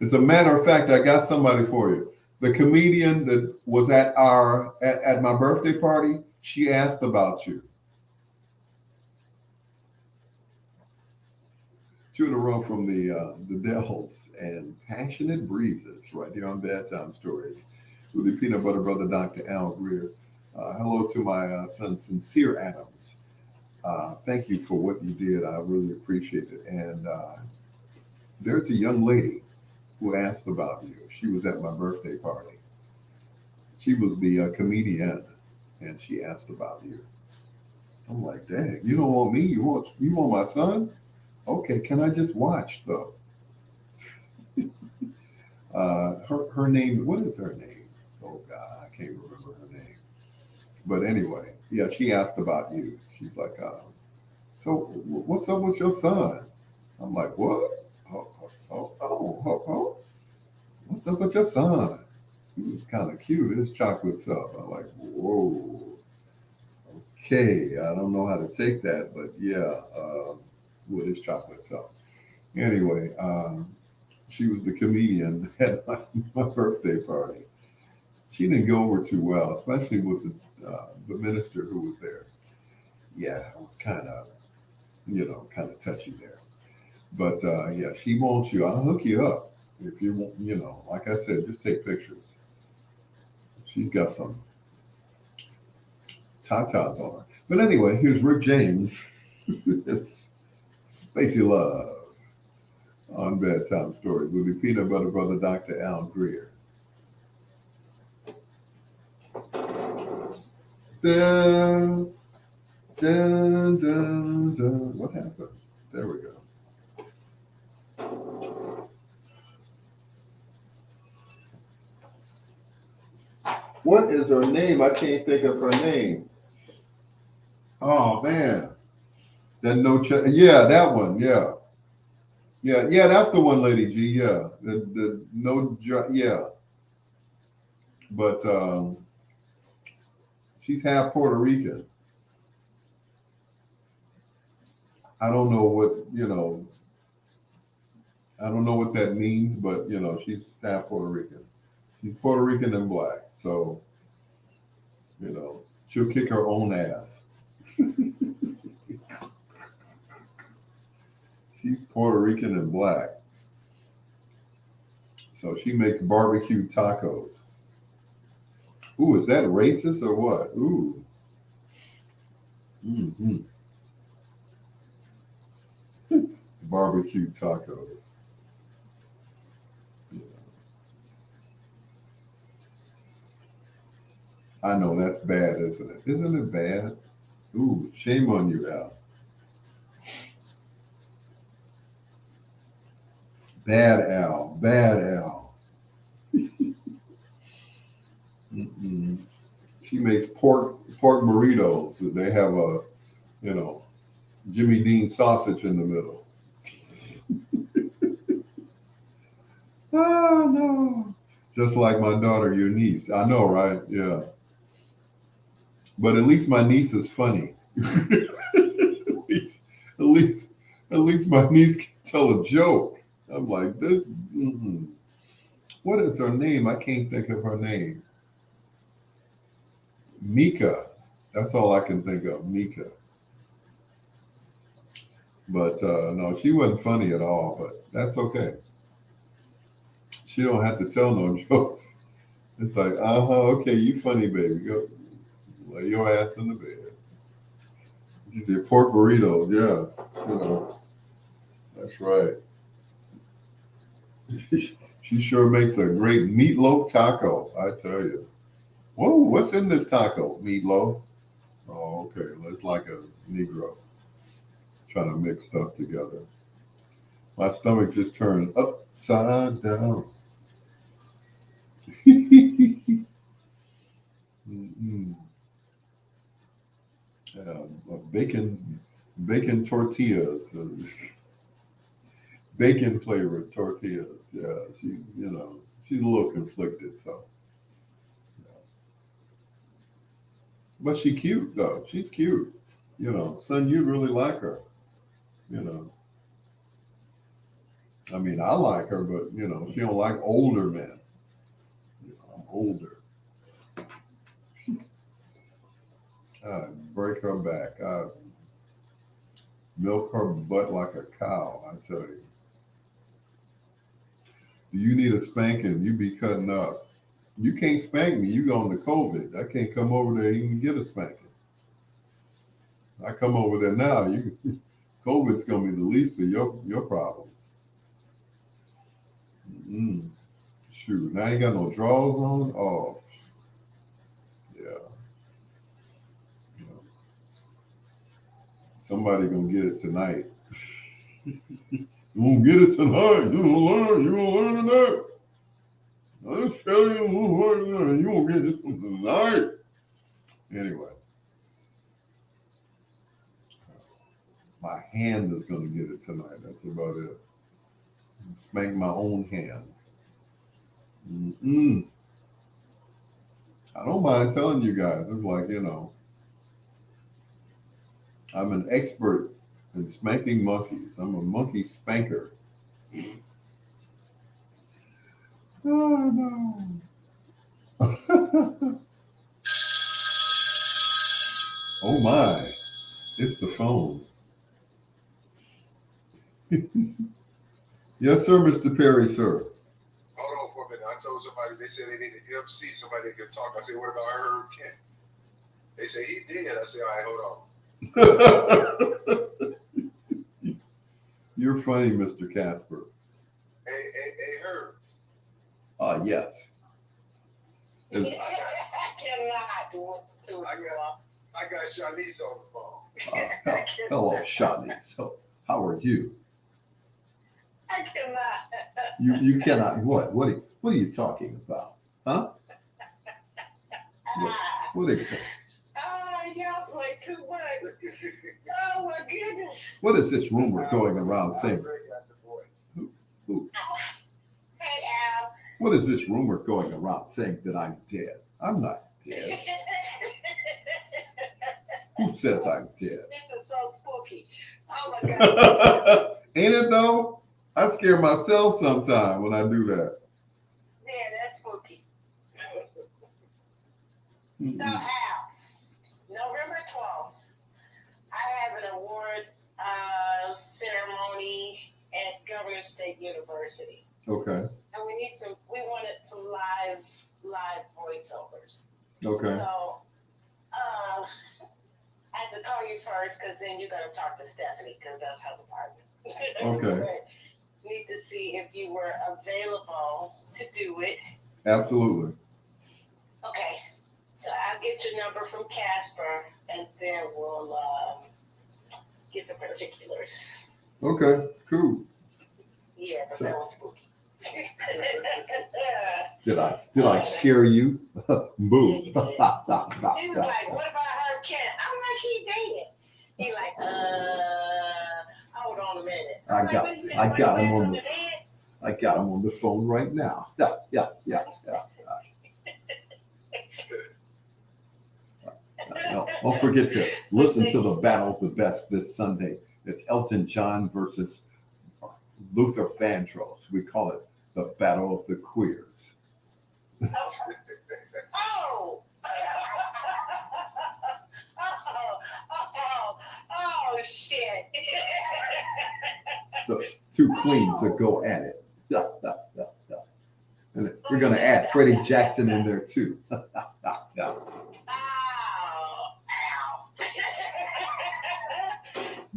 As a matter of fact, I got somebody for you. The comedian that was at my birthday party, she asked about you. To the row from the Dells and Passionate Breezes right here on Bedtime Stories with the Peanut Butter Brother, Dr. Al Greer. Hello to my son, Sincere Adams. Thank you for what you did. I really appreciate it. And there's a young lady who asked about you. She was at my birthday party. She was the comedian, and she asked about you. I'm like, dang, you don't want me? You want my son? Okay, can I just watch though? Her name, what is her name? Oh God, I can't remember her name. But anyway, yeah, she asked about you. She's like, so what's up with your son? I'm like, what? Oh. What's up with your son? He was kind of cute. His chocolate stuff. I'm like, whoa. K. I don't know how to take that, but yeah, with his chocolate sauce. Anyway, she was the comedian at my birthday party. She didn't go over too well, especially with the minister who was there. Yeah, it was kind of touchy there. But yeah, she wants you. I'll hook you up if you want. Like I said, just take pictures. She's got some tatas on her. But anyway, here's Rick James. It's Spacey Love on Bedtime Stories with your peanut butter brother, Dr. Al Greer. Dun, dun, dun, dun. What happened? There we go. What is her name? I can't think of her name. Oh man, that no check. Yeah, that one. Yeah, yeah. That's the one, Lady G. Yeah, the no. Yeah, but she's half Puerto Rican. I don't know what. I don't know what that means, but she's half Puerto Rican. She's Puerto Rican and black, so she'll kick her own ass. She's Puerto Rican and black, so she makes barbecue tacos. Ooh, is that racist or what? Ooh. Mm-hmm. Barbecue tacos. Yeah. I know that's bad, isn't it? Isn't it bad? Ooh, shame on you, Al. Bad Al. Bad Al. Mm-mm. She makes pork burritos. They have a, Jimmy Dean sausage in the middle. Oh no. Just like my daughter, your niece. I know, right? Yeah. But at least my niece is funny. at least, at least my niece can tell a joke. I'm like this. Mm-mm. What is her name? I can't think of her name. Mika. That's all I can think of. Mika. But no, she wasn't funny at all. But that's okay. She don't have to tell no jokes. It's like, okay, you funny, baby. Go lay your ass in the bed. She said pork burritos. Yeah, that's right. She sure makes a great meatloaf taco. I tell you. Whoa, what's in this taco? Meatloaf. Oh, okay. It's like a Negro trying to mix stuff together. My stomach just turned upside down. Mm-mm. Bacon tortillas, bacon flavored tortillas. Yeah, she's a little conflicted. So, yeah. But she cute though. She's cute. Son, you'd really like her. You know, I mean, I like her, but she don't like older men. I'm older. I break her back. I milk her butt like a cow. I tell you. Do you need a spanking? You be cutting up. You can't spank me. You going to COVID. I can't come over there and even get a spanking. I come over there now. COVID's gonna be the least of your problems. Mm-mm. Shoot, now I ain't got no drawers on. Oh, yeah. You know, somebody gonna get it tonight. You won't get it tonight. You gonna learn. You gonna learn tonight. I just tell you, you won't get this one tonight. Anyway, my hand is gonna get it tonight. That's about it. Spank my own hand. Mm-mm. I don't mind telling you guys. It's like, I'm an expert in spanking monkeys. I'm a monkey spanker. Oh no. Oh my. It's the phone. Yes, sir, Mr. Perry, sir. Hold on for a minute. I told somebody, they said they needed MC, somebody that could talk. I said, what about Herb Kent? They said he did. I said, all right, hold on. You're funny, Mr. Casper. Hey, Herb. Yes. I cannot do it too. I got Shanice on the phone. Hello, Shanice. How are you? I cannot. You cannot what? What are you talking about? Huh? What exactly? Y'all play too much. Oh my goodness. What is this rumor going around saying? Who? Hey Al. What is this rumor going around saying that I'm dead? I'm not dead. Who says I'm dead? This is so spooky. Oh my God. Ain't it though? I scare myself sometimes when I do that. Yeah, that's spooky. So Al, November 12th, I have an award ceremony at Governor State University. Okay. And we wanted some live voiceovers. Okay. So I had to call you first because then you're going to talk to Stephanie because that's her department. Okay. Need to see if you were available to do it. Absolutely. Okay. So I'll get your number from Casper and then we'll get the particulars. Okay. Cool. Yeah, but that was spooky. Did I scare you? Boo. He was like, what about her cat? I'm like, he dead. He like, hold on a minute. I got him on the phone right now. Yeah. No, don't forget to listen to the Battle of the Best this Sunday. It's Elton John versus Luther Vandross. We call it the Battle of the Queers. Oh! Oh, shit. The two queens that go at it. And we're going to add Freddie Jackson in there too.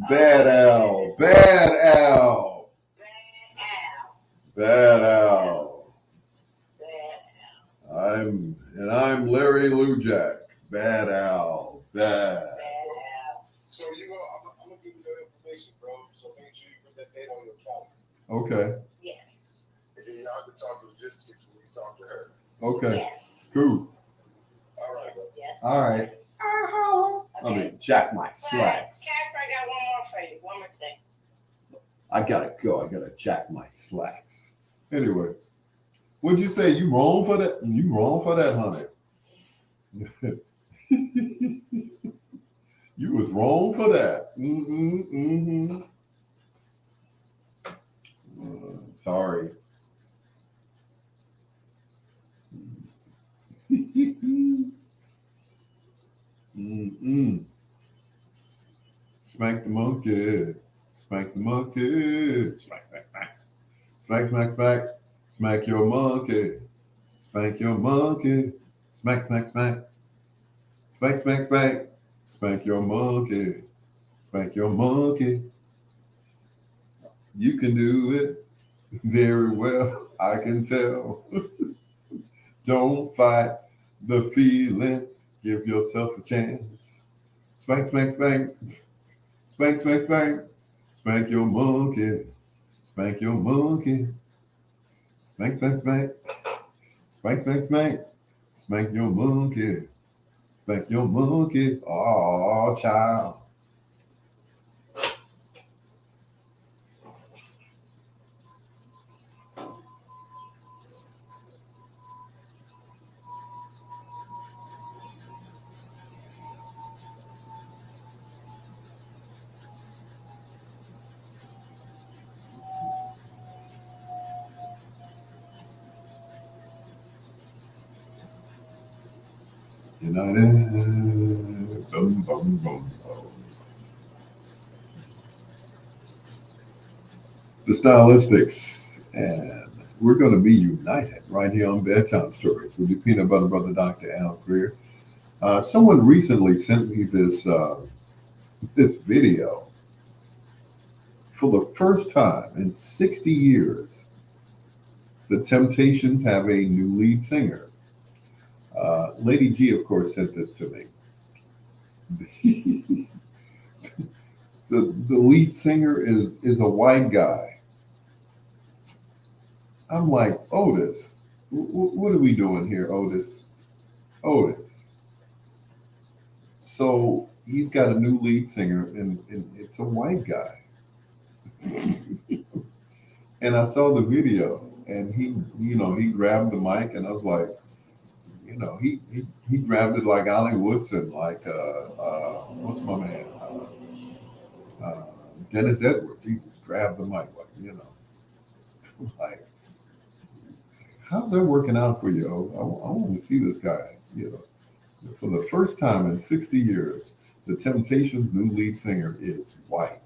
Bad Al. I'm Larry Lujack. Bad Al. Bad. So I'm gonna give you that information, bro. So make sure you put that date on your calendar. Okay. Yes. And then you have to talk logistics when you talk to her. Okay. Yes. Cool. All right, bro. Yes. All right. Okay. Let me jack my slacks. Casper, I got one more for you. One more thing. I gotta go. I gotta jack my slacks. Anyway, what'd you say? You wrong for that? You wrong for that, honey. You was wrong for that. Sorry. Smack the monkey. Smack the monkey. Smack, smack, smack. Smack, smack, smack. Smack your monkey. Smack your monkey. Smack, smack, smack. Smack, smack, smack. Spank your monkey. Spank your monkey. You can do it very well, I can tell. Don't fight the feeling. Give yourself a chance. Spank, spank, spank. Spank, spank, spank. Spank your monkey. Spank your monkey. Spank, spank, spank. Spank, spank, spank. Spank your monkey. Spank your monkey. Oh, child. United. Boom, boom, boom, boom. The Stylistics, and we're going to be united right here on Bedtime Stories with the Peanut Butter Brother, Dr. Al Greer. Someone recently sent me this video. For the first time in 60 years, the Temptations have a new lead singer. Lady G, of course, sent this to me. The lead singer is a white guy. I'm like, Otis, what are we doing here, Otis? Otis. So he's got a new lead singer, and it's a white guy. And I saw the video, and he grabbed the mic, and I was like, he grabbed it like Ollie Woodson, like what's my man, Dennis Edwards. He just grabbed the mic, like, how's that working out for you? I want to see this guy. For the first time in 60 years, the Temptations' new lead singer is white.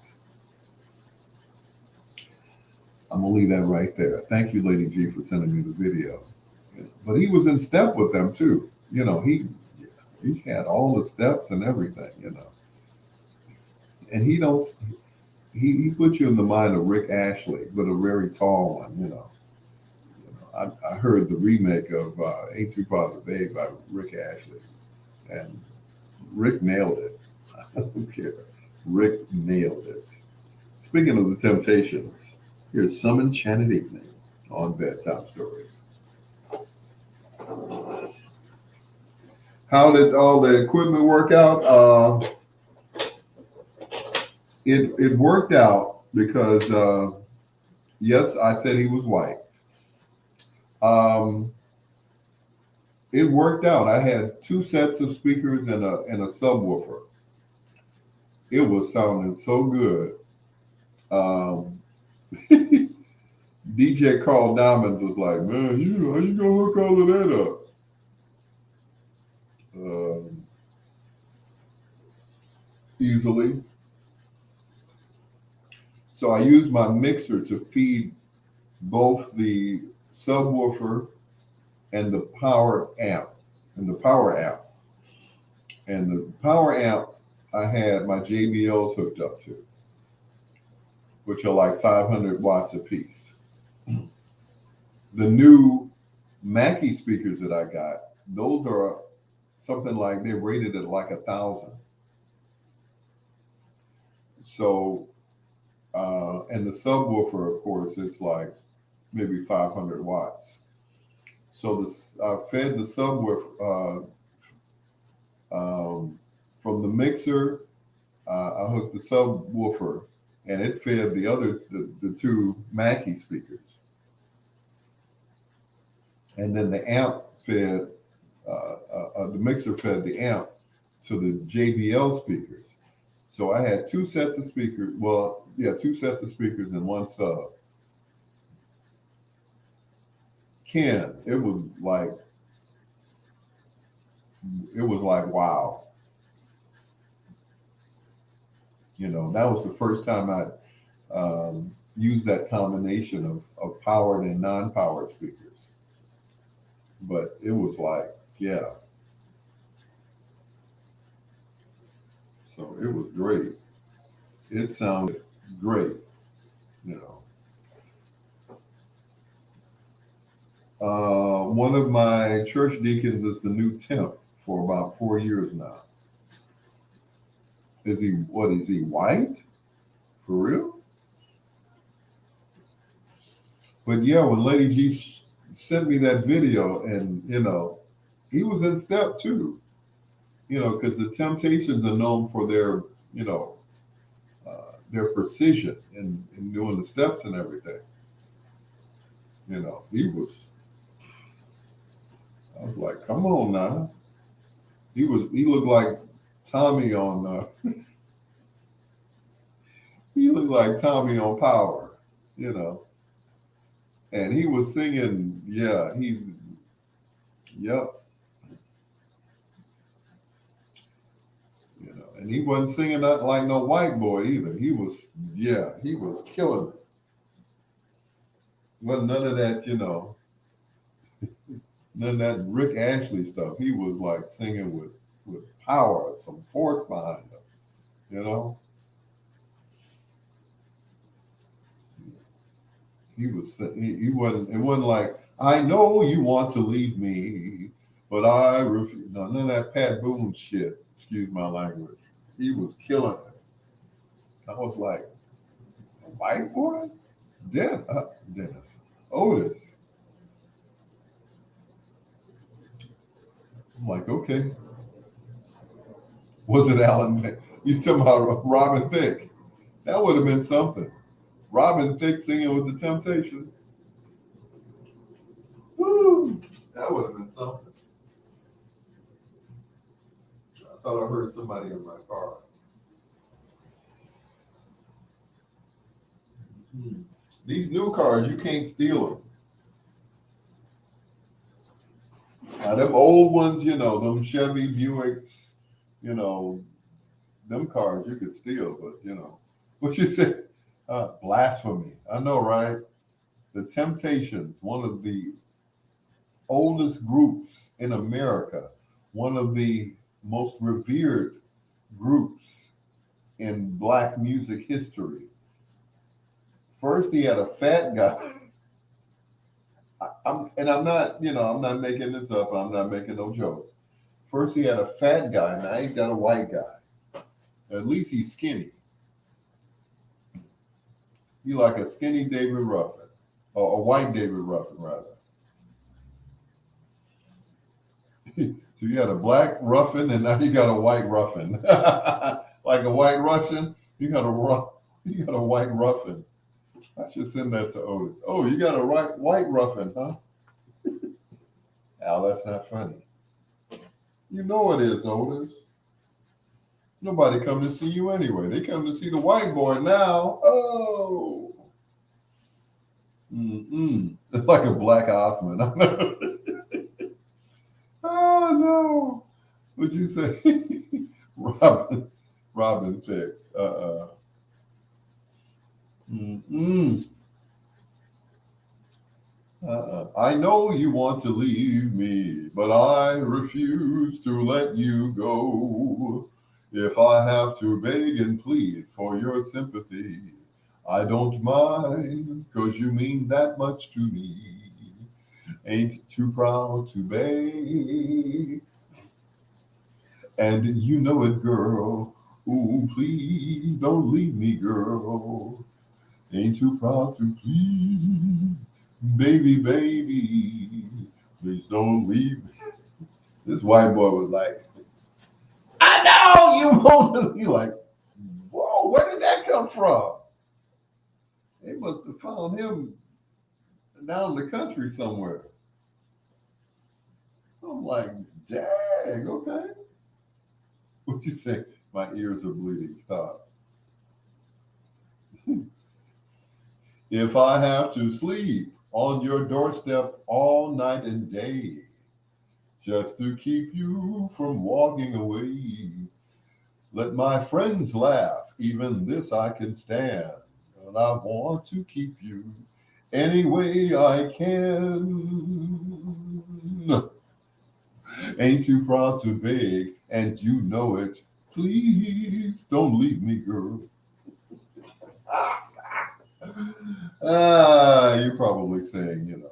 I'm gonna leave that right there. Thank you, Lady G, for sending me the video. But he was in step with them too. He had all the steps and everything. And he puts you in the mind of Rick Ashley, but a very tall one. I heard the remake of Ain't Too Far to Bay by Rick Ashley, and Rick nailed it. I don't care. Rick nailed it. Speaking of the Temptations, here's Some Enchanted Evening on Bedtime Stories. How did all the equipment work out? It worked out because, yes, I said he was white. It worked out. I had 2 sets of speakers and a subwoofer. It was sounding so good. DJ Carl Diamonds was like, man, how you gonna hook all of that up? Easily. So I used my mixer to feed both the subwoofer and the power amp. And the power amp I had my JBLs hooked up to, which are like 500 watts a piece. The new Mackie speakers that I got, those are something like, they're rated at like 1,000. So, and the subwoofer, of course, it's like maybe 500 watts. So I fed the subwoofer from the mixer. I hooked the subwoofer, and it fed the 2 Mackie speakers. And then the amp fed, the mixer fed the amp to the JBL speakers. So I had 2 sets of speakers. Well, yeah, 2 sets of speakers and 1 sub. Ken, it was like wow. That was the first time I used that combination of powered and non-powered speakers. But it was like, yeah. So it was great. It sounded great, One of my church deacons is the new temp for about 4 years now. Is he white? For real? But yeah, when Lady G sent me that video, and he was in step too. Because the Temptations are known for their precision in doing the steps and everything. I was like, come on now. He looked like Tommy on he looked like Tommy on Power, and he was singing, yep. And he wasn't singing nothing like no white boy either. He was killing it. Wasn't none of that, none of that Rick Ashley stuff. He was like singing with power, some force behind him, you know? He wasn't, it wasn't like, I know you want to leave me, but I refuse. No, none of that Pat Boone shit, excuse my language. He was killing it. I was like, a white boy? Dennis. Otis. I'm like, okay. Was it Alan? You talking about Robin Thicke? That would have been something. Robin Thicke singing with the Temptations. Woo! That would have been something. I thought I heard somebody in my car. These new cars, you can't steal them. Now, them old ones, them Chevy Buicks, them cars you could steal, but, what you say? Blasphemy. I know, right? The Temptations, one of the oldest groups in America, one of the most revered groups in Black music history. First, he had a fat guy. I'm not making this up. I'm not making no jokes. First, he had a fat guy. Now he's got a white guy. At least he's skinny. He like a skinny David Ruffin, or a white David Ruffin, rather. So you had a black Ruffin, and now you got a white Ruffin. Like a white Russian, you got a white Ruffin. I should send that to Otis. Oh, you got a white Ruffin, huh? Al, that's not funny. You know it is, Otis. Nobody come to see you anyway. They come to see the white boy now. Oh. It's like a black Osman. Oh, no. What'd you say? Robin Thicke. I know you want to leave me, but I refuse to let you go. If I have to beg and plead for your sympathy, I don't mind, 'cause you mean that much to me. Ain't too proud to beg. And you know it, girl. Ooh, please don't leave me, girl. Ain't too proud to plead. Baby, please don't leave me. This white boy was like, I know you want to. You're like, whoa, where did that come from? They must have found him down the country somewhere. I'm like, dang, okay. What you say? My ears are bleeding. Stop. If I have to sleep on your doorstep all night and day, just to keep you from walking away, let my friends laugh, even this I can stand, and I want to keep you any way I can. Ain't too proud to beg, and you know it. Please don't leave me, girl. You're probably saying,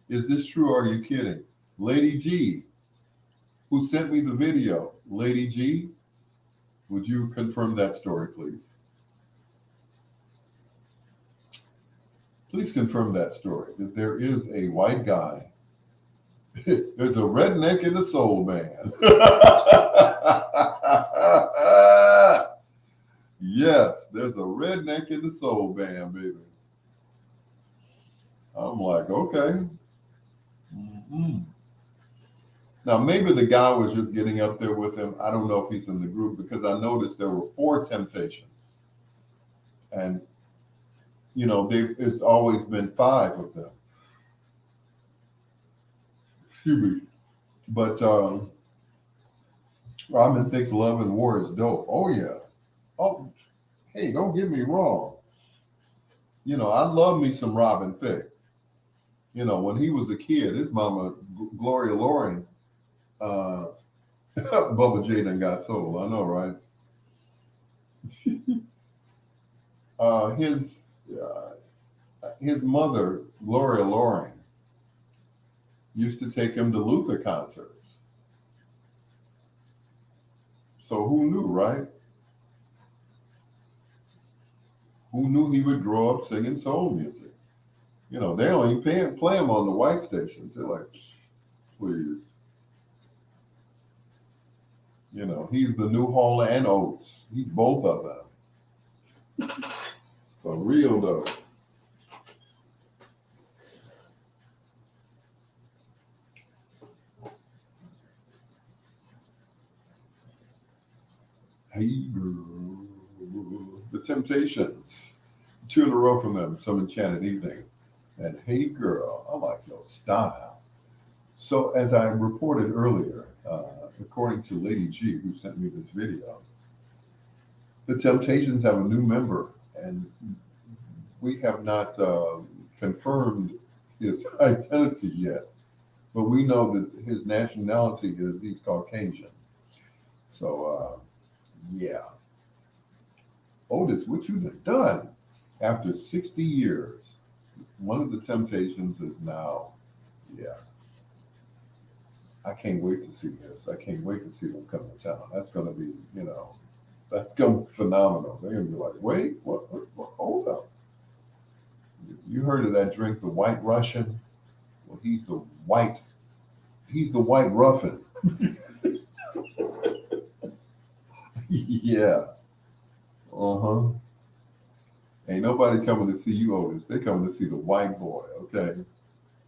is this true or are you kidding? Lady G, who sent me the video, Lady G, would you confirm that story, please? Please confirm that story, that there is a white guy. There's a redneck in the soul man. Yes, there's a redneck in the soul band, baby. I'm like, okay. Now, maybe the guy was just getting up there with him. I don't know if he's in the group because I noticed there were 4 Temptations. And, it's always been 5 of them. Excuse me. But Robin thinks Love and War is dope. Oh yeah. Oh, hey, don't get me wrong. I love me some Robin Thicke. When he was a kid, his mama, Gloria Loring, uh, Bubba J done got sold. I know, right? uh, his uh, his mother, Gloria Loring, used to take him to Luther concerts. So who knew, right? Who knew he would grow up singing soul music? They don't even play him on the white stations. They're like, please. He's the new Hall and Oates. He's both of them. For real though. Hey girl. The Temptations. 2 in a row from them, Some Enchanted Evening. And Hey Girl, I like your style. So as I reported earlier, according to Lady G, who sent me this video, the Temptations have a new member, and we have not confirmed his identity yet, but we know that his nationality is he's Caucasian. So, yeah. Otis, what you have done? After 60 years, one of the Temptations is now, yeah. I can't wait to see this. I can't wait to see them come to town. That's going to be, that's going to be phenomenal. They're going to be like, wait, what, hold up. You heard of that drink, the White Russian? Well, he's the white ruffin. Yeah. Uh-huh. Ain't nobody coming to see you, Otis. They coming to see the white boy, okay?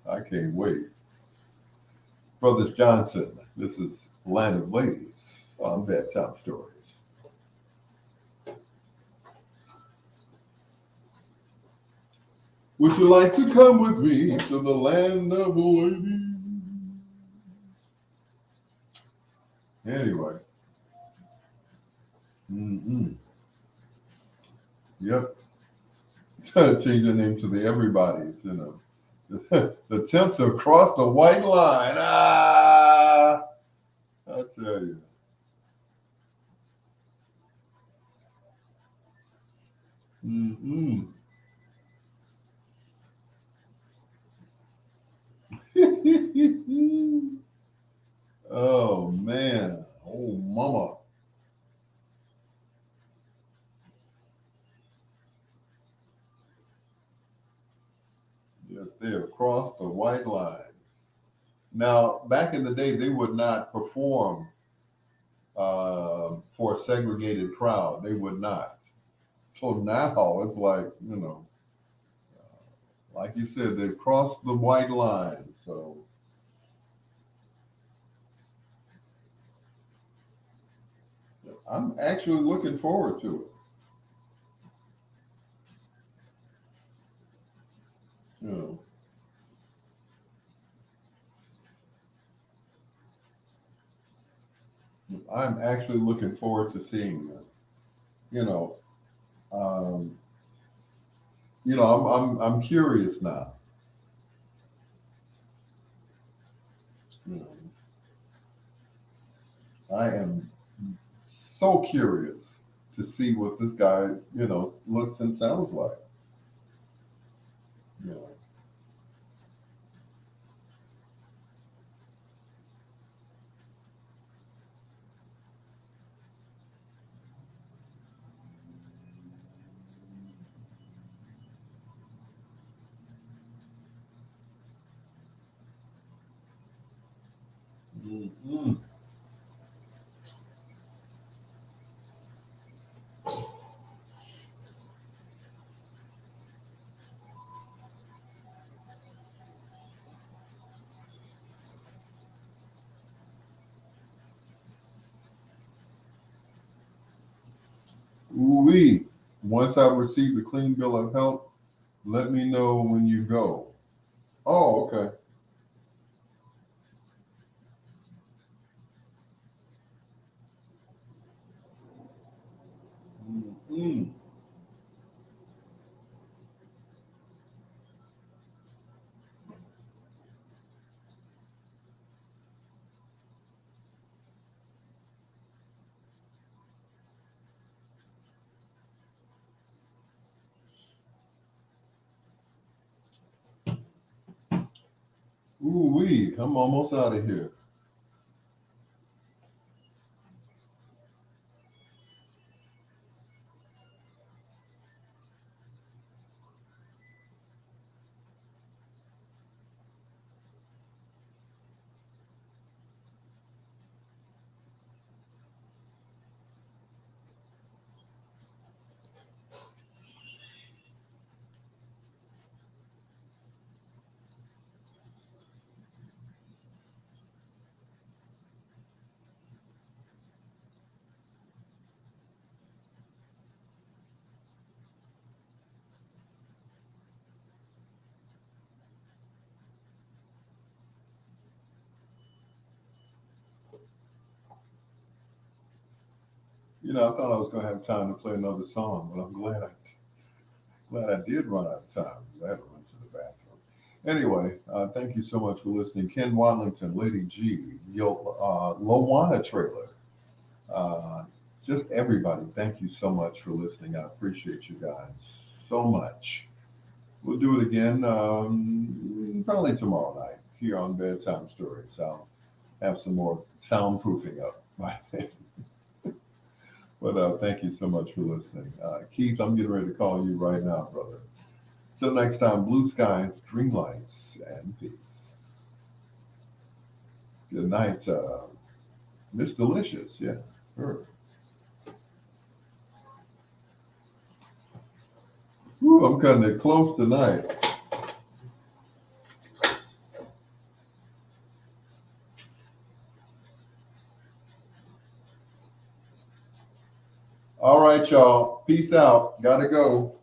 I can't wait. Brothers Johnson, this is Land of Ladies on Bedtime Stories. Would you like to come with me to the land of ladies? Anyway. Yep. Change the name to the Everybody's, The Temps have crossed the white line. I tell you. Oh, man. Oh, mama. Yes, they have crossed the white lines. Now, back in the day, they would not perform for a segregated crowd. They would not. So now it's like, like you said, they've crossed the white line. So I'm actually looking forward to it. I'm actually looking forward to seeing them. I'm curious now. I am so curious to see what this guy, looks and sounds like. Mm-hmm. Ooh-wee. Once I receive the clean bill of health, let me know when you go. Oh, okay. Ooh wee, I'm almost out of here. You know, I thought I was going to have time to play another song, but I'm glad I did run out of time. I had to run to the bathroom. Anyway, thank you so much for listening. Ken Wadlington, Lady G, Lowana Trailer. Just everybody, thank you so much for listening. I appreciate you guys so much. We'll do it again probably tomorrow night here on Bedtime Stories. I'll have some more soundproofing up. But thank you so much for listening. Keith, I'm getting ready to call you right now, brother. Till next time, blue skies, green lights, and peace. Good night, Miss Delicious. Yeah, her. Ooh, I'm cutting it close tonight. All right, y'all. Peace out. Gotta go.